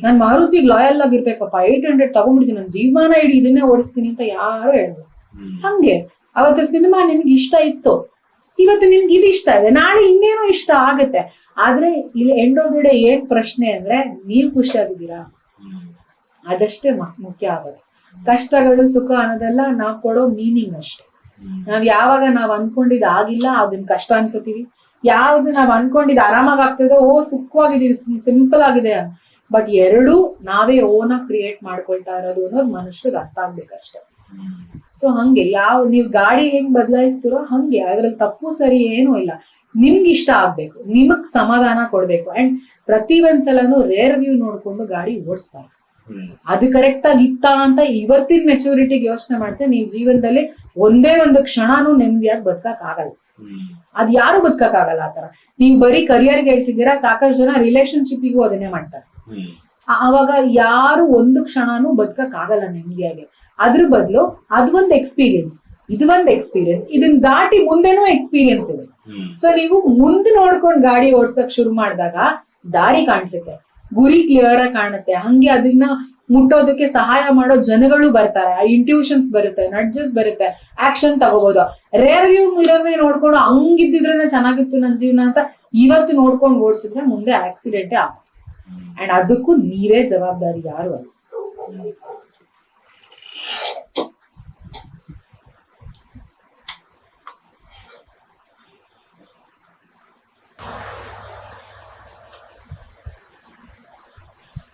S4: ನಾನ್ ಮಾರುತಿಗೆ ಲಾಯಲ್ ಆಗಿರ್ಬೇಕಪ್ಪ, 800 ತಗೊಂಡ್ಬಿಡ್ತೀನಿ, ನನ್ ಜೀವಮಾನ ಇಡೀ ಇದನ್ನೇ ಓಡಿಸ್ತೀನಿ ಅಂತ ಯಾರು ಹೇಳಲ್ಲ. ಹಂಗೆ ಅವತ್ತು ಸಿನಿಮಾ ನಿಮ್ಗೆ ಇಷ್ಟ ಇತ್ತು, ಇವತ್ತು ನಿಮ್ಗೆ ಇದು ಇಷ್ಟ ಇದೆ, ನಾಳೆ ಇನ್ನೇನೋ ಇಷ್ಟ ಆಗತ್ತೆ. ಆದ್ರೆ ಇಲ್ಲಿ ಎಂಡ್ ಆಫ್ ದಿ ಡೇ ಏನ್ ಪ್ರಶ್ನೆ ಅಂದ್ರೆ, ನೀವ್ ಖುಷಿಯಾಗಿದ್ದೀರಾ? ಅದಷ್ಟೇ ಮುಖ್ಯ ಆಗೋದು. ಕಷ್ಟಗಳು ಸುಖ ಅನ್ನೋದೆಲ್ಲ ನಾವ್ ಕೊಡೋ ಮೀನಿಂಗ್ ಅಷ್ಟೇ. ಯಾವಾಗ ನಾವ್ ಅನ್ಕೊಂಡಿದ್ ಆಗಿಲ್ಲ ಅದನ್ನ ಕಷ್ಟ ಅನ್ಕೋತೀವಿ, ಯಾವ್ದು ನಾವ್ ಅನ್ಕೊಂಡಿದ್ ಆರಾಮಾಗಿ ಆಗ್ತದೆ, ಸುಖವಾಗಿದೀವಿ, ಸಿಂಪಲ್ ಆಗಿದೆ. ಬಟ್ ಎರಡೂ ನಾವೇ ಓನಾಗಿ ಕ್ರಿಯೇಟ್ ಮಾಡ್ಕೊಳ್ತಾ ಇರೋದು ಅನ್ನೋದು ಮನುಷ್ಯರಿಗೆ ಅರ್ಥ ಆಗ್ಬೇಕಷ್ಟೆ. ಸೊ ಹಂಗೆ ನೀವ್ ಗಾಡಿ ಹೆಂಗ್ ಬದಲಾಯಿಸ್ತಿರೋ ಹಂಗೆ, ಅದ್ರಲ್ಲಿ ತಪ್ಪು ಸರಿ ಏನೂ ಇಲ್ಲ. ನಿಮ್ಗೆ ಇಷ್ಟ ಆಗ್ಬೇಕು, ನಿಮಗ್ ಸಮಾಧಾನ ಕೊಡ್ಬೇಕು. ಅಂಡ್ ಪ್ರತಿ ಒಂದ್ಸಲನು ರೇರ್ ವ್ಯೂ ನೋಡ್ಕೊಂಡು ಗಾಡಿ ಓಡಿಸ್ಬಾರ್ದು. ಅದು ಕರೆಕ್ಟ್ ಆಗಿ ಇತ್ತ ಅಂತ ಇವತ್ತಿನ ಮೆಚುರಿಟಿಗೆ ಯೋಚನೆ ಮಾಡ್ತಾರೆ. ನೀವು ಜೀವನದಲ್ಲಿ ಒಂದೇ ಒಂದು ಕ್ಷಣನೂ ನೆಮ್ಮದಿಯಾಗಿ ಬದುಕಕ್ ಆಗಲ್ಲ. ಅದ್ ಯಾರು ಬದುಕಕ್ ಆಗಲ್ಲ ಆತರ. ನೀವು ಬರೀ ಕರಿಯರ್ಗೆ ಹೇಳ್ತಿದ್ದೀರಾ, ಸಾಕಷ್ಟು ಜನ ರಿಲೇಶನ್ಶಿಪ್ಪಿಗೂ ಅದನ್ನೇ ಮಾಡ್ತಾರೆ. ಆವಾಗ ಯಾರು ಒಂದು ಕ್ಷಣನೂ ಬದುಕಕ್ ಆಗಲ್ಲ ನೆಮ್ಮದಿಯಾಗಿ. ಅದ್ರ ಬದಲು ಅದೊಂದು ಎಕ್ಸ್ಪೀರಿಯನ್ಸ್, ಇದು ಒಂದು ಎಕ್ಸ್ಪೀರಿಯನ್ಸ್, ಇದನ್ನ ದಾಟಿ ಮುಂದೆನೂ ಎಕ್ಸ್ಪೀರಿಯನ್ಸ್ ಇದೆ. ಸೊ ನೀವು ಮುಂದೆ ನೋಡ್ಕೊಂಡು ಗಾಡಿ ಓಡ್ಸಕ್ ಶುರು ಮಾಡಿದಾಗ ದಾರಿ ಕಾಣಿಸುತ್ತೆ, ಗುರಿ ಕ್ಲಿಯರ್ ಆಗಿ ಕಾಣುತ್ತೆ. ಹಂಗೆ ಅದನ್ನ ಮುಟ್ಟೋದಕ್ಕೆ ಸಹಾಯ ಮಾಡೋ ಜನಗಳು ಬರ್ತಾರೆ, ಆ ಇಂಟ್ಯೂಷನ್ಸ್ ಬರುತ್ತೆ, ನಡ್ಜಸ್ ಬರುತ್ತೆ, ಆಕ್ಷನ್ ತಗೋಬಹುದು. ರೇರ್ ವ್ಯೂ ಮಿರರ್ನೇ ನೋಡ್ಕೊಂಡು ಹಂಗಿದ್ದಿದ್ರೆ ಚೆನ್ನಾಗಿತ್ತು ನನ್ನ ಜೀವನ ಅಂತ ಇವತ್ತು ನೋಡ್ಕೊಂಡು ಓಡಿಸಿದ್ರೆ ಮುಂದೆ ಆಕ್ಸಿಡೆಂಟೇ ಆಗುತ್ತೆ. ಅಂಡ್ ಅದಕ್ಕೂ ನೀವೇ ಜವಾಬ್ದಾರಿ, ಯಾರು ಅಲ್ಲ.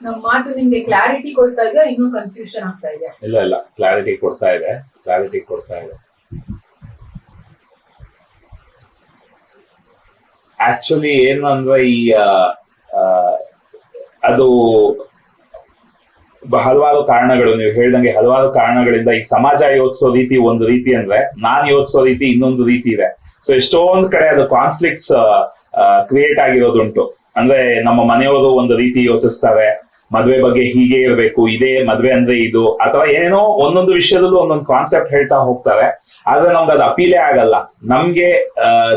S4: ನಮ್ಮ ಮಾತು ನಿಮ್ಗೆ ಕ್ಲಾರಿಟಿ ಕೊಡ್ತಾ ಇದೆಯಾ, ಇನ್ನೂ ಕನ್ಫ್ಯೂಷನ್ ಆಗ್ತಾ ಇದೆ?
S3: ಇಲ್ಲ, ಕ್ಲಾರಿಟಿ ಕೊಡ್ತಾ ಇದೆ. ಆಕ್ಚುಲಿ ಏನು ಅಂದ್ರೆ ಅದು ಹಲವಾರು ಕಾರಣಗಳು, ನೀವು ಹೇಳ್ದಂಗೆ ಹಲವಾರು ಕಾರಣಗಳಿಂದ ಈ ಸಮಾಜ ಯೋಚಿಸೋ ರೀತಿ ಒಂದು ರೀತಿ ಅಂದ್ರೆ, ನಾನ್ ಯೋಚಿಸೋ ರೀತಿ ಇನ್ನೊಂದು ರೀತಿ ಇದೆ. ಸೊ ಎಷ್ಟೊಂದ್ ಕಡೆ ಅದು ಕಾನ್ಫ್ಲಿಕ್ಟ್ಸ್ ಕ್ರಿಯೇಟ್ ಆಗಿರೋದುಂಟು. ಅಂದ್ರೆ ನಮ್ಮ ಮನೆಯವರು ಒಂದು ರೀತಿ ಯೋಚಿಸ್ತಾರೆ, ಮದ್ವೆ ಬಗ್ಗೆ ಹೀಗೆ ಇರಬೇಕು, ಇದೇ ಮದ್ವೆ ಅಂದ್ರೆ ಇದು, ಅಥವಾ ಏನೇನೋ ಒಂದೊಂದು ವಿಷಯದಲ್ಲೂ ಒಂದೊಂದು ಕಾನ್ಸೆಪ್ಟ್ ಹೇಳ್ತಾ ಹೋಗ್ತಾರೆ. ಆದ್ರೆ ನಮ್ಗೆ ಅದು ಅಪೀಲೇ ಆಗಲ್ಲ. ನಮ್ಗೆ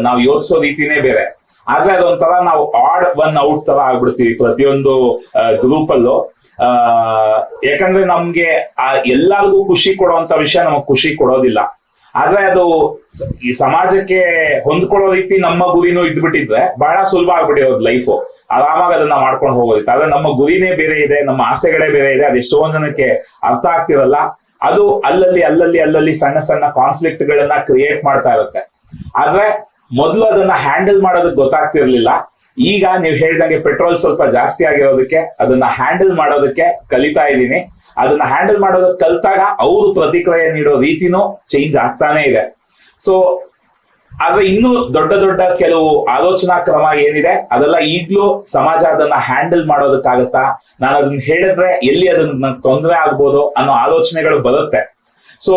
S3: ನಾವು ಯೋಚಿಸೋ ರೀತಿನೇ ಬೇರೆ. ಆದ್ರೆ ಅದೊಂಥರ ನಾವು ಆಡ್ ಒನ್ ಔಟ್ ತರ ಆಗ್ಬಿಡ್ತೀವಿ ಪ್ರತಿಯೊಂದು ಗ್ರೂಪ್ ಅಲ್ಲೂ. ಯಾಕಂದ್ರೆ ನಮ್ಗೆ ಎಲ್ಲರಿಗೂ ಖುಷಿ ಕೊಡುವಂತ ವಿಷಯ ನಮಗ್ ಖುಷಿ ಕೊಡೋದಿಲ್ಲ. ಆದ್ರೆ ಅದು ಈ ಸಮಾಜಕ್ಕೆ ಹೊಂದ್ಕೊಳ್ಳೋ ರೀತಿ ನಮ್ಮ ಗುರಿನೂ ಇದ್ಬಿಟ್ಟಿದ್ರೆ ಬಹಳ ಸುಲಭ ಆಗ್ಬಿಟ್ಟಿರೋದು ಲೈಫು. ಆರಾಮಾಗಿ ಅದನ್ನ ಮಾಡ್ಕೊಂಡು ಹೋಗೋದಿತ್ತು. ಆದ್ರೆ ನಮ್ಮ ಗುರಿನೇ ಬೇರೆ ಇದೆ, ನಮ್ಮ ಆಸೆಗಳೇ ಬೇರೆ ಇದೆ. ಅದು ಎಷ್ಟೊಂದ್ ಜನಕ್ಕೆ ಅರ್ಥ ಆಗ್ತಿರಲ್ಲ. ಅದು ಅಲ್ಲಲ್ಲಿ ಸಣ್ಣ ಕಾನ್ಫ್ಲಿಕ್ಟ್ ಗಳನ್ನ ಕ್ರಿಯೇಟ್ ಮಾಡ್ತಾ ಇರುತ್ತೆ. ಆದ್ರೆ ಮೊದಲು ಅದನ್ನ ಹ್ಯಾಂಡಲ್ ಮಾಡೋದಕ್ಕೆ ಗೊತ್ತಾಗ್ತಿರ್ಲಿಲ್ಲ. ಈಗ ನೀವು ಹೇಳ್ದಂಗೆ ಪೆಟ್ರೋಲ್ ಸ್ವಲ್ಪ ಜಾಸ್ತಿ ಆಗಿರೋದಕ್ಕೆ ಅದನ್ನ ಹ್ಯಾಂಡಲ್ ಮಾಡೋದಕ್ಕೆ ಕಲಿತಾ ಇದ್ದೀನಿ. ಅದನ್ನ ಹ್ಯಾಂಡಲ್ ಮಾಡೋದಕ್ಕೆ ಕಲಿತಾಗ ಅವರು ಪ್ರತಿಕ್ರಿಯೆ ನೀಡೋ ರೀತಿನೂ ಚೇಂಜ್ ಆಗ್ತಾನೆ ಇದೆ. ಸೊ ಆದ್ರೆ ಇನ್ನೂ ದೊಡ್ಡ ಕೆಲವು ಆಲೋಚನಾ ಕ್ರಮ ಏನಿದೆ ಅದೆಲ್ಲ ಈಗ್ಲೂ ಸಮಾಜ ಅದನ್ನ ಹ್ಯಾಂಡಲ್ ಮಾಡೋದಕ್ಕಾಗತ್ತಾ, ನಾನು ಅದನ್ನ ಹೇಳಿದ್ರೆ ಎಲ್ಲಿ ಅದನ್ನ ತೊಂದರೆ ಆಗ್ಬೋದು ಅನ್ನೋ ಆಲೋಚನೆಗಳು ಬರುತ್ತೆ. ಸೊ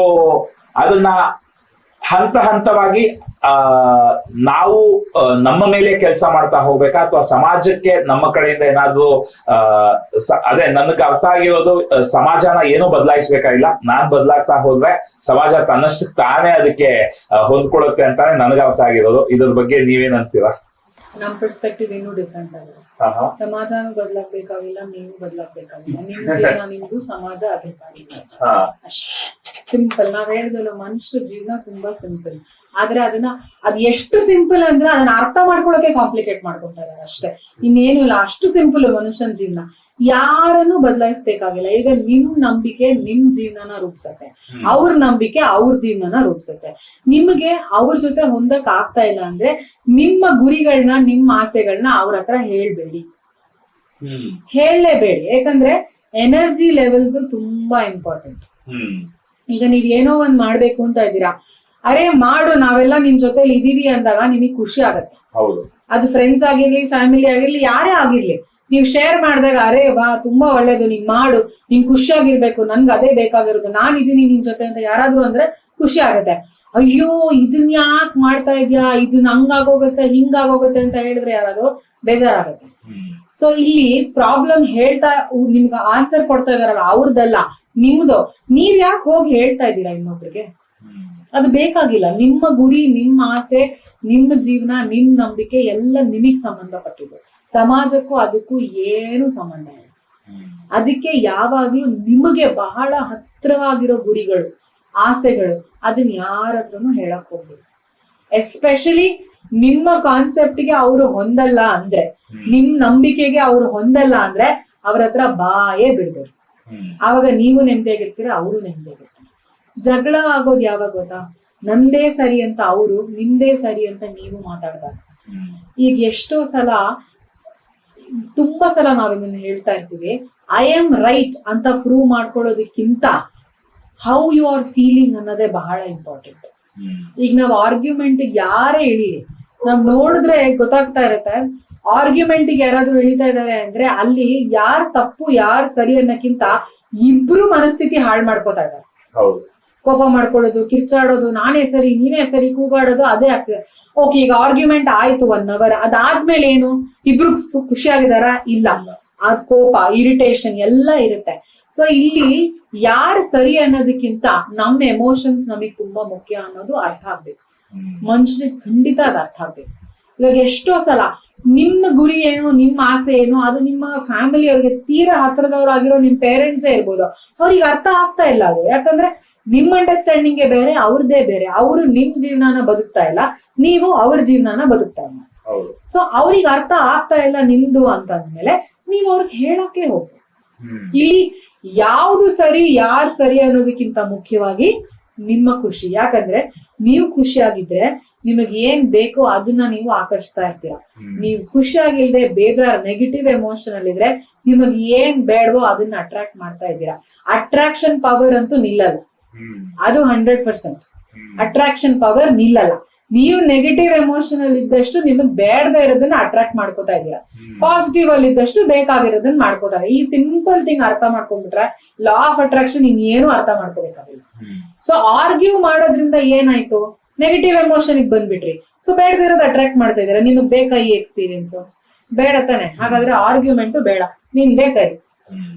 S3: ಅದನ್ನ ಹಂತವಾಗಿ ನಾವು ನಮ್ಮ ಮೇಲೆ ಕೆಲಸ ಮಾಡ್ತಾ ಹೋಗ್ಬೇಕಾ, ಅಥವಾ ಸಮಾಜಕ್ಕೆ ನಮ್ಮ ಕಡೆಯಿಂದ ಏನಾದ್ರು ಅದೇ ನನಗೆ ಅರ್ಥ ಆಗಿರೋದು, ಸಮಾಜನ ಏನೂ ಬದಲಾಯಿಸ್ಬೇಕಾಗಿಲ್ಲ. ನಾನ್ ಬದಲಾಗ್ತಾ ಹೋದ್ರೆ ಸಮಾಜ ತನ್ನಷ್ಟು ತಾನೇ ಅದಕ್ಕೆ ಹೊಂದ್ಕೊಳ್ಳುತ್ತೆ ಅಂತಾನೆ ನನಗೆ ಅರ್ಥ ಆಗಿರೋದು. ಇದ್ರ ಬಗ್ಗೆ ನೀವೇನಂತೀರಾ?
S4: ನಮ್ ಪರ್ಸ್ಪೆಕ್ಟಿವ್ ಇನ್ನೂ ಡಿಫ್ರೆಂಟ್ ಆಗಿದೆ. ಸಮಾಜನೂ ಬದಲಾಗ್ಬೇಕಾಗಿಲ್ಲ, ನೀವು ಬದಲಾಗ್ಬೇಕಾಗಿಲ್ಲ. ನಿಮ್ ಜೀವನ ನಿಮ್ದು, ಸಮಾಜ ಅದಕ್ಕಾಗಿಲ್ಲ. ಸಿಂಪಲ್. ನಾವ್ ಹೇಳಿದ್ವಲ್ಲ, ಮನುಷ್ಯ ಜೀವನ ತುಂಬಾ ಸಿಂಪಲ್. ಆದ್ರೆ ಅದ್ ಎಷ್ಟು ಸಿಂಪಲ್ ಅಂದ್ರೆ ಅದನ್ನ ಅರ್ಥ ಮಾಡ್ಕೊಳಕ್ಕೆ ಕಾಂಪ್ಲಿಕೇಟ್ ಮಾಡ್ಕೊತಾ ಇದಾರೆ ಅಷ್ಟೇ, ಇನ್ನೇನು ಇಲ್ಲ. ಅಷ್ಟು ಸಿಂಪಲ್ ಮನುಷ್ಯನ ಜೀವನ. ಯಾರನ್ನು ಬದಲಾಯಿಸ್ಬೇಕಾಗಿಲ್ಲ. ಈಗ ನಿಮ್ ನಂಬಿಕೆ ನಿಮ್ ಜೀವನನ ರೂಪಿಸತ್ತೆ, ಅವ್ರ ನಂಬಿಕೆ ಅವ್ರ ಜೀವನನ ರೂಪಿಸತ್ತೆ. ನಿಮ್ಗೆ ಅವ್ರ ಜೊತೆ ಹೊಂದಕ್ ಆಗ್ತಾ ಇಲ್ಲ ಅಂದ್ರೆ ನಿಮ್ಮ ಗುರಿಗಳನ್ನ, ನಿಮ್ಮ ಆಸೆಗಳನ್ನ ಅವ್ರ ಹತ್ರ ಹೇಳಬೇಡಿ. ಯಾಕಂದ್ರೆ ಎನರ್ಜಿ ಲೆವೆಲ್ಸ್ ತುಂಬಾ ಇಂಪಾರ್ಟೆಂಟ್. ಈಗ ನೀವ್ ಏನೋ ಒಂದ್ ಮಾಡ್ಬೇಕು ಅಂತ ಇದ್ದೀರಾ, ಅರೆ ಮಾಡು, ನಾವೆಲ್ಲ ನಿನ್ ಜೊತೆಲಿ ಇದೀವಿ ಅಂದಾಗ ನಿಮಗ್ ಖುಷಿ ಆಗತ್ತೆ. ಅದು ಫ್ರೆಂಡ್ಸ್ ಆಗಿರ್ಲಿ, ಫ್ಯಾಮಿಲಿ ಆಗಿರ್ಲಿ, ಯಾರೇ ಆಗಿರ್ಲಿ, ನೀವ್ ಶೇರ್ ಮಾಡಿದಾಗ ಅರೆ ವಾ ತುಂಬಾ ಒಳ್ಳೇದು, ನೀನ್ ಮಾಡು, ನೀನ್ ಖುಷಿಯಾಗಿರ್ಬೇಕು, ನನ್ಗೆ ಅದೇ ಬೇಕಾಗಿರೋದು, ನಾನ್ ಇದೀನಿ ನಿನ್ ಜೊತೆ ಅಂತ ಯಾರಾದ್ರೂ ಅಂದ್ರೆ ಖುಷಿ ಆಗತ್ತೆ. ಅಯ್ಯೋ ಇದನ್ ಯಾಕೆ ಮಾಡ್ತಾ ಇದ್ಯಾ, ಇದನ್ ಹಂಗಾಗೋಗತ್ತೆ ಹಿಂಗಾಗೋಗತ್ತೆ ಅಂತ ಹೇಳಿದ್ರೆ ಯಾರಾದ್ರೂ ಬೇಜಾರಾಗತ್ತೆ. ಸೊ ಇಲ್ಲಿ ಪ್ರಾಬ್ಲಮ್ ಹೇಳ್ತಾ ನಿಮ್ಗೆ ಆನ್ಸರ್ ಕೊಡ್ತಾ ಇದಾರಲ್ಲ ಅವ್ರದ್ದಲ್ಲ, ನಿಮ್ದು. ನೀವ್ ಯಾಕೆ ಹೋಗಿ ಹೇಳ್ತಾ ಇದ್ದೀರಾ ಇನ್ನೊಬ್ರಿಗೆ? ಅದು ಬೇಕಾಗಿಲ್ಲ. ನಿಮ್ಮ ಗುರಿ, ನಿಮ್ಮ ಆಸೆ, ನಿಮ್ಮ ಜೀವನ, ನಿಮ್ ನಂಬಿಕೆ ಎಲ್ಲ ನಿಮಗ್ ಸಂಬಂಧಪಟ್ಟಿದ್ದು. ಸಮಾಜಕ್ಕೂ ಅದಕ್ಕೂ ಏನು ಸಂಬಂಧ ಇಲ್ಲ. ಅದಕ್ಕೆ ಯಾವಾಗ್ಲೂ ನಿಮಗೆ ಬಹಳ ಹತ್ರವಾಗಿರೋ ಗುರಿಗಳು, ಆಸೆಗಳು, ಅದನ್ನ ಯಾರ ಹತ್ರನೂ ಹೇಳಕ್ ಹೋಗ್ಬೇಕು. ಎಸ್ಪೆಷಲಿ ನಿಮ್ಮ ಕಾನ್ಸೆಪ್ಟ್ಗೆ ಅವರು ಹೊಂದಲ್ಲ ಅಂದ್ರೆ, ನಿಮ್ ನಂಬಿಕೆಗೆ ಅವ್ರು ಹೊಂದಲ್ಲ ಅಂದ್ರೆ ಅವ್ರ ಹತ್ರ ಬಾಯೇ ಬಿಡ್ಬೇಕು. ಆವಾಗ ನೀವು ನೆಮ್ಮದಿಯಾಗಿರ್ತೀರ, ಅವರು ನೆಮ್ಮದಿಯಾಗಿರ್ತಾರೆ. ಜಗಳ ಆಗೋದು ಯಾವಾಗ ಗೊತ್ತಾ? ನಂದೇ ಸರಿ ಅಂತ ಅವರು, ನಿಮ್ದೇ ಸರಿ ಅಂತ ನೀವು ಮಾತಾಡ್ದಾಗ. ಈಗ ಎಷ್ಟೋ ಸಲ, ತುಂಬಾ ಸಲ ನಾವ್ ಇದನ್ನ ಹೇಳ್ತಾ ಇರ್ತೀವಿ, ಐ ಆಮ್ ರೈಟ್ ಅಂತ ಪ್ರೂವ್ ಮಾಡ್ಕೊಳ್ಳೋದಕ್ಕಿಂತ ಹೌ ಯು ಆರ್ ಫೀಲಿಂಗ್ ಅನ್ನೋದೇ ಬಹಳ ಇಂಪಾರ್ಟೆಂಟ್. ಈಗ ನಾವ್ ಆರ್ಗ್ಯುಮೆಂಟ್ ಯಾರೇ ಹೇಳಿರಿ, ನಾವ್ ನೋಡಿದ್ರೆ ಗೊತ್ತಾಗ್ತಾ ಇರತ್ತೆ ಆರ್ಗ್ಯುಮೆಂಟ್ ಯಾರಾದ್ರೂ ಎಳಿತಾ ಇದಾರೆ ಅಂದ್ರೆ ಅಲ್ಲಿ ಯಾರ್ ತಪ್ಪು ಯಾರ್ ಸರಿ ಅನ್ನಕ್ಕಿಂತ ಇಬ್ರು ಮನಸ್ಥಿತಿ ಹಾಳು ಮಾಡ್ಕೋತಾ ಇದ್ದಾರೆ.
S3: ಹೌದು.
S4: ಕೋಪ ಮಾಡ್ಕೊಳ್ಳೋದು, ಕಿರ್ಚಾಡೋದು, ನಾನೇ ಸರಿ ನೀನೇ ಸರಿ ಕೂಗಾಡೋದು ಅದೇ ಆಗ್ತದೆ. ಓಕೆ, ಈಗ ಆರ್ಗ್ಯುಮೆಂಟ್ ಆಯ್ತು 1 hour, ಅದಾದ್ಮೇಲೆ ಏನು ಇಬ್ರು ಖುಷಿಯಾಗಿದಾರ? ಇಲ್ಲ. ಅದ್ ಕೋಪ, ಇರಿಟೇಷನ್ ಎಲ್ಲ ಇರುತ್ತೆ. ಸೊ ಇಲ್ಲಿ ಯಾರು ಸರಿ ಅನ್ನೋದಕ್ಕಿಂತ ನಮ್ಮ ಎಮೋಷನ್ಸ್ ನಮಗ್ ತುಂಬಾ ಮುಖ್ಯ ಅನ್ನೋದು ಅರ್ಥ ಆಗ್ಬೇಕು. ಮನುಷ್ಯನಿಗೆ ಖಂಡಿತ ಅದು ಅರ್ಥ ಆಗ್ಬೇಕು. ಇವಾಗ ಎಷ್ಟೋ ಸಲ ನಿಮ್ಮ ಗುರಿ ಏನು, ನಿಮ್ಮ ಆಸೆ ಏನು, ಅದು ನಿಮ್ಮ ಫ್ಯಾಮಿಲಿ ಅವ್ರಿಗೆ ತೀರಾ ಹತ್ರದವ್ರಾಗಿರೋ ನಿಮ್ ಪೇರೆಂಟ್ಸೇ ಇರ್ಬೋದು, ಅವ್ರಿಗೆ ಅರ್ಥ ಆಗ್ತಾ ಇಲ್ಲ ಅದು. ಯಾಕಂದ್ರೆ ನಿಮ್ ಅಂಡರ್ಸ್ಟ್ಯಾಂಡಿಂಗ್ ಬೇರೆ, ಅವ್ರದ್ದೇ ಬೇರೆ. ಅವರು ನಿಮ್ ಜೀವನಾನ ಬದುಕ್ತಾ ಇಲ್ಲ, ನೀವು ಅವ್ರ ಜೀವನಾನ ಬದುಕ್ತಾ ಇಲ್ಲ. ಸೊ ಅವ್ರಿಗೆ ಅರ್ಥ ಆಗ್ತಾ ಇಲ್ಲ ನಿಮ್ದು ಅಂತಂದ್ಮೇಲೆ ನೀವು ಅವ್ರಿಗೆ ಹೇಳಕ್ಕೆ ಹೋಗ್ಬೇಕು. ಇಲ್ಲಿ ಯಾವ್ದು ಸರಿ ಯಾರು ಸರಿ ಅನ್ನೋದಕ್ಕಿಂತ ಮುಖ್ಯವಾಗಿ ನಿಮ್ಮ ಖುಷಿ. ಯಾಕಂದ್ರೆ ನೀವು ಖುಷಿಯಾಗಿದ್ರೆ ನಿಮಗೆ ಏನ್ ಬೇಕೋ ಅದನ್ನ ನೀವು ಆಕರ್ಷಿಸ್ತಾ ಇರ್ತೀರಾ. ನೀವು ಖುಷಿಯಾಗಿಲ್ದೆ ಬೇಜಾರ್ ನೆಗೆಟಿವ್ ಎಮೋಷನ್ ಅಲ್ಲಿ ಇದ್ರೆ ನಿಮಗೆ ಏನ್ ಬೇಡವೋ ಅದನ್ನ ಅಟ್ರಾಕ್ಟ್ ಮಾಡ್ತಾ ಇದ್ದೀರಾ. ಅಟ್ರಾಕ್ಷನ್ ಪವರ್ ಅಂತೂ ನಿಲ್ಲಲ್ಲ, ಅದು 100%. ಅಟ್ರಾಕ್ಷನ್ ಪವರ್ ನಿಲ್ಲಲ್ಲ. ನೀವು ನೆಗೆಟಿವ್ ಎಮೋಷನ್ ಅಲ್ಲಿ ಇದ್ದಷ್ಟು ನಿಮಗ್ ಬೇಡದೇ ಇರೋದನ್ನ ಅಟ್ರಾಕ್ಟ್ ಮಾಡ್ಕೋತಾ ಇದ್ದೀರಾ, ಪಾಸಿಟಿವ್ ಅಲ್ಲಿ ಇದ್ದಷ್ಟು ಬೇಕಾಗಿರೋದನ್ನ ಮಾಡ್ಕೋತಾರೆ. ಈ ಸಿಂಪಲ್ ಥಿಂಗ್ ಅರ್ಥ ಮಾಡ್ಕೊಂಡ್ಬಿಟ್ರೆ ಲಾ ಆಫ್ ಅಟ್ರಾಕ್ಷನ್ ಇನ್ನೇನು ಅರ್ಥ ಮಾಡ್ಕೋಬೇಕಾಗಿಲ್ಲ. ಸೊ ಆರ್ಗ್ಯೂ ಮಾಡೋದ್ರಿಂದ ಏನಾಯ್ತು, ನೆಗೆಟಿವ್ ಎಮೋಷನ್ ಬಂದ್ಬಿಟ್ರಿ. ಸೊ ಬೇಡದೇ ಇರೋದು ಅಟ್ರಾಕ್ಟ್ ಮಾಡ್ತಾ ಇದ್ದೀರಾ. ನಿಮಗ್ ಬೇಕಾ ಈ ಎಕ್ಸ್ಪೀರಿಯನ್ಸ್? ಬೇಡ ತಾನೆ. ಹಾಗಾದ್ರೆ ಆರ್ಗ್ಯುಮೆಂಟು ಬೇಡ, ನಿಂದೇ ಸರಿ,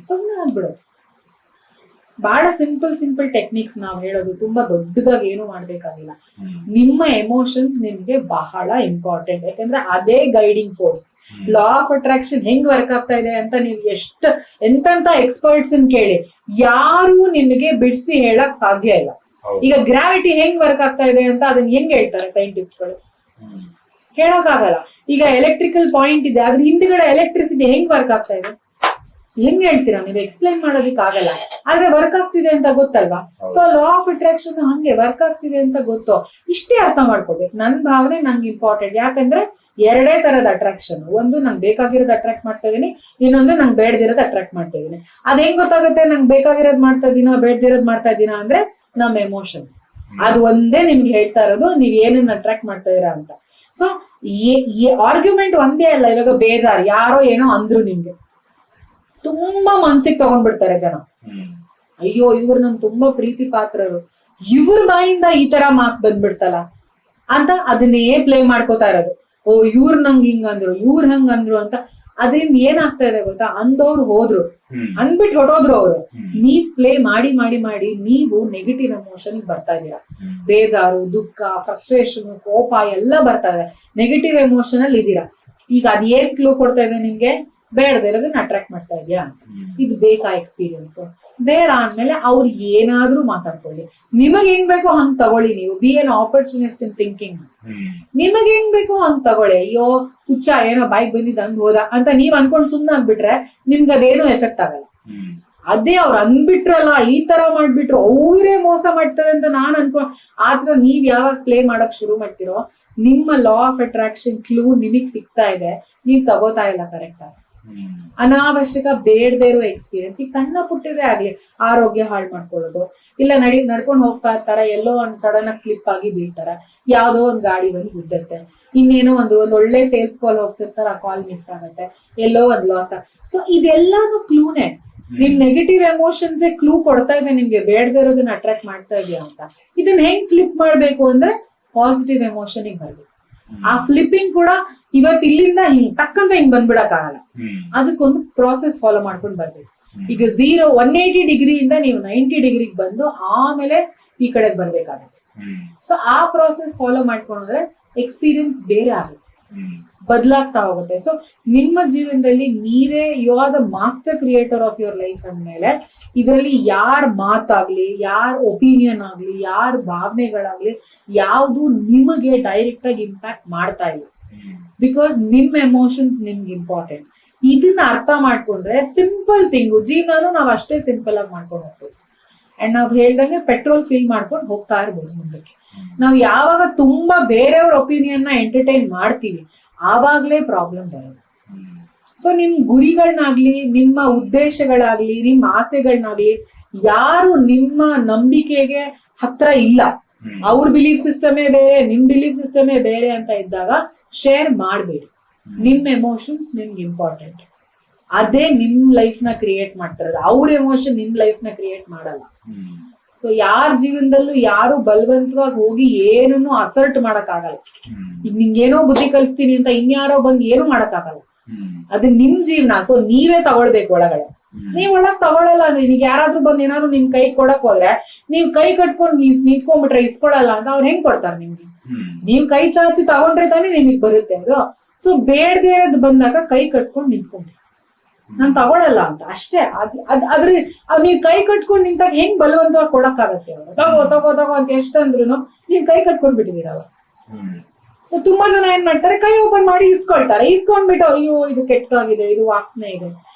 S4: ಸುಮ್ಮನೆ ಆಗ್ಬಿಡೋದು. ಬಹಳ ಸಿಂಪಲ್ ಟೆಕ್ನಿಕ್ಸ್ ನಾವು ಹೇಳೋದು, ತುಂಬಾ ದೊಡ್ಡದಾಗಿ ಏನು ಮಾಡ್ಬೇಕಾಗಿಲ್ಲ. ನಿಮ್ಮ ಎಮೋಷನ್ಸ್ ನಿಮ್ಗೆ ಬಹಳ ಇಂಪಾರ್ಟೆಂಟ್. ಯಾಕಂದ್ರೆ ಅದೇ guiding force. Law of attraction ಹೆಂಗ್ ವರ್ಕ್ ಆಗ್ತಾ ಇದೆ ಅಂತ ನೀವು ಎಂತೆಂತ ಎಕ್ಸ್ಪರ್ಟ್ಸ್ ಕೇಳಿ, ಯಾರು ನಿಮಗೆ ಬಿಡಿಸಿ ಹೇಳಕ್ ಸಾಧ್ಯ ಇಲ್ಲ. ಈಗ ಗ್ರಾವಿಟಿ ಹೆಂಗ್ ವರ್ಕ್ ಆಗ್ತಾ ಇದೆ ಅಂತ ಅದನ್ನ ಹೆಂಗ್ ಹೇಳ್ತಾರೆ ಸೈಂಟಿಸ್ಟ್ಗಳು? ಹೇಳೋಕ್ಕಾಗಲ್ಲ. ಈಗ ಎಲೆಕ್ಟ್ರಿಕಲ್ ಪಾಯಿಂಟ್ ಇದೆ, ಅದ್ರ ಹಿಂದ್ಗಡೆ ಎಲೆಕ್ಟ್ರಿಸಿಟಿ ಹೆಂಗ್ ವರ್ಕ್ ಆಗ್ತಾ ಇದೆ ಹೆಂಗ್ ಹೇಳ್ತೀರಾ ನೀವು? ಎಕ್ಸ್ಪ್ಲೈನ್ ಮಾಡೋದಿಕ್ ಆಗಲ್ಲ. ಆದ್ರೆ ವರ್ಕ್ ಆಗ್ತಿದೆ ಅಂತ ಗೊತ್ತಲ್ವಾ? ಸೊ ಲಾ ಆಫ್ ಅಟ್ರಾಕ್ಷನ್ ಹಂಗೆ ವರ್ಕ್ ಆಗ್ತಿದೆ ಅಂತ ಗೊತ್ತು. ಇಷ್ಟೇ ಅರ್ಥ ಮಾಡ್ಕೋಬೇಕು. ನನ್ ಭಾವನೆ ನಂಗೆ ಇಂಪಾರ್ಟೆಂಟ್. ಯಾಕಂದ್ರೆ 2 ತರದ ಅಟ್ರಾಕ್ಷನ್. ಒಂದು ನಂಗೆ ಬೇಕಾಗಿರೋದು ಅಟ್ರಾಕ್ಟ್ ಮಾಡ್ತಾ ಇದೀನಿ, ಇನ್ನೊಂದು ನಂಗೆ ಬೇಡದಿರೋದು ಅಟ್ರಾಕ್ಟ್ ಮಾಡ್ತಾ ಇದೀನಿ. ಅದ್ ಹೆಂಗ್ ಗೊತ್ತಾಗುತ್ತೆ ನಂಗೆ ಬೇಕಾಗಿರೋದು ಮಾಡ್ತಾ ಇದೀನಾ ಬೇಡದಿರೋದು ಮಾಡ್ತಾ ಇದೀನಾ ಅಂದ್ರೆ ನಮ್ಮ ಎಮೋಷನ್ಸ್. ಅದು ಒಂದೇ ನಿಮ್ಗೆ ಹೇಳ್ತಾ ಇರೋದು ನೀವ್ ಏನನ್ನ ಅಟ್ರಾಕ್ಟ್ ಮಾಡ್ತಾ ಇದೀರಾ ಅಂತ. ಸೊ ಈ ಆರ್ಗ್ಯುಮೆಂಟ್ ಒಂದೇ ಅಲ್ಲ. ಇವಾಗ ಬೇಜಾರ್, ಯಾರೋ ಏನೋ ಅಂದ್ರು ನಿಮ್ಗೆ, ತುಂಬಾ ಮನ್ಸಿಗೆ ತಗೊಂಡ್ಬಿಡ್ತಾರೆ ಜನ. ಅಯ್ಯೋ ಇವ್ರು ನನ್ ತುಂಬಾ ಪ್ರೀತಿ ಪಾತ್ರರು, ಇವ್ರ ಬಾಯಿಂದ ಈ ತರ ಮಾತ್ ಬಂದ್ಬಿಡ್ತಲ್ಲ ಅಂತ ಅದನ್ನೇ ಪ್ಲೇ ಮಾಡ್ಕೋತಾ ಇರೋದು. ಓ ಇವ್ರು ನಂಗ್ ಹಿಂಗಂದ್ರು, ಇವ್ರು ಹಂಗಂದ್ರು ಅಂತ. ಅದರಿಂದ ಏನಾಗ್ತಾ ಇದೆ ಗೊತ್ತಾ? ಅಂದವ್ರು ಹೋದ್ರು, ಅಂದ್ಬಿಟ್ಟು ಹೊಡೋದ್ರು ಅವ್ರು. ನೀವ್ ಪ್ಲೇ ಮಾಡಿ ಮಾಡಿ ಮಾಡಿ ನೀವು ನೆಗೆಟಿವ್ ಎಮೋಷನ್ ಬರ್ತಾ ಇದೀರಾ. ಬೇಜಾರು, ದುಃಖ, ಫ್ರಸ್ಟ್ರೇಷನ್, ಕೋಪ ಎಲ್ಲ ಬರ್ತಾ ಇದೆ. ನೆಗೆಟಿವ್ ಎಮೋಷನ್ ಅಲ್ಲಿ ಇದೀರಾ. ಈಗ ಅದ್ ಏನ್ ಕ್ಲೂ ಕೊಡ್ತಾ ಇದೆ ನಿಮ್ಗೆ? ಬೇಡದೇ ಇರೋದನ್ನ ಅಟ್ರಾಕ್ಟ್ ಮಾಡ್ತಾ ಇದೆಯಾ ಅಂತ. ಇದು ಬೇಕಾ ಎಕ್ಸ್ಪೀರಿಯನ್ಸ್? ಬೇಡ ಅಂದ್ಮೇಲೆ ಅವ್ರು ಏನಾದ್ರೂ ಮಾತಾಡ್ಕೊಳ್ಳಿ, ನಿಮಗ್ ಹೆಂಗ್ ಬೇಕೋ ಹಂಗ್ ತಗೊಳ್ಳಿ. ನೀವು ಬಿ ಎನ್ ಆಪರ್ಚುನಿಸ್ಟ್ ಇನ್ ಥಿಂಕಿಂಗ್. ನಿಮಗ್ ಹೆಂಗ್ ಬೇಕೋ ಹಂಗ್ ತಗೊಳ್ಳಿ. ಅಯ್ಯೋ ಹುಚ್ಚ ಏನೋ ಬೈಕ್ ಬಂದಿದ್ದ ಅಂದ್ ಹೋದ ಅಂತ ನೀವ್ ಅನ್ಕೊಂಡ್ ಸುಮ್ನೆ ಆಗ್ಬಿಟ್ರೆ ನಿಮ್ಗೆ ಅದೇನು ಎಫೆಕ್ಟ್ ಆಗಲ್ಲ. ಅದೇ ಅವ್ರು ಅಂದ್ಬಿಟ್ರಲ್ಲ, ಈ ತರ ಮಾಡ್ಬಿಟ್ರು, ಅವರೇ ಮೋಸ ಮಾಡ್ತಾರೆ ಅಂತ ನಾನ್ ಅನ್ಕೊಂಡ್ ಆತರ ನೀವ್ ಯಾವಾಗ ಪ್ಲೇ ಮಾಡಕ್ ಶುರು ಮಾಡ್ತಿರೋ ನಿಮ್ಮ ಲಾ ಆಫ್ ಅಟ್ರಾಕ್ಷನ್ ಕ್ಲೂ ನಿಮಗ್ ಸಿಗ್ತಾ ಇದೆ, ನೀವ್ ತಗೋತಾ ಇಲ್ಲ ಕರೆಕ್ಟ್ ಆಗಿ. ಅನಾವಶ್ಯಕ ಬೇಡದೇ ಇರೋ ಎಕ್ಸ್ಪೀರಿಯನ್ಸ್. ಈಗ ಸಣ್ಣ ಪುಟ್ಟದೇ ಆಗ್ಲಿ, ಆರೋಗ್ಯ ಹಾಳು ಮಾಡ್ಕೊಳ್ಳೋದು, ಇಲ್ಲ ನಡ್ಕೊಂಡು ಹೋಗ್ತಾ ಇರ್ತಾರೆ, ಎಲ್ಲೋ ಒಂದ್ ಸಡನ್ ಆಗಿ ಸ್ಲಿಪ್ ಆಗಿ ಬೀಳ್ತಾರೆ, ಯಾವ್ದೋ ಒಂದ್ ಗಾಡಿ ಬಂದು ಗುದ್ದತ್ತೆ, ಇನ್ನೇನೋ ಒಂದ್ ಒಳ್ಳೆ ಸೇಲ್ಸ್ ಕಾಲ್ ಹೋಗ್ತಿರ್ತಾರ, ಆ ಕಾಲ್ ಮಿಸ್ ಆಗತ್ತೆ, ಎಲ್ಲೋ ಒಂದ್ ಲಾಸ್. ಸೊ ಇದೆಲ್ಲಾನು ಕ್ಲೂನೇ. ನಿಮ್ ನೆಗೆಟಿವ್ ಎಮೋಷನ್ಸ್ ಕ್ಲೂ ಕೊಡ್ತಾ ಇದೆ ನಿಮ್ಗೆ ಬೇಡದೇ ಇರೋದನ್ನ ಅಟ್ರಾಕ್ಟ್ ಮಾಡ್ತಾ ಇದೆಯಾ ಅಂತ. ಇದನ್ನ ಹೆಂಗ್ ಫ್ಲಿಪ್ ಮಾಡ್ಬೇಕು ಅಂದ್ರೆ ಪಾಸಿಟಿವ್ ಎಮೋಷನ್ ಬರ್ಬೇಕು. ಆ ಫ್ಲಿಪ್ಪಿಂಗ್ ಕೂಡ ಇವತ್ತು ಇಲ್ಲಿಂದ ಹಿಂಗ್ ಟಕ್ಕಂತ ಹಿಂಗ್ ಬಂದ್ಬಿಡಕ್ ಆಗಲ್ಲ. ಅದಕ್ಕೊಂದು ಪ್ರಾಸೆಸ್ ಫಾಲೋ ಮಾಡ್ಕೊಂಡು ಬರ್ಬೇಕು. ಈಗ 180 ಡಿಗ್ರಿಯಿಂದ ನೀವು 90 ಡಿಗ್ರಿಗೆ ಬಂದು ಆಮೇಲೆ ಈ ಕಡೆಗೆ ಬರ್ಬೇಕಾಗತ್ತೆ. ಸೊ ಆ ಪ್ರಾಸೆಸ್ ಫಾಲೋ ಮಾಡ್ಕೊಂಡ್ರೆ ಎಕ್ಸ್ಪೀರಿಯನ್ಸ್ ಬೇರೆ ಆಗುತ್ತೆ, ಬದಲಾಗ್ತಾ ಹೋಗುತ್ತೆ. ಸೊ ನಿಮ್ಮ ಜೀವನದಲ್ಲಿ ನೀವೇ you are the master creator of your life ಅಂದ್ಮೇಲೆ ಇದರಲ್ಲಿ ಯಾರ ಮಾತಾಗ್ಲಿ, ಯಾರ ಒಪಿನಿಯನ್ ಆಗ್ಲಿ, ಯಾರ ಭಾವನೆಗಳಾಗ್ಲಿ ಯಾವುದು ನಿಮಗೆ ಡೈರೆಕ್ಟ್ ಆಗಿ ಇಂಪ್ಯಾಕ್ಟ್ ಮಾಡ್ತಾ ಇಲ್ಲ. ಬಿಕಾಸ್ ನಿಮ್ ಎಮೋಷನ್ಸ್ ನಿಮ್ಗೆ ಇಂಪಾರ್ಟೆಂಟ್. ಇದನ್ನ ಅರ್ಥ ಮಾಡ್ಕೊಂಡ್ರೆ ಸಿಂಪಲ್ ಥಿಂಗು ಜೀವನನು ನಾವು ಅಷ್ಟೇ ಸಿಂಪಲ್ ಆಗಿ ಮಾಡ್ಕೊಂಡು ಹೋಗ್ಬೋದು. ಅಂಡ್ ನಾವ್ ಹೇಳ್ದಂಗೆ ಪೆಟ್ರೋಲ್ ಫಿಲ್ ಮಾಡ್ಕೊಂಡು ಹೋಗ್ತಾ ಇರ್ಬೋದು ಮುಂದಕ್ಕೆ. ನಾವು ಯಾವಾಗ ತುಂಬಾ ಬೇರೆಯವ್ರ ಒಪಿನಿಯನ್ ನ ಎಂಟರ್ಟೈನ್ ಮಾಡ್ತೀವಿ ಆವಾಗ್ಲೇ ಪ್ರಾಬ್ಲಮ್ ಬರೋದು. ಸೊ ನಿಮ್ ಗುರಿಗಳನ್ನಾಗ್ಲಿ, ನಿಮ್ಮ ಉದ್ದೇಶಗಳಾಗ್ಲಿ, ನಿಮ್ಮ ಆಸೆಗಳನ್ನಾಗ್ಲಿ ಯಾರು ನಿಮ್ಮ ನಂಬಿಕೆಗೆ ಹತ್ರ ಇಲ್ಲ, ಅವ್ರ ಬಿಲೀಫ್ ಸಿಸ್ಟಮೇ ಬೇರೆ, ನಿಮ್ ಬಿಲೀಫ್ ಸಿಸ್ಟಮೇ ಬೇರೆ ಅಂತ ಇದ್ದಾಗ ಶೇರ್ ಮಾಡಬೇಡಿ. ನಿಮ್ ಎಮೋಷನ್ಸ್ ನಿಮ್ಗೆ ಇಂಪಾರ್ಟೆಂಟ್. ಅದೇ ನಿಮ್ ಲೈಫ್ ನ ಕ್ರಿಯೇಟ್ ಮಾಡ್ತಿರೋದು. ಅವ್ರ ಎಮೋಷನ್ ನಿಮ್ ಲೈಫ್ ನ ಕ್ರಿಯೇಟ್ ಮಾಡಲ್ಲ. ಸೊ ಯಾರ ಜೀವನದಲ್ಲೂ ಯಾರು ಬಲವಂತವಾಗಿ ಹೋಗಿ ಏನನ್ನು ಅಸರ್ಟ್ ಮಾಡಕ್ ಆಗಲ್ಲ. ಈಗ ನಿಂಗೇನೋ ಬುದ್ಧಿ ಕಲಿಸ್ತೀನಿ ಅಂತ ಇನ್ಯಾರೋ ಬಂದು ಏನು ಮಾಡಕ್ ಆಗಲ್ಲ. ಅದು ನಿಮ್ ಜೀವನ. ಸೊ ನೀವೇ ತಗೊಳ್ಬೇಕು ಒಳಗಡೆ. ನೀವ್ ಒಳಗ್ ತಗೊಳಲ್ಲ ಅಂದ್ರೆ ಈಗ ಯಾರಾದ್ರೂ ಬಂದ್ ಏನಾದ್ರು ನಿಮ್ ಕೈ ಕೊಡಕ್ ಹೋದ್ರೆ ನೀವ್ ಕೈ ಕಟ್ಕೊಂಡ್ ನಿಂತ್ಕೊಂಡ್ಬಿಟ್ರೆ ಇಸ್ಕೊಳಲ್ಲ ಅಂತ ಅವ್ರು ಹೆಂಗ್ ಕೊಡ್ತಾರೆ ನಿಮ್ಗೆ? ನೀವ್ ಕೈ ಚಾಚಿ ತಗೊಂಡ್ರೆ ತಾನೇ ನಿಮಗ್ ಬರುತ್ತೆ ಅದು. ಸೊ ಬೇಡದೇ ಇರೋದು ಬಂದಾಗ ಕೈ ಕಟ್ಕೊಂಡ್ ನಿಂತ್ಕೊಂಡ್ರಿ, ನಾನ್ ತಗೊಳಲ್ಲ ಅಂತ ಅಷ್ಟೇ. ಆದ್ರೆ ನೀವ್ ಕೈ ಕಟ್ಕೊಂಡ್ ನಿಂತಾಗ ಹೆಂಗ್ ಬಲವಂತವಾಗಿ ಕೊಡಕ್ಕಾಗತ್ತೆ? ಅವ್ರು ತಗೋ ತಗೋ ತಗೋ ಅಂತ ಎಷ್ಟಂದ್ರು ನೀವ್ ಕೈ ಕಟ್ಕೊಂಡ್ ಬಿಟ್ಟಿದೀರವ. ಸೊ ತುಂಬಾ ಜನ ಏನ್ ಮಾಡ್ತಾರೆ, ಕೈ ಓಪನ್ ಮಾಡಿ ಇಸ್ಕೊಳ್ತಾರೆ. ಇಸ್ಕೊಂಡ್ಬಿಟ್ಟು ಅಯ್ಯೋ ಇದು ಕೆಟ್ಟದಾಗಿದೆ, ಇದು ವಾಸನೆ ಇದೆ,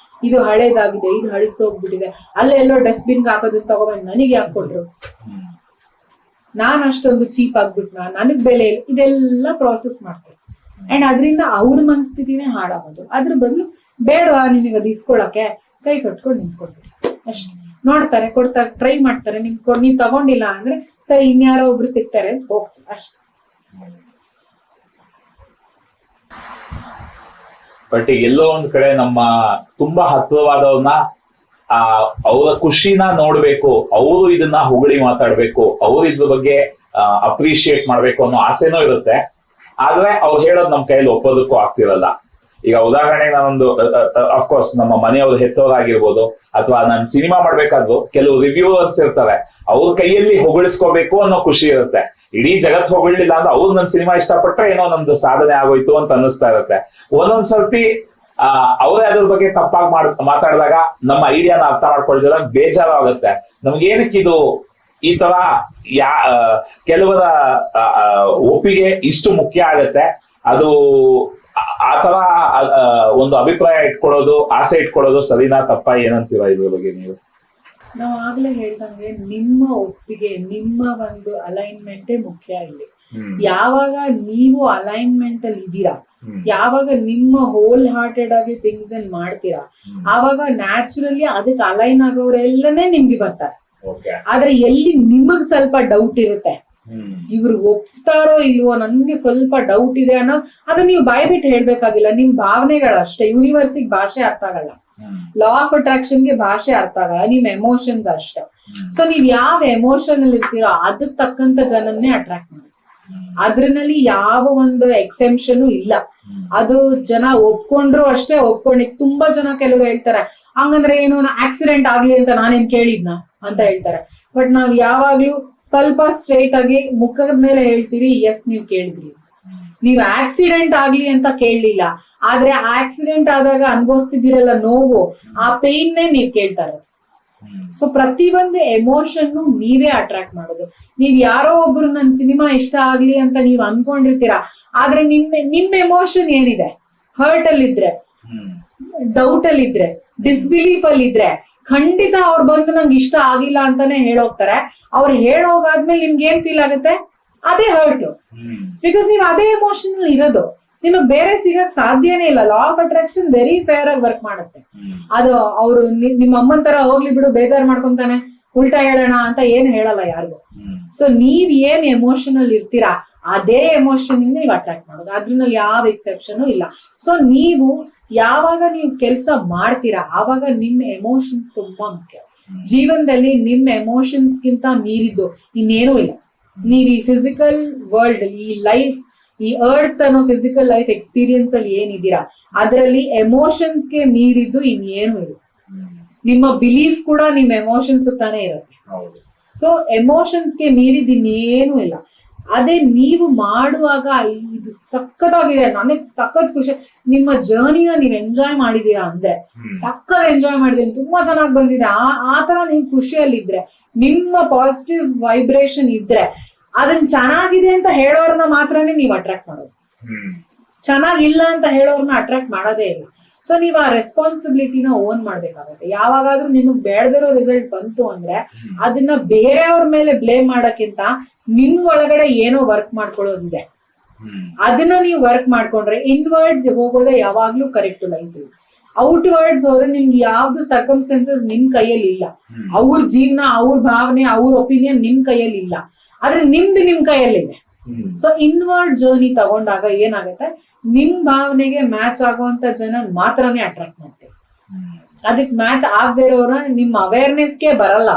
S4: ಇದು ಹಳೇದಾಗಿದೆ, ಇದು ಹಳಸೋಗ್ಬಿಟ್ಟಿದೆ, ಅಲ್ಲೇ ಎಲ್ಲೋ ಡಸ್ಟ್ಬಿನ್ಗೆ ಹಾಕೋದನ್ನ ತಗೊಬಂದು ನನಗೆ ಹಾಕೊಟ್ರು, ನಾನ್ ಅಷ್ಟೊಂದು ಚೀಪ್ ಆಗ್ಬಿಟ್ನಾ, ನನಗ್ ಬೆಲೆ ಇಲ್ಲ, ಇದೆಲ್ಲ ಪ್ರಾಸೆಸ್ ಮಾಡ್ತಾರೆ. ಅಂಡ್ ಅದರಿಂದ ಅವ್ರ ಮನಸ್ಥಿತಿನೇ ಹಾಳಾಗೋದು. ಅದ್ರ ಬದಲು ಬೇಡವಾ ನಿಮಗೆ ಅದು ಇಸ್ಕೊಳಕ್ಕೆ, ಕೈ ಕಟ್ಕೊಂಡು ನಿಂತ್ಕೊಳ್ಬಿಡಿ ಅಷ್ಟೇ. ನೋಡ್ತಾರೆ, ಕೊಡ್ತಾ ಟ್ರೈ ಮಾಡ್ತಾರೆ. ನೀವ್ ತಗೊಂಡಿಲ್ಲ ಅಂದ್ರೆ ಸರಿ ಇನ್ಯಾರೋ ಒಬ್ರು ಸಿಗ್ತಾರೆ ಅಂತ ಹೋಗ್ತಾರೆ ಅಷ್ಟೇ.
S3: ಬಟ್ ಎಲ್ಲೋ ಒಂದ್ ಕಡೆ ನಮ್ಮ ತುಂಬಾ ಹತ್ತಿರವಾದವ್ರನ್ನ ಅವರ ಖುಷಿನ ನೋಡ್ಬೇಕು, ಅವರು ಇದನ್ನ ಹೊಗಳಿ ಮಾತಾಡ್ಬೇಕು, ಅವ್ರು ಇದ್ರ ಬಗ್ಗೆ ಅಪ್ರಿಶಿಯೇಟ್ ಮಾಡ್ಬೇಕು ಅನ್ನೋ ಆಸೆನೂ ಇರುತ್ತೆ. ಆದ್ರೆ ಅವ್ರು ಹೇಳೋದು ನಮ್ ಕೈಯಲ್ಲಿ ಒಪ್ಪೋದಕ್ಕೂ ಆಗ್ತಿರಲ್ಲ. ಈಗ ಉದಾಹರಣೆಗೆ ನಾನೊಂದು ಅಫ್ಕೋರ್ಸ್ ನಮ್ಮ ಮನೆಯವ್ರು ಹೆತ್ತವರಾಗಿರ್ಬೋದು, ಅಥವಾ ನಾನು ಸಿನಿಮಾ ಮಾಡ್ಬೇಕಾದ್ರು ಕೆಲವು ರಿವ್ಯೂವರ್ಸ್ ಇರ್ತಾರೆ, ಅವ್ರ ಕೈಯಲ್ಲಿ ಹೊಗಳಿಸ್ಕೋಬೇಕು ಅನ್ನೋ ಖುಷಿ ಇರುತ್ತೆ. ಇಡೀ ಜಗತ್ ಹೊಗಳಿಲ್ಲ ಅಂದ್ರೆ ಅವ್ರು ನನ್ ಸಿನಿಮಾ ಇಷ್ಟಪಟ್ರೆ ಏನೋ ನಮ್ದು ಸಾಧನೆ ಆಗೋಯ್ತು ಅಂತ ಅನ್ನಿಸ್ತಾ ಇರುತ್ತೆ. ಒಂದೊಂದ್ ಸರ್ತಿ ಅವರೇ ಅದ್ರ ಬಗ್ಗೆ ತಪ್ಪಾಗಿ ಮಾತಾಡಿದಾಗ ನಮ್ಮ ಐಡಿಯಾನ ಅರ್ಥ ಮಾಡ್ಕೊಳ್ತಿದಾಗ ಬೇಜಾರಾಗುತ್ತೆ. ನಮ್ಗೇನಕ್ಕಿದು ಈ ತರ ಕೆಲವರ ಒಪ್ಪಿಗೆ ಇಷ್ಟು ಮುಖ್ಯ ಆಗತ್ತೆ. ಅದು ಆತರ ಒಂದು ಅಭಿಪ್ರಾಯ ಇಟ್ಕೊಳ್ಳೋದು, ಆಸೆ ಇಟ್ಕೊಳ್ಳೋದು ಸರಿನಾ ತಪ್ಪ, ಏನಂತೀರಾ ಇದ್ರ ಬಗ್ಗೆ ನೀವು?
S4: ನಾವ್ ಆಗ್ಲೇ ಹೇಳ್ದಂಗೆ ನಿಮ್ಮ ಒಪ್ಪಿಗೆ, ನಿಮ್ಮ ಒಂದು ಅಲೈನ್ಮೆಂಟೇ ಮುಖ್ಯ ಇಲ್ಲಿ. ಯಾವಾಗ ನೀವು ಅಲೈನ್ಮೆಂಟ್ ಅಲ್ಲಿ ಇದ್ದೀರಾ, ಯಾವಾಗ ನಿಮ್ಮ ಹೋಲ್ ಹಾರ್ಟೆಡ್ ಆಗಿ ಥಿಂಗ್ಸ್ ಅನ್ನ ಮಾಡ್ತೀರಾ, ಆವಾಗ ನ್ಯಾಚುರಲಿ ಅದಕ್ಕೆ ಅಲೈನ್ ಆಗೋರೆಲ್ಲನೇ ನಿಮ್ಗೆ ಬರ್ತಾರೆ. ಆದ್ರೆ ಎಲ್ಲಿ ನಿಮಗ್ ಸ್ವಲ್ಪ ಡೌಟ್ ಇರುತ್ತೆ, ಇವ್ರು ಒಪ್ತಾರೋ ಇಲ್ವೋ, ನನ್ಗೆ ಸ್ವಲ್ಪ ಡೌಟ್ ಇದೆ ಅನ್ನೋ, ಅದನ್ನ ನೀವು ಬಾಯ್ಬಿಟ್ಟು ಹೇಳ್ಬೇಕಾಗಿಲ್ಲ. ನಿಮ್ ಭಾವನೆಗಳಷ್ಟೇ. ಯೂನಿವರ್ಸಿಗೆ ಭಾಷೆ ಅರ್ಥ ಆಗಲ್ಲ, ಲಾ ಆಫ್ ಅಟ್ರಾಕ್ಷನ್ಗೆ ಭಾಷೆ ಅರ್ಥ ಆಗಲ್ಲ, ನಿಮ್ ಎಮೋಷನ್ಸ್ ಅಷ್ಟೇ. ಸೊ ನೀವ್ ಯಾವ ಎಮೋಷನ್ ಅಲ್ಲಿ ಇರ್ತೀರೋ ಅದಕ್ಕೆ ತಕ್ಕಂತ ಜನನ್ನೇ ಅಟ್ರಾಕ್ಟ್ ಮಾಡಿ. ಅದ್ರಲ್ಲಿ ಯಾವ ಒಂದು ಎಕ್ಸೆಂಪ್ಷನ್ ಇಲ್ಲ. ಅದು ಜನ ಒಪ್ಕೊಂಡ್ರು ಅಷ್ಟೇ. ತುಂಬಾ ಜನ ಕೆಲವರು ಹೇಳ್ತಾರೆ, ಹಂಗಂದ್ರೆ ಏನು ಆಕ್ಸಿಡೆಂಟ್ ಆಗ್ಲಿ ಅಂತ ನಾನೇನ್ ಕೇಳಿದ್ನ ಅಂತ ಹೇಳ್ತಾರೆ. ಬಟ್ ನಾವ್ ಯಾವಾಗ್ಲೂ ಸ್ವಲ್ಪ ಸ್ಟ್ರೈಟ್ ಆಗಿ ಮುಖದ ಮೇಲೆ ಹೇಳ್ತೀವಿ, ಎಸ್ ನೀವ್ ಕೇಳಿದ್ರಿ, ನೀವ್ ಆಕ್ಸಿಡೆಂಟ್ ಆಗ್ಲಿ ಅಂತ ಕೇಳಲಿಲ್ಲ. ಆದ್ರೆ ಆಕ್ಸಿಡೆಂಟ್ ಆದಾಗ ಅನುಭವಿಸ್ತಿದ್ದೀರಲ್ಲ ನೋವು, ಆ ಪೇನ್ನೇ ನೀವ್ ಕೇಳ್ತಾ ಇರೋದು. ಸೊ ಪ್ರತಿಯೊಂದು ಎಮೋಷನ್ ನೀವೇ ಅಟ್ರಾಕ್ಟ್ ಮಾಡೋದು. ನೀವ್ ಯಾರೋ ಒಬ್ರು ನನ್ ಸಿನಿಮಾ ಇಷ್ಟ ಆಗ್ಲಿ ಅಂತ ನೀವ್ ಅನ್ಕೊಂಡಿರ್ತೀರಾ, ಆದ್ರೆ ನಿಮ್ ಎಮೋಷನ್ ಏನಿದೆ, ಹರ್ಟ್ ಅಲ್ಲಿ ಇದ್ರೆ, ಡೌಟ್ ಅಲ್ಲಿ ಇದ್ರೆ, ಡಿಸ್ಬಿಲೀಫ್ ಅಲ್ಲಿ ಇದ್ರೆ, ಖಂಡಿತ ಅವ್ರು ಬಂದು ನಂಗೆ ಇಷ್ಟ ಆಗಿಲ್ಲ ಅಂತಾನೆ ಹೇಳೋಗ್ತಾರೆ. ಅವ್ರು ಹೇಳೋಗಾದ್ಮೇಲೆ ನಿಮ್ಗೆ ಏನ್ ಫೀಲ್ ಆಗುತ್ತೆ, ಅದೇ ಹರ್ಟ್. ಬಿಕಾಸ್ ನೀವ್ ಅದೇ ಎಮೋಷನ್ ಇರೋದು, ನಿಮಗ್ ಬೇರೆ ಸಿಗಕ್ ಸಾಧ್ಯನೇ ಇಲ್ಲ. Law of attraction very fair ಆಗಿ ವರ್ಕ್ ಮಾಡುತ್ತೆ. ಅದು ಅವ್ರು ನಿಮ್ಮ ಅಮ್ಮನ್ ತರ ಹೋಗ್ಲಿ ಬಿಡು ಬೇಜಾರ್ ಮಾಡ್ಕೊಂತಾನೆ ಉಲ್ಟಾ ಹೇಳೋಣ ಅಂತ ಏನ್ ಹೇಳಲ್ಲ ಯಾರಿಗೂ. ಸೊ ನೀವ್ ಏನ್ ಎಮೋಷನ್ ಅಲ್ಲಿ ಇರ್ತೀರಾ ಅದೇ ಎಮೋಷನ್ ಇಂದ ನೀವು ಅಟ್ರಾಕ್ಟ್ ಮಾಡೋದು. ಅದ್ರಲ್ಲಿ ಯಾವ ಎಕ್ಸೆಪ್ಷನ್ ಇಲ್ಲ. ಸೊ ನೀವು ಯಾವಾಗ ನೀವು ಕೆಲಸ ಮಾಡ್ತೀರಾ ಆವಾಗ ನಿಮ್ ಎಮೋಷನ್ಸ್ ತುಂಬಾ ಮುಖ್ಯ. ಜೀವನದಲ್ಲಿ ನಿಮ್ ಎಮೋಷನ್ಸ್ ಗಿಂತ ಮೀರಿದ್ದು ಇನ್ನೇನೂ ಇಲ್ಲ. ನೀವ್ ಈ ಫಿಸಿಕಲ್ ವರ್ಲ್ಡ್, ಈ ಲೈಫ್, ಈ ಅರ್ತ್ ಅನ್ನೋ ಫಿಸಿಕಲ್ ಲೈಫ್ ಎಕ್ಸ್ಪೀರಿಯನ್ಸ್ ಅಲ್ಲಿ ಏನಿದ್ದೀರಾ ಅದರಲ್ಲಿ ಎಮೋಷನ್ಸ್ಗೆ ಮೀರಿದ್ದು ಇನ್ನೇನು ಇಲ್ಲ. ನಿಮ್ಮ ಬಿಲೀಫ್ ಕೂಡ ನಿಮ್ ಎಮೋಷನ್ಸ್ ತಾನೇ ಇರುತ್ತೆ. ಸೊ ಎಮೋಷನ್ಸ್ಗೆ ಮೀರಿದ್ದು ಇನ್ನೇನು ಇಲ್ಲ. ಅದೇ ನೀವು ಮಾಡುವಾಗ ಇದು ಸಖತ್ತಾಗಿದೆ, ನನಗ್ ಸಖತ್ ಖುಷಿ, ನಿಮ್ಮ ಜರ್ನಿನ ನೀವ್ ಎಂಜಾಯ್ ಮಾಡಿದೀರಾ ಅಂದ್ರೆ ಸಖತ್ ಎಂಜಾಯ್ ಮಾಡಿದೀನಿ, ತುಂಬಾ ಚೆನ್ನಾಗಿ ಬಂದಿದೆ, ಆ ತರ ನೀವು ಖುಷಿಯಲ್ಲಿದ್ರೆ, ನಿಮ್ಮ ಪಾಸಿಟಿವ್ ವೈಬ್ರೇಷನ್ ಇದ್ರೆ, ಅದನ್ನ ಚೆನ್ನಾಗಿದೆ ಅಂತ ಹೇಳೋರ್ನ ಮಾತ್ರನೇ ನೀವು ಅಟ್ರಾಕ್ಟ್ ಮಾಡೋದು. ಚೆನ್ನಾಗಿಲ್ಲ ಅಂತ ಹೇಳೋರ್ನ ಅಟ್ರಾಕ್ಟ್ ಮಾಡೋದೇ ಇಲ್ಲ. ಸೊ ನೀವು ಆ ರೆಸ್ಪಾನ್ಸಿಬಿಲಿಟಿನ ಓನ್ ಮಾಡ್ಬೇಕಾಗತ್ತೆ. ಯಾವಾಗಾದ್ರೂ ನಿಮಗ್ ಬೇಡದಿರೋ ರಿಸಲ್ಟ್ ಬಂತು ಅಂದ್ರೆ ಅದನ್ನ ಬೇರೆಯವ್ರ ಮೇಲೆ ಬ್ಲೇಮ್ ಮಾಡಕ್ಕಿಂತ ನಿಮ್ ಒಳಗಡೆ ಏನೋ ವರ್ಕ್ ಮಾಡ್ಕೊಳ್ಳೋದಿದೆ, ಅದನ್ನ ನೀವು ವರ್ಕ್ ಮಾಡ್ಕೊಂಡ್ರೆ ಇನ್ವರ್ಡ್ಸ್ ಹೋಗೋದೇ ಯಾವಾಗ್ಲೂ ಕರೆಕ್ಟ್ ಲೈಫ್. ಔಟ್ವರ್ಡ್ಸ್ ಹೋದ್ರೆ ನಿಮ್ಗೆ ಯಾವ್ದು ಸರ್ಕಮ್ಸ್ಟೆನ್ಸಸ್ ನಿಮ್ ಕೈಯಲ್ಲಿ ಇಲ್ಲ. ಅವ್ರ ಜೀವನ, ಅವ್ರ ಭಾವನೆ, ಅವ್ರ ಒಪಿನಿಯನ್ ನಿಮ್ ಕೈಯಲ್ಲಿ ಇಲ್ಲ, ಆದ್ರೆ ನಿಮ್ದು ನಿಮ್ ಕೈಯಲ್ಲಿದೆ. ಸೊ ಇನ್ವರ್ಡ್ ಜರ್ನಿ ತಗೊಂಡಾಗ ಏನಾಗುತ್ತೆ, ನಿಮ್ ಭಾವನೆಗೆ ಮ್ಯಾಚ್ ಆಗುವಂತ ಜನ ಮಾತ್ರನೇ ಅಟ್ರಾಕ್ಟ್ ಮಾಡ್ತೀವಿ. ಅದಕ್ಕೆ ಮ್ಯಾಚ್ ಆಗದೆ ಇರೋರ ನಿಮ್ಮ ಅವೇರ್ನೆಸ್ಗೆ ಬರಲ್ಲ.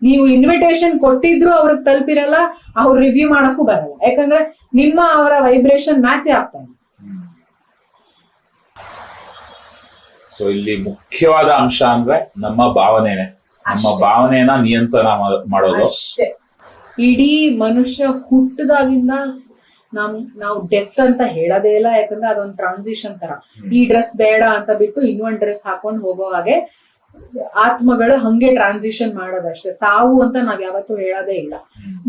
S4: ನೀವು ಇನ್ವಿಟೇಷನ್ ಕೊಟ್ಟಿದ್ರು ಅವ್ರಿಗೆ ತಲುಪಿರಲ್ಲ, ಅವ್ರು ರಿವ್ಯೂ ಮಾಡಕ್ಕೂ ಬರಲ್ಲ. ಯಾಕಂದ್ರೆ ನಿಮ್ಮ ಅವರ ವೈಬ್ರೇಷನ್ ಮ್ಯಾಚೇ ಆಗ್ತಾ ಇಲ್ಲ.
S3: ಸೊ ಇಲ್ಲಿ ಮುಖ್ಯವಾದ ಅಂಶ ಅಂದ್ರೆ ನಮ್ಮ ಭಾವನೆನೆ, ನಮ್ಮ ಭಾವನೆಯನ್ನ ನಿಯಂತ್ರಣ ಮಾಡೋದು
S4: ಅಷ್ಟೇ. ಇಡೀ ಮನುಷ್ಯ ಹುಟ್ಟದಾಗಿಂದ ನಾವು ಡೆತ್ ಅಂತ ಹೇಳೋದೇ ಇಲ್ಲ. ಯಾಕಂದ್ರೆ ಅದೊಂದು ಟ್ರಾನ್ಸಿಷನ್ ತರ. ಈ ಡ್ರೆಸ್ ಬೇಡ ಅಂತ ಬಿಟ್ಟು ಇನ್ನೊಂದ್ ಡ್ರೆಸ್ ಹಾಕೊಂಡು ಹೋಗೋ ಹಾಗೆ ಆತ್ಮಗಳು ಹಂಗೆ ಟ್ರಾನ್ಸಿಷನ್ ಮಾಡೋದಷ್ಟೇ. ಸಾವು ಅಂತ ನಾವ್ ಯಾವತ್ತೂ ಹೇಳೋದೇ ಇಲ್ಲ.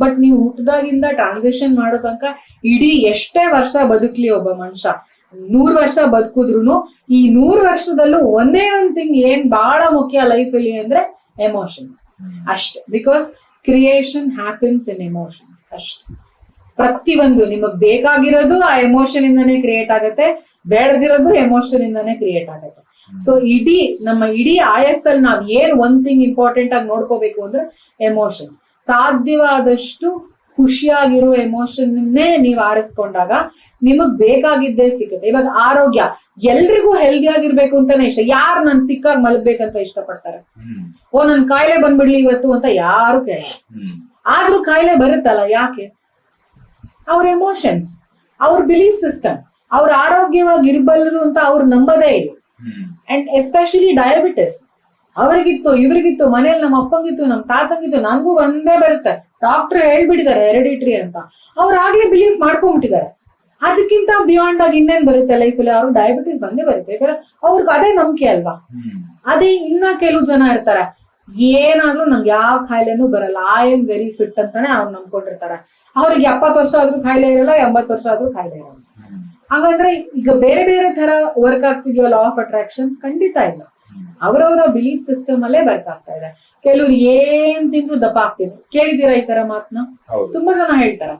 S4: ಬಟ್ ನೀವು ಹುಟ್ಟದಾಗಿಂದ ಟ್ರಾನ್ಸಿಷನ್ ಮಾಡೋ ತನಕ ಇಡೀ ಎಷ್ಟೇ ವರ್ಷ ಬದುಕ್ಲಿ ಒಬ್ಬ ಮನುಷ್ಯ, 100 ವರ್ಷ ಬದುಕಿದ್ರು ಈ 100 ವರ್ಷದಲ್ಲೂ ಒಂದೇ ಒಂದ್ ಥಿಂಗ್ ಏನ್ ಬಹಳ ಮುಖ್ಯ ಲೈಫ್ ಅಲ್ಲಿ ಅಂದ್ರೆ ಎಮೋಷನ್ಸ್ ಅಷ್ಟೇ. Because creation happens in emotions ಅಷ್ಟೇ. ಪ್ರತಿಯೊಂದು ನಿಮಗ್ ಬೇಕಾಗಿರೋದು ಆ ಎಮೋಷನ್ ಇಂದಾನೇ ಕ್ರಿಯೇಟ್ ಆಗತ್ತೆ, ಬೇಡದಿರೋದು ಎಮೋಷನ್ ಇಂದಾನೇ ಕ್ರಿಯೇಟ್ ಆಗತ್ತೆ. ಸೊ ನಮ್ಮ ಇಡೀ ಆಯಸ್ಸಲ್ಲಿ ನಾವ್ ಏನ್ ಒಂದ್ ಥಿಂಗ್ ಇಂಪಾರ್ಟೆಂಟ್ ಆಗಿ ನೋಡ್ಕೋಬೇಕು ಅಂದ್ರೆ ಎಮೋಷನ್ಸ್. ಸಾಧ್ಯವಾದಷ್ಟು ಖುಷಿಯಾಗಿರೋ ಎಮೋಷನ್ನೇ ನೀವು ಆರಿಸ್ಕೊಂಡಾಗ ನಿಮಗ್ ಬೇಕಾಗಿದ್ದೇ ಸಿಗುತ್ತೆ. ಇವಾಗ ಆರೋಗ್ಯ, ಎಲ್ರಿಗೂ ಹೆಲ್ದಿ ಆಗಿರ್ಬೇಕು ಅಂತಾನೆ ಇಷ್ಟ. ಯಾರು ನನ್ ಸಿಕ್ಕಾಗಿ ಮಲಗ್ಬೇಕಂತ ಇಷ್ಟಪಡ್ತಾರೆ? ನನ್ ಕಾಯಿಲೆ ಬಂದ್ಬಿಡ್ಲಿ ಇವತ್ತು ಅಂತ ಯಾರು ಕೇಳಲ್ಲ. ಆದ್ರೂ ಕಾಯಿಲೆ ಬರುತ್ತಲ್ಲ, ಯಾಕೆ? ಅವ್ರ ಎಮೋಷನ್ಸ್, ಅವ್ರ ಬಿಲೀಫ್ ಸಿಸ್ಟಮ್, ಅವ್ರ ಆರೋಗ್ಯವಾಗಿರ್ಬಲ್ಲರು ಅಂತ ಅವ್ರು ನಂಬದೇ ಇಲ್ಲ. ಅಂಡ್ ಎಸ್ಪೆಷಲಿ ಡಯಾಬಿಟಿಸ್, ಅವ್ರಿಗಿತ್ತು ಇವ್ರಿಗಿತ್ತು, ಮನೇಲಿ ನಮ್ಮ ಅಪ್ಪಂಗಿತ್ತು, ನಮ್ಮ ತಾತಂಗಿತ್ತು, ನನಗೂ ಒಂದೇ ಬರುತ್ತೆ, ಡಾಕ್ಟರ್ ಹೇಳ್ಬಿಟ್ಟಿದ್ದಾರೆ ಹೆರಿಡಿಟ್ರಿ ಅಂತ. ಅವ್ರು ಆಗ್ಲೇ ಬಿಲೀಫ್ ಮಾಡ್ಕೊಂಡ್ಬಿಟ್ಟಿದ್ದಾರೆ. ಅದಕ್ಕಿಂತ ಬಿಯಾಂಡ್ ಆಗಿ ಇನ್ನೇನ್ ಬರುತ್ತೆ ಲೈಫಲ್ಲಿ? ಅವ್ರು ಡಯಾಬಿಟಿಸ್ ಬಂದೇ ಬರುತ್ತೆ. ಯಾಕಂದ್ರೆ ಅವ್ರಿಗೆ ಅದೇ ನಂಬಿಕೆ ಅಲ್ವಾ. ಅದೇ ಇನ್ನ ಕೆಲವು ಜನ ಇರ್ತಾರೆ, ಏನಾದ್ರೂ ನಂಗೆ ಯಾವ ಕಾಯಿಲೆನೂ ಬರಲ್ಲ, ಐ ಆಮ್ ವೆರಿ ಫಿಟ್ ಅಂತಾನೆ ಅವ್ರು ನಂಬ್ಕೊಂಡಿರ್ತಾರೆ. ಅವ್ರಿಗೆ 70 ವರ್ಷ ಆದ್ರೂ ಕಾಯಿಲೆ ಇರಲ್ಲ, 80 ವರ್ಷ ಆದ್ರೂ ಕಾಯಿಲೆ ಇರಲ್ಲ. ಹಾಗಂದ್ರೆ ಈಗ ಬೇರೆ ಬೇರೆ ತರ ವರ್ಕ್ ಆಗ್ತಿದೆಯೋ ಲಾ ಆಫ್ ಅಟ್ರಾಕ್ಷನ್? ಖಂಡಿತ ಇಲ್ಲ. ಅವರವರ ಬಿಲೀಫ್ ಸಿಸ್ಟಮ್ ಅಲ್ಲೇ ವರ್ಕ್ ಆಗ್ತಾ ಇದೆ. ಕೆಲವ್ರು ಏನ್ ತಿಂದ್ರು ದಪ್ಪ ಆಗ್ತೀನಿ. ಕೇಳಿದೀರಾ ಈ ತರ ಮಾತನ್ನ? ತುಂಬಾ ಜನ ಹೇಳ್ತಾರ,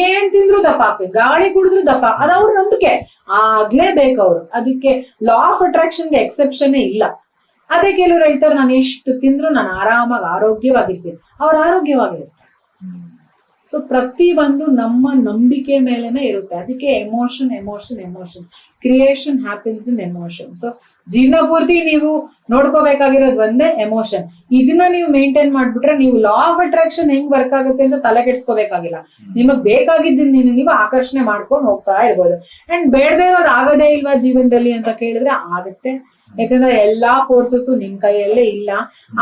S4: ಏನ್ ತಿಂದ್ರು ದಪ್ಪ ಆಗ್ತೀವಿ, ಗಾಳಿ ಕುಡಿದ್ರು ದಪ್ಪ. ಅದವ್ರ ನಂಬಿಕೆ, ಆಗ್ಲೇಬೇಕು ಅವ್ರು. ಅದಕ್ಕೆ ಲಾ ಆಫ್ ಅಟ್ರಾಕ್ಷನ್ಗೆ ಎಕ್ಸೆಪ್ಷನ್ ಇಲ್ಲ. ಅದೇ ಕೆಲವ್ರು ಹೇಳ್ತಾರೆ, ನಾನು ಎಷ್ಟು ತಿಂದ್ರು ನಾನು ಆರಾಮಾಗಿ ಆರೋಗ್ಯವಾಗಿರ್ತೀನಿ. ಅವ್ರು ಆರೋಗ್ಯವಾಗಿರ್ತಾರೆ. ಸೊ ಪ್ರತಿ ಒಂದು ನಮ್ಮ ನಂಬಿಕೆ ಮೇಲೆನೆ ಇರುತ್ತೆ. ಅದಕ್ಕೆ emotion emotion emotion, creation happens in emotion. So ಜೀವನ ಪೂರ್ತಿ ನೀವು ನೋಡ್ಕೋಬೇಕಾಗಿರೋದು ಒಂದೇ ಎಮೋಷನ್. ಇದನ್ನ ನೀವು ಮೇಂಟೈನ್ ಮಾಡ್ಬಿಟ್ರೆ ನೀವು ಲಾ ಆಫ್ ಅಟ್ರಾಕ್ಷನ್ ಹೆಂಗ್ ವರ್ಕ್ ಆಗುತ್ತೆ ಅಂತ ತಲೆ ಕೆಡ್ಸ್ಕೋಬೇಕಾಗಿಲ್ಲ. ನಿಮಗ್ ಬೇಕಾಗಿದ್ದನ್ನ ನೀವು ಆಕರ್ಷಣೆ ಮಾಡ್ಕೊಂಡು ಹೋಗ್ತಾ ಇರ್ಬೋದು. ಅಂಡ್ ಬೇಡದೇ ಇರೋದು ಆಗೋದೇ ಇಲ್ವಾ ಜೀವನದಲ್ಲಿ ಅಂತ ಕೇಳಿದ್ರೆ ಆಗುತ್ತೆ. ಯಾಕಂದ್ರೆ ಎಲ್ಲಾ ಫೋರ್ಸಸ್ ನಿಮ್ ಕೈಯಲ್ಲೇ ಇಲ್ಲ.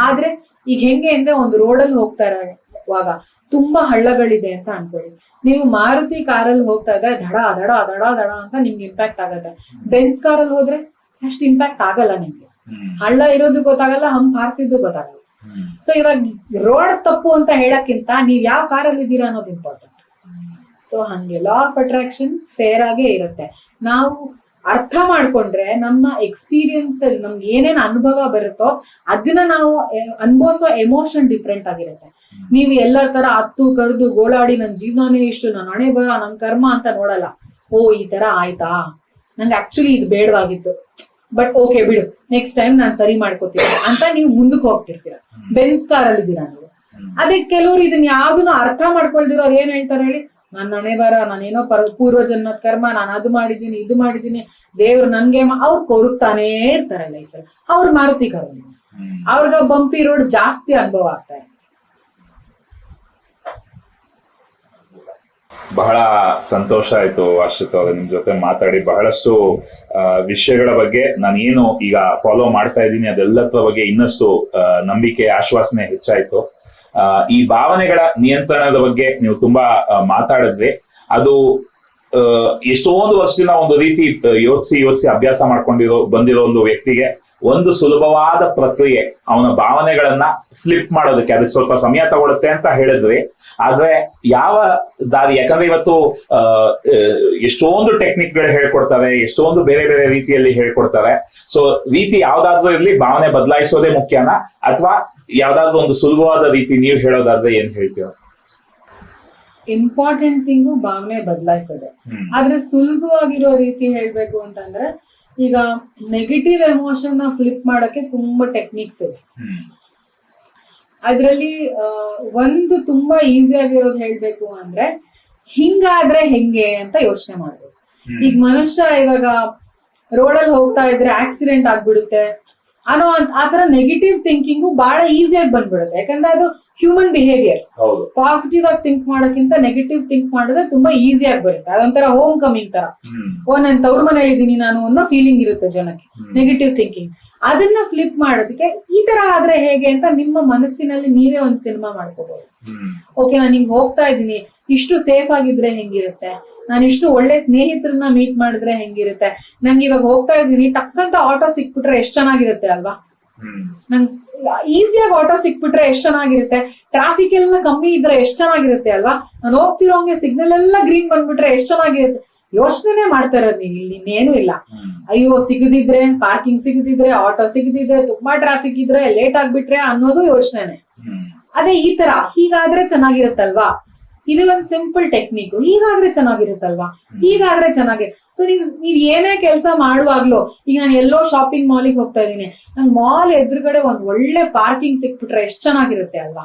S4: ಆದ್ರೆ ಈಗ ಹೆಂಗೆ ಅಂದ್ರೆ, ಒಂದು ರೋಡಲ್ಲಿ ಹೋಗ್ತಾ ಇರುವಾಗ ತುಂಬಾ ಹಳ್ಳಗಳಿದೆ ಅಂತ ಅನ್ಕೊಳ್ಳಿ. ನೀವು ಮಾರುತಿ ಕಾರಲ್ಲಿ ಹೋಗ್ತಾ ಇದ್ರೆ ದಡ ದಡ ದಡ ದಡ ಅಂತ ನಿಮ್ಗೆ ಇಂಪ್ಯಾಕ್ಟ್ ಆಗತ್ತೆ. ಬೆನ್ಸ್ ಕಾರಲ್ಲಿ ಹೋದ್ರೆ ಅಷ್ಟು ಇಂಪ್ಯಾಕ್ಟ್ ಆಗಲ್ಲ ನಿಮ್ಗೆ. ಹಳ್ಳ ಇರೋದು ಗೊತ್ತಾಗಲ್ಲ, ಹಂಪ್ ಹಾರಿಸಿದ್ದು ಗೊತ್ತಾಗಲ್ಲ. ಸೊ ಇವಾಗ ರೋಡ್ ತಪ್ಪು ಅಂತ ಹೇಳಕ್ಕಿಂತ ನೀವ್ ಯಾವ ಕಾರಲ್ಲಿ ಇದ್ದೀರಾ ಅನ್ನೋದು ಇಂಪಾರ್ಟೆಂಟ್. ಸೊ ಹಂಗೆ ಲಾ ಆಫ್ ಅಟ್ರಾಕ್ಷನ್ ಫೇರ್ ಆಗೇ ಇರುತ್ತೆ. ನಾವು ಅರ್ಥ ಮಾಡ್ಕೊಂಡ್ರೆ ನಮ್ಮ ಎಕ್ಸ್ಪೀರಿಯನ್ಸ್ ಅಲ್ಲಿ ನಮ್ಗೆ ಏನೇನ್ ಅನುಭವ ಬರುತ್ತೋ ಅದನ್ನ ನಾವು ಅನುಭವಿಸೋ ಎಮೋಷನ್ ಡಿಫ್ರೆಂಟ್ ಆಗಿರುತ್ತೆ. ನೀವು ಎಲ್ಲರ ತರ ಹತ್ತು ಕಡ್ದು ಗೋಳಾಡಿ ನನ್ ಜೀವನನೇ ಇಷ್ಟು, ನನ್ ಹಣೆ ಬರ, ನನ್ ಕರ್ಮ ಅಂತ ನೋಡಲ್ಲ. ಈ ತರ ಆಯ್ತಾ, ನಂಗೆ ಆಕ್ಚುಲಿ ಇದು ಬೇಡವಾಗಿತ್ತು, ಬಟ್ ಓಕೆ ಬಿಡು, ನೆಕ್ಸ್ಟ್ ಟೈಮ್ ನಾನು ಸರಿ ಮಾಡ್ಕೋತೀನಿ ಅಂತ ನೀವು ಮುಂದಕ್ಕೆ ಹೋಗ್ತಿರ್ತೀರ. ಬೆನ್ಸ್ ಕಾರಲ್ಲಿ ಇದ್ದೀರಾ ನೀವು. ಅದಕ್ಕೆ ಕೆಲವ್ರು ಇದನ್ನ ಯಾವ್ದನ್ನು ಅರ್ಥ ಮಾಡ್ಕೊಳ್ದಿರೋ ಅವ್ರು ಏನ್ ಹೇಳ್ತಾರೆ ಹೇಳಿ, ನನ್ನ ಹಣೆ ಬರ, ನಾನೇನೋ ಪೂರ್ವ ಜನ್ಮದ ಕರ್ಮ, ನಾನು ಅದು ಮಾಡಿದ್ದೀನಿ ಇದು ಮಾಡಿದ್ದೀನಿ, ದೇವ್ರು ನನ್ಗೆ ಅವ್ರು ಕೊರುಕ್ತಾನೇ ಇರ್ತಾರೆ ಲೈಫಲ್ಲಿ. ಅವ್ರು ಮಾರುತಿ ಕಾರಲ್ಲಿ, ಅವ್ರಿಗೆ ಬಂಪಿ ರೋಡ್ ಜಾಸ್ತಿ ಅನುಭವ ಆಗ್ತಾ ಇದೆ.
S3: ಬಹಳ ಸಂತೋಷ ಆಯ್ತು ಆಶ್ರಿತ್ ಅವರೇ, ನಿಮ್ ಜೊತೆ ಮಾತಾಡಿ. ಬಹಳಷ್ಟು ವಿಷಯಗಳ ಬಗ್ಗೆ ನಾನು ಏನು ಈಗ ಫಾಲೋ ಮಾಡ್ತಾ ಇದ್ದೀನಿ ಅದೆಲ್ಲದ್ರ ಬಗ್ಗೆ ಇನ್ನಷ್ಟು ನಂಬಿಕೆ, ಆಶ್ವಾಸನೆ ಹೆಚ್ಚಾಯ್ತು. ಈ ಭಾವನೆಗಳ ನಿಯಂತ್ರಣದ ಬಗ್ಗೆ ನೀವು ತುಂಬಾ ಮಾತಾಡಿದ್ರಿ. ಅದು ಎಷ್ಟೊಂದು ವರ್ಷದಿಂದ ಒಂದು ರೀತಿ ಯೋಚಿಸಿ ಅಭ್ಯಾಸ ಬಂದಿರೋ ಒಂದು ವ್ಯಕ್ತಿಗೆ ಒಂದು ಸುಲಭವಾದ ಪ್ರಕ್ರಿಯೆ, ಅವನ ಭಾವನೆಗಳನ್ನ ಫ್ಲಿಪ್ ಮಾಡೋದಕ್ಕೆ ಅದಕ್ಕೆ ಸ್ವಲ್ಪ ಸಮಯ ತಗೊಳುತ್ತೆ ಅಂತ ಹೇಳಿದ್ರಿ. ಆದ್ರೆ ಯಾವ ದಾರಿ? ಯಾಕಂದ್ರೆ ಇವತ್ತು ಎಷ್ಟೊಂದು ಟೆಕ್ನಿಕ್ಗಳು ಹೇಳ್ಕೊಡ್ತಾರೆ, ಎಷ್ಟೊಂದು ಬೇರೆ ಬೇರೆ ರೀತಿಯಲ್ಲಿ ಹೇಳ್ಕೊಡ್ತಾರೆ. ಸೊ ರೀತಿ ಯಾವ್ದಾದ್ರು ಇರ್ಲಿ, ಭಾವನೆ ಬದಲಾಯಿಸೋದೇ ಮುಖ್ಯನಾ, ಅಥವಾ ಯಾವ್ದಾದ್ರು ಒಂದು ಸುಲಭವಾದ ರೀತಿ ನೀವು ಹೇಳೋದಾದ್ರೆ ಏನ್ ಹೇಳ್ತೀರ?
S4: ಇಂಪಾರ್ಟೆಂಟ್ ಥಿಂಗು ಭಾವನೆ ಬದಲಾಯಿಸೋದೆ. ಆದ್ರೆ ಸುಲಭವಾಗಿರೋ ರೀತಿ ಹೇಳ್ಬೇಕು ಅಂತಂದ್ರೆ, ಈಗ ನೆಗೆಟಿವ್ ಎಮೋಷನ್ ನ ಫ್ಲಿಪ್ ಮಾಡಕ್ಕೆ ತುಂಬಾ ಟೆಕ್ನಿಕ್ಸ್ ಇದೆ. ಅದ್ರಲ್ಲಿ ಒಂದು ತುಂಬಾ ಈಸಿ ಆಗಿರೋದು ಹೇಳ್ಬೇಕು ಅಂದ್ರೆ, ಹಿಂಗಾದ್ರೆ ಹೆಂಗೆ ಅಂತ ಯೋಚನೆ ಮಾಡ್ಬೇಕು. ಈಗ ಮನುಷ್ಯ ಇವಾಗ ರೋಡಲ್ಲಿ ಹೋಗ್ತಾ ಇದ್ರೆ ಆಕ್ಸಿಡೆಂಟ್ ಆಗ್ಬಿಡುತ್ತೆ ಅನ್ನೋ ಆತರ ನೆಗೆಟಿವ್ ಥಿಂಕಿಂಗು ಬಹಳ ಈಸಿಯಾಗಿ ಬಂದ್ಬಿಡುತ್ತೆ. ಯಾಕಂದ್ರೆ ಅದು ಹ್ಯೂಮನ್ ಬಿಹೇವಿಯರ್.
S3: ಹೌದು.
S4: ಪಾಸಿಟಿವ್ ಆಗಿ ಥಿಂಕ್ ಮಾಡೋಕ್ಕಿಂತ ನೆಗೆಟಿವ್ ಥಿಂಕ್ ಮಾಡಿದ್ರೆ ತುಂಬಾ ಈಸಿಯಾಗಿ ಬರುತ್ತೆ. ಅದೊಂಥರ ಹೋಮ್ ಕಮಿಂಗ್ ತರ. ನಾನು ತವ್ರ ಮನೇಲಿ ಇದೀನಿ ನಾನು ಅನ್ನೋ ಫೀಲಿಂಗ್ ಇರುತ್ತೆ ಜನಕ್ಕೆ, ನೆಗೆಟಿವ್ ಥಿಂಕಿಂಗ್. ಅದನ್ನ ಫ್ಲಿಪ್ ಮಾಡೋದಕ್ಕೆ ಈ ತರ ಆದ್ರೆ ಹೇಗೆ ಅಂತ ನಿಮ್ಮ ಮನಸ್ಸಿನಲ್ಲಿ ನೀವೇ ಒಂದ್ ಸಿನಿಮಾ ಮಾಡ್ಕೋಬಹುದು. ಓಕೆ, ನಾನು ಹಿಂಗ್ ಹೋಗ್ತಾ ಇದ್ದೀನಿ, ಇಷ್ಟು ಸೇಫ್ ಆಗಿದ್ರೆ ಹೆಂಗಿರುತ್ತೆ, ನಾನು ಇಷ್ಟು ಒಳ್ಳೆ ಸ್ನೇಹಿತರನ್ನ ಮೀಟ್ ಮಾಡಿದ್ರೆ ಹೆಂಗಿರುತ್ತೆ, ನಂಗೆ ಇವಾಗ ಹೋಗ್ತಾ ಇದ್ದೀನಿ ಟಕ್ಕಂತ ಆಟೋ ಸಿಕ್ಬಿಟ್ರೆ ಎಷ್ಟ್ ಚೆನ್ನಾಗಿರುತ್ತೆ ಅಲ್ವಾ, ನಂಗೆ ಈಸಿಯಾಗಿ ಆಟೋ ಸಿಕ್ಬಿಟ್ರೆ ಎಷ್ಟ್ ಚೆನ್ನಾಗಿರುತ್ತೆ, ಟ್ರಾಫಿಕ್ ಎಲ್ಲ ಕಮ್ಮಿ ಇದ್ರೆ ಎಷ್ಟ್ ಚೆನ್ನಾಗಿರುತ್ತೆ ಅಲ್ವಾ, ನಾನು ಹೋಗ್ತಿರೋಂಗೆ ಸಿಗ್ನಲ್ ಎಲ್ಲ ಗ್ರೀನ್ ಬಂದ್ಬಿಟ್ರೆ ಎಷ್ಟ್ ಚೆನ್ನಾಗಿರುತ್ತೆ. ಯೋಚನೆ ಮಾಡ್ತಾ ಇರೋದು ನೀವು, ಇಲ್ಲಿ ಇನ್ನೇನು ಇಲ್ಲ. ಅಯ್ಯೋ ಸಿಗದಿದ್ರೆ, ಪಾರ್ಕಿಂಗ್ ಸಿಗದಿದ್ರೆ, ಆಟೋ ಸಿಗದಿದ್ರೆ, ತುಂಬಾ ಟ್ರಾಫಿಕ್ ಇದ್ರೆ, ಲೇಟ್ ಆಗ್ಬಿಟ್ರೆ ಅನ್ನೋದು ಯೋಚನೆನೆ. ಅದೇ ಈ ತರ ಹೀಗಾದ್ರೆ ಚೆನ್ನಾಗಿರುತ್ತಲ್ವಾ, ಇದು ಒಂದ್ ಸಿಂಪಲ್ ಟೆಕ್ನಿಕ್. ಹೀಗಾದ್ರೆ ಚೆನ್ನಾಗಿರುತ್ತಲ್ವಾ, ಹೀಗಾದ್ರೆ ಚೆನ್ನಾಗಿ. ಸೊ ನೀವ್ ಏನೇ ಕೆಲಸ ಮಾಡುವಾಗ್ಲೂ, ಈಗ ನಾನು ಎಲ್ಲೋ ಶಾಪಿಂಗ್ ಮಾಲಿಗೆ ಹೋಗ್ತಾ ಇದೀನಿ, ನಂಗೆ ಮಾಲ್ ಎದುರುಗಡೆ ಒಂದ್ ಒಳ್ಳೆ ಪಾರ್ಕಿಂಗ್ ಸಿಕ್ಬಿಟ್ರೆ ಎಷ್ಟ್ ಚೆನ್ನಾಗಿರುತ್ತೆ ಅಲ್ವಾ,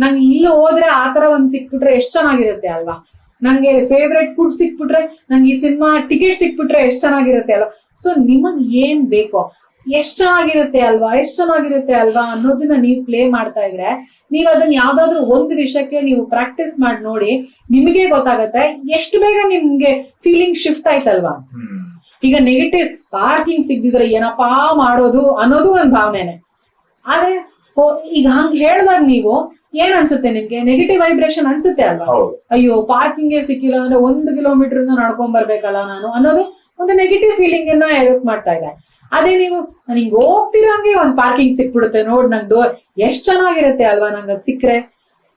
S4: ನಂಗೆ ಇಲ್ಲಿ ಹೋದ್ರೆ ಆತರ ಒಂದ್ ಸಿಕ್ಬಿಟ್ರೆ ಎಷ್ಟ್ ಚೆನ್ನಾಗಿರುತ್ತೆ ಅಲ್ವಾ, ನಂಗೆ ಫೇವ್ರೆಟ್ ಫುಡ್ ಸಿಕ್ಬಿಟ್ರೆ, ನಂಗೆ ಈ ಸಿನಿಮಾ ಟಿಕೆಟ್ ಸಿಕ್ಬಿಟ್ರೆ ಎಷ್ಟ್ ಚೆನ್ನಾಗಿರುತ್ತೆ ಅಲ್ವಾ. ಸೊ ನಿಮಗ್ ಏನ್ ಬೇಕೋ, ಎಷ್ಟ್ ಚೆನ್ನಾಗಿರುತ್ತೆ ಅಲ್ವಾ, ಎಷ್ಟ್ ಚೆನ್ನಾಗಿರುತ್ತೆ ಅಲ್ವಾ ಅನ್ನೋದನ್ನ ನೀವು ಪ್ಲೇ ಮಾಡ್ತಾ ಇದ್ರೆ, ನೀವು ಅದನ್ನ ಯಾವ್ದಾದ್ರು ಒಂದು ವಿಷಯಕ್ಕೆ ನೀವು ಪ್ರಾಕ್ಟೀಸ್ ಮಾಡಿ ನೋಡಿ, ನಿಮಗೆ ಗೊತ್ತಾಗತ್ತೆ ಎಷ್ಟು ಬೇಗ ನಿಮ್ಗೆ ಫೀಲಿಂಗ್ ಶಿಫ್ಟ್ ಆಯ್ತಲ್ವಾ. ಈಗ ನೆಗೆಟಿವ್ ಪಾರ್ಕಿಂಗ್ ಸಿಗ್ದಿದ್ರೆ ಏನಪ್ಪಾ ಮಾಡೋದು ಅನ್ನೋದು ಒಂದ್ ಭಾವನೆನೆ. ಆದ್ರೆ ಈಗ ಹಂಗ್ ಹೇಳ್ದಾಗ ನೀವು ಏನ್ ಅನ್ಸುತ್ತೆ ನಿಮ್ಗೆ, ನೆಗೆಟಿವ್ ವೈಬ್ರೇಷನ್ ಅನ್ಸುತ್ತೆ ಅಲ್ವಾ. ಅಯ್ಯೋ ಪಾರ್ಕಿಂಗ್ ಸಿಕ್ಕಿಲ್ಲ ಅಂದ್ರೆ 1 ಕಿಲೋಮೀಟರ್ ನಡ್ಕೊಂಡ್ ಬರ್ಬೇಕಲ್ಲ ನಾನು ಅನ್ನೋದು ಒಂದು ನೆಗೆಟಿವ್ ಫೀಲಿಂಗ್ ಅನ್ನ ಎಡಕ್ ಮಾಡ್ತಾ ಇದೆ. ಅದೇ ನೀವು ಹಿಂಗ್ ಹೋಗ್ತಿರಂಗೆ ಒಂದ್ ಪಾರ್ಕಿಂಗ್ ಸಿಕ್ಬಿಡುತ್ತೆ, ನೋಡ್ ನಂಗೆ ಡೋರ್ ಎಷ್ಟ್ ಚೆನ್ನಾಗಿರುತ್ತೆ ಅಲ್ವಾ, ನಂಗೆ ಅದ್ ಸಿಕ್ಕ್ರೆ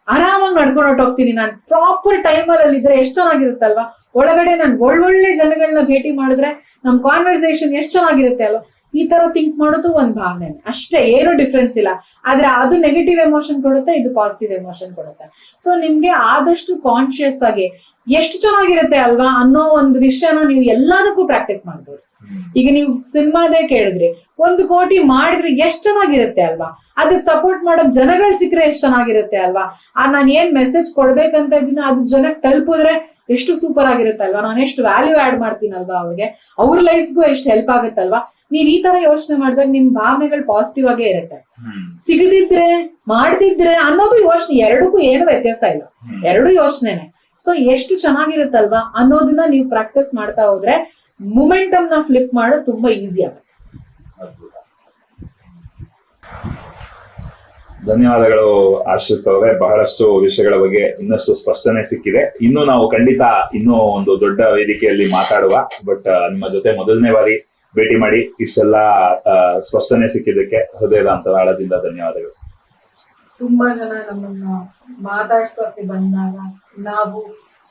S4: ಆರಾಮಾಗಿ ನಡ್ಕೊಂಡು ಹೊಟ್ಟೋಗ್ತೀನಿ, ನಾನು ಪ್ರಾಪರ್ ಟೈಮಲ್ಲಿ ಇದ್ರೆ ಎಷ್ಟ್ ಚೆನ್ನಾಗಿರುತ್ತಲ್ವಾ, ಒಳಗಡೆ ನಾನು ಒಳ್ಳೊಳ್ಳೆ ಜನಗಳನ್ನ ಭೇಟಿ ಮಾಡಿದ್ರೆ ನಮ್ ಕಾನ್ವರ್ಸೇಷನ್ ಎಷ್ಟ್ ಚೆನ್ನಾಗಿರುತ್ತೆ ಅಲ್ವಾ. ಈ ತರ ಥಿಂಕ್ ಮಾಡೋದು ಒಂದ್ ಭಾವನೆ ಅಷ್ಟೇ, ಏನು ಡಿಫ್ರೆನ್ಸ್ ಇಲ್ಲ. ಆದ್ರೆ ಅದು ನೆಗೆಟಿವ್ ಎಮೋಷನ್ ಕೊಡುತ್ತೆ, ಇದು ಪಾಸಿಟಿವ್ ಎಮೋಷನ್ ಕೊಡುತ್ತೆ. ಸೊ ನಿಮ್ಗೆ ಆದಷ್ಟು ಕಾನ್ಶಿಯಸ್ ಆಗಿ ಎಷ್ಟು ಚೆನ್ನಾಗಿರುತ್ತೆ ಅಲ್ವಾ ಅನ್ನೋ ಒಂದು ವಿಷಯನ ನೀವು ಎಲ್ಲದಕ್ಕೂ ಪ್ರಾಕ್ಟೀಸ್ ಮಾಡ್ಬೋದು. ಈಗ ನೀವು ಸಿನಿಮಾದೇ ಕೇಳಿದ್ರಿ, 1 ಕೋಟಿ ಮಾಡಿದ್ರೆ ಎಷ್ಟ್ ಚೆನ್ನಾಗಿರುತ್ತೆ ಅಲ್ವಾ, ಅದಕ್ಕೆ ಸಪೋರ್ಟ್ ಮಾಡೋ ಜನಗಳು ಸಿಕ್ಕರೆ ಎಷ್ಟ್ ಚೆನ್ನಾಗಿರುತ್ತೆ ಅಲ್ವಾ, ನಾನು ಏನ್ ಮೆಸೇಜ್ ಕೊಡ್ಬೇಕಂತ ಇದೀನಿ ಅದು ಜನಕ್ಕೆ ತಲುಪಿದ್ರೆ ಎಷ್ಟು ಸೂಪರ್ ಆಗಿರುತ್ತೆ ಅಲ್ವಾ, ನಾನು ಎಷ್ಟು ವ್ಯಾಲ್ಯೂ ಆಡ್ ಮಾಡ್ತೀನಲ್ವಾ ಅವ್ರಿಗೆ, ಅವ್ರ ಲೈಫ್ಗೂ ಎಷ್ಟು ಹೆಲ್ಪ್ ಆಗುತ್ತಲ್ವಾ. ನೀವ್ ಈ ತರ ಯೋಚನೆ ಮಾಡಿದಾಗ ನಿಮ್ ಭಾವನೆಗಳು ಪಾಸಿಟಿವ್ ಆಗೇ ಇರುತ್ತೆ. ಸಿಗದಿದ್ರೆ ಮಾಡ್ತಿದ್ರೆ ಅನ್ನೋದು ಯೋಚನೆ, ಎರಡಕ್ಕೂ ಏನು ವ್ಯತ್ಯಾಸ ಇಲ್ಲ, ಎರಡು ಯೋಚನೆನೆ. ಸೊ ಎಷ್ಟು ಚೆನ್ನಾಗಿರುತ್ತಲ್ವಾ ಅನ್ನೋದನ್ನ ನೀವು ಪ್ರಾಕ್ಟೀಸ್ ಮಾಡ್ತಾ ಹೋದ್ರೆ ಮೊಮೆಂಟಮ್ ನ ಫ್ಲಿಪ್ ಮಾಡೋದು ತುಂಬಾ ಈಸಿ ಆಗುತ್ತೆ.
S3: ಧನ್ಯವಾದಗಳು ಆಶ್ರಿತ್ ಅವರೇ, ಬಹಳಷ್ಟು ವಿಷಯಗಳ ಬಗ್ಗೆ ಇನ್ನಷ್ಟು ಸ್ಪಷ್ಟನೆ ಸಿಕ್ಕಿದೆ. ಇನ್ನು ನಾವು ಖಂಡಿತ ಇನ್ನೂ ಒಂದು ದೊಡ್ಡ ವೇದಿಕೆಯಲ್ಲಿ ಮಾತಾಡುವ, ಬಟ್ ನಿಮ್ಮ ಜೊತೆ ಮೊದಲನೇ ಬಾರಿ ಭೇಟಿ ಮಾಡಿ ಇಷ್ಟೆಲ್ಲ ಸ್ಪಷ್ಟನೆ ಸಿಕ್ಕಿದ್ದಕ್ಕೆ ಹೃದಯದ ಅಂತರಾಳದಿಂದ ಧನ್ಯವಾದಗಳು.
S4: ತುಂಬಾ ಜನ ನಮ್ಮನ್ನ ಮಾತಾಡ್ಸೋಕೆ ಬಂದಾಗ ನಾವು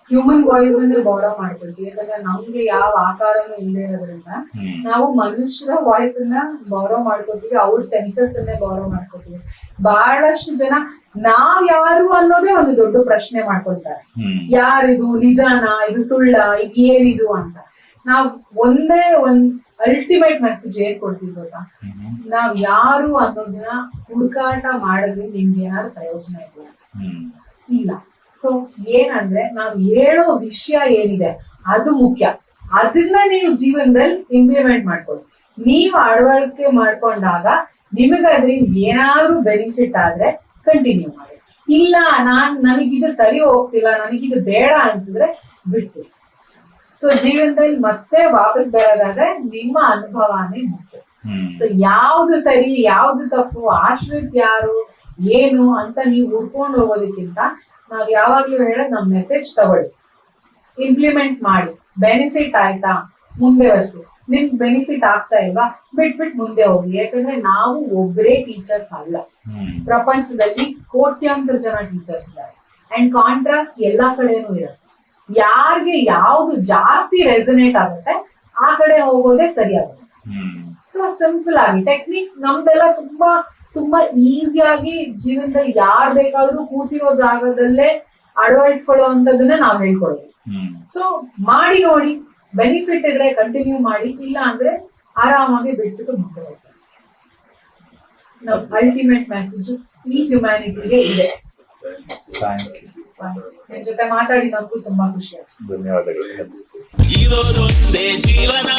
S4: ಹ್ಯೂಮನ್ ವಾಯ್ಸ್ ಅನ್ನು ಬೌರೋ ಮಾಡ್ಕೊಳ್ತೀವಿ. ಯಾಕಂದ್ರೆ ನಮ್ಗೆ ಯಾವ ಆಕಾರನೂ ಇಲ್ಲದೆ ಇರೋದ್ರಿಂದ ನಾವು ಮನುಷ್ಯರ ವಾಯ್ಸ್ ಅನ್ನ ಬೌರೋ ಮಾಡ್ಕೋತೀವಿ, ಅವ್ರ ಸೆನ್ಸಸ್ ಅನ್ನೇ ಬೌರೋ ಮಾಡ್ಕೋತೀವಿ. ಬಹಳಷ್ಟು ಜನ ನಾವ್ ಯಾರು ಅನ್ನೋದೇ ಒಂದು ದೊಡ್ಡ ಪ್ರಶ್ನೆ ಮಾಡ್ಕೊಳ್ತಾರೆ. ಯಾರಿದು, ನಿಜಾನಾ, ಇದು ಸುಳ್ಳ, ಇದು ಏನಿದು ಅಂತ. ನಾವ್ ಒಂದೇ ಒಂದ್ ಅಲ್ಟಿಮೇಟ್ ಮೆಸೇಜ್ ಏನ್ ಕೊಡ್ತೀವಿ ಗೊತ್ತಾ, ನಾವ್ ಯಾರು ಅನ್ನೋದನ್ನ ಹುಡುಕಾಟ ಮಾಡಿದ್ರೆ ನಿಮ್ಗೆ ಏನಾದ್ರು ಪ್ರಯೋಜನ ಇದೆಯಾ? ಇಲ್ಲ. ಸೊ ಏನಂದ್ರೆ ನಾವ್ ಹೇಳೋ ವಿಷಯ ಏನಿದೆ ಅದು ಮುಖ್ಯ. ಅದನ್ನ ನೀವು ಜೀವನದಲ್ಲಿ ಇಂಪ್ಲಿಮೆಂಟ್ ಮಾಡ್ಕೊಳ್ಳಿ. ನೀವು ಅಳವಡಿಕೆ ಮಾಡ್ಕೊಂಡಾಗ ನಿಮಗೆ ಅದ್ರಿಂದ ಏನಾದ್ರೂ ಬೆನಿಫಿಟ್ ಆದ್ರೆ ಕಂಟಿನ್ಯೂ ಮಾಡಿ. ಇಲ್ಲ ನನಗಿದು ಸರಿ ಹೋಗ್ತಿಲ್ಲ, ನನಗಿದು ಬೇಡ ಅನ್ಸಿದ್ರೆ ಬಿಟ್ಬಿಡಿ. ಸೊ ಜೀವನದಲ್ಲಿ ಮತ್ತೆ ವಾಪಸ್ ಬರೋದಾದ್ರೆ ನಿಮ್ಮ ಅನುಭವನೇ ಮುಖ್ಯ. ಸೊ ಯಾವ್ದು ಸರಿ ಯಾವ್ದು ತಪ್ಪು, ಆಶ್ರಿತ್ ಯಾರು ಏನು ಅಂತ ನೀವು ಹುಡ್ಕೊಂಡು ಹೋಗೋದಕ್ಕಿಂತ ನಾವ್ ಯಾವಾಗ್ಲೂ ಹೇಳೋದು ನಮ್ ಮೆಸೇಜ್ ತಗೊಳ್ಳಿ, ಇಂಪ್ಲಿಮೆಂಟ್ ಮಾಡಿ. ಬೆನಿಫಿಟ್ ಆಯ್ತಾ ಮುಂದೆ ಬರ್ಸಿ, ನಿಮ್ಗೆ ಬೆನಿಫಿಟ್ ಆಗ್ತಾ ಇಲ್ವಾ ಬಿಟ್ಬಿಟ್ಟು ಮುಂದೆ ಹೋಗಿ. ಯಾಕಂದ್ರೆ ನಾವು ಒಬ್ಬರೇ ಟೀಚರ್ಸ್ ಅಲ್ಲ, ಪ್ರಪಂಚದಲ್ಲಿ ಕೋಟ್ಯಾಂತರ ಜನ ಟೀಚರ್ಸ್ ಇದ್ದಾರೆ. ಅಂಡ್ ಕಾಂಟ್ರಾಸ್ಟ್ ಎಲ್ಲಾ ಕಡೆನೂ ಇರುತ್ತೆ. ಯಾರಿಗೆ ಯಾವ್ದು ಜಾಸ್ತಿ ರೆಸನೇಟ್ ಆಗುತ್ತೆ ಆ ಕಡೆ ಹೋಗೋದೇ ಸರಿಯಾಗುತ್ತೆ. ಸೊ ಸಿಂಪಲ್ ಆಗಿ ಟೆಕ್ನಿಕ್ಸ್ ನಮ್ದೆಲ್ಲ ತುಂಬಾ ತುಂಬಾ ಈಸಿಯಾಗಿ ಜೀವನದಲ್ಲಿ ಯಾರ್ ಬೇಕಾದ್ರೂ ಕೂತಿರೋ ಜಾಗದಲ್ಲೇ ಅಳವಡಿಸ್ಕೊಳ್ಳುವಂತದನ್ನ ನಾವ್ ಹೇಳ್ಕೊಡೋದು. ಸೊ ಮಾಡಿ ನೋಡಿ, ಬೆನಿಫಿಟ್ ಇದ್ರೆ ಕಂಟಿನ್ಯೂ ಮಾಡಿ, ಇಲ್ಲ ಅಂದ್ರೆ ಆರಾಮಾಗಿ ಬಿಟ್ಬಿಟ್ಟು ಮುಂದೆ ಹೋಗ್ತಾರೆ. ನಮ್ ಅಲ್ಟಿಮೇಟ್ ಮೆಸೇಜಸ್ ಈ ಹ್ಯುಮ್ಯಾನಿಟಿಗೆ ಇದೆ. ನಿಮ್ ಜೊತೆ ಮಾತಾಡಿ ನಮಗೂ ತುಂಬಾ ಖುಷಿ ಆಯ್ತು.
S3: ಧನ್ಯವಾದಗಳು.
S1: ಇರೋದೊಂದೇ ಜೀವನ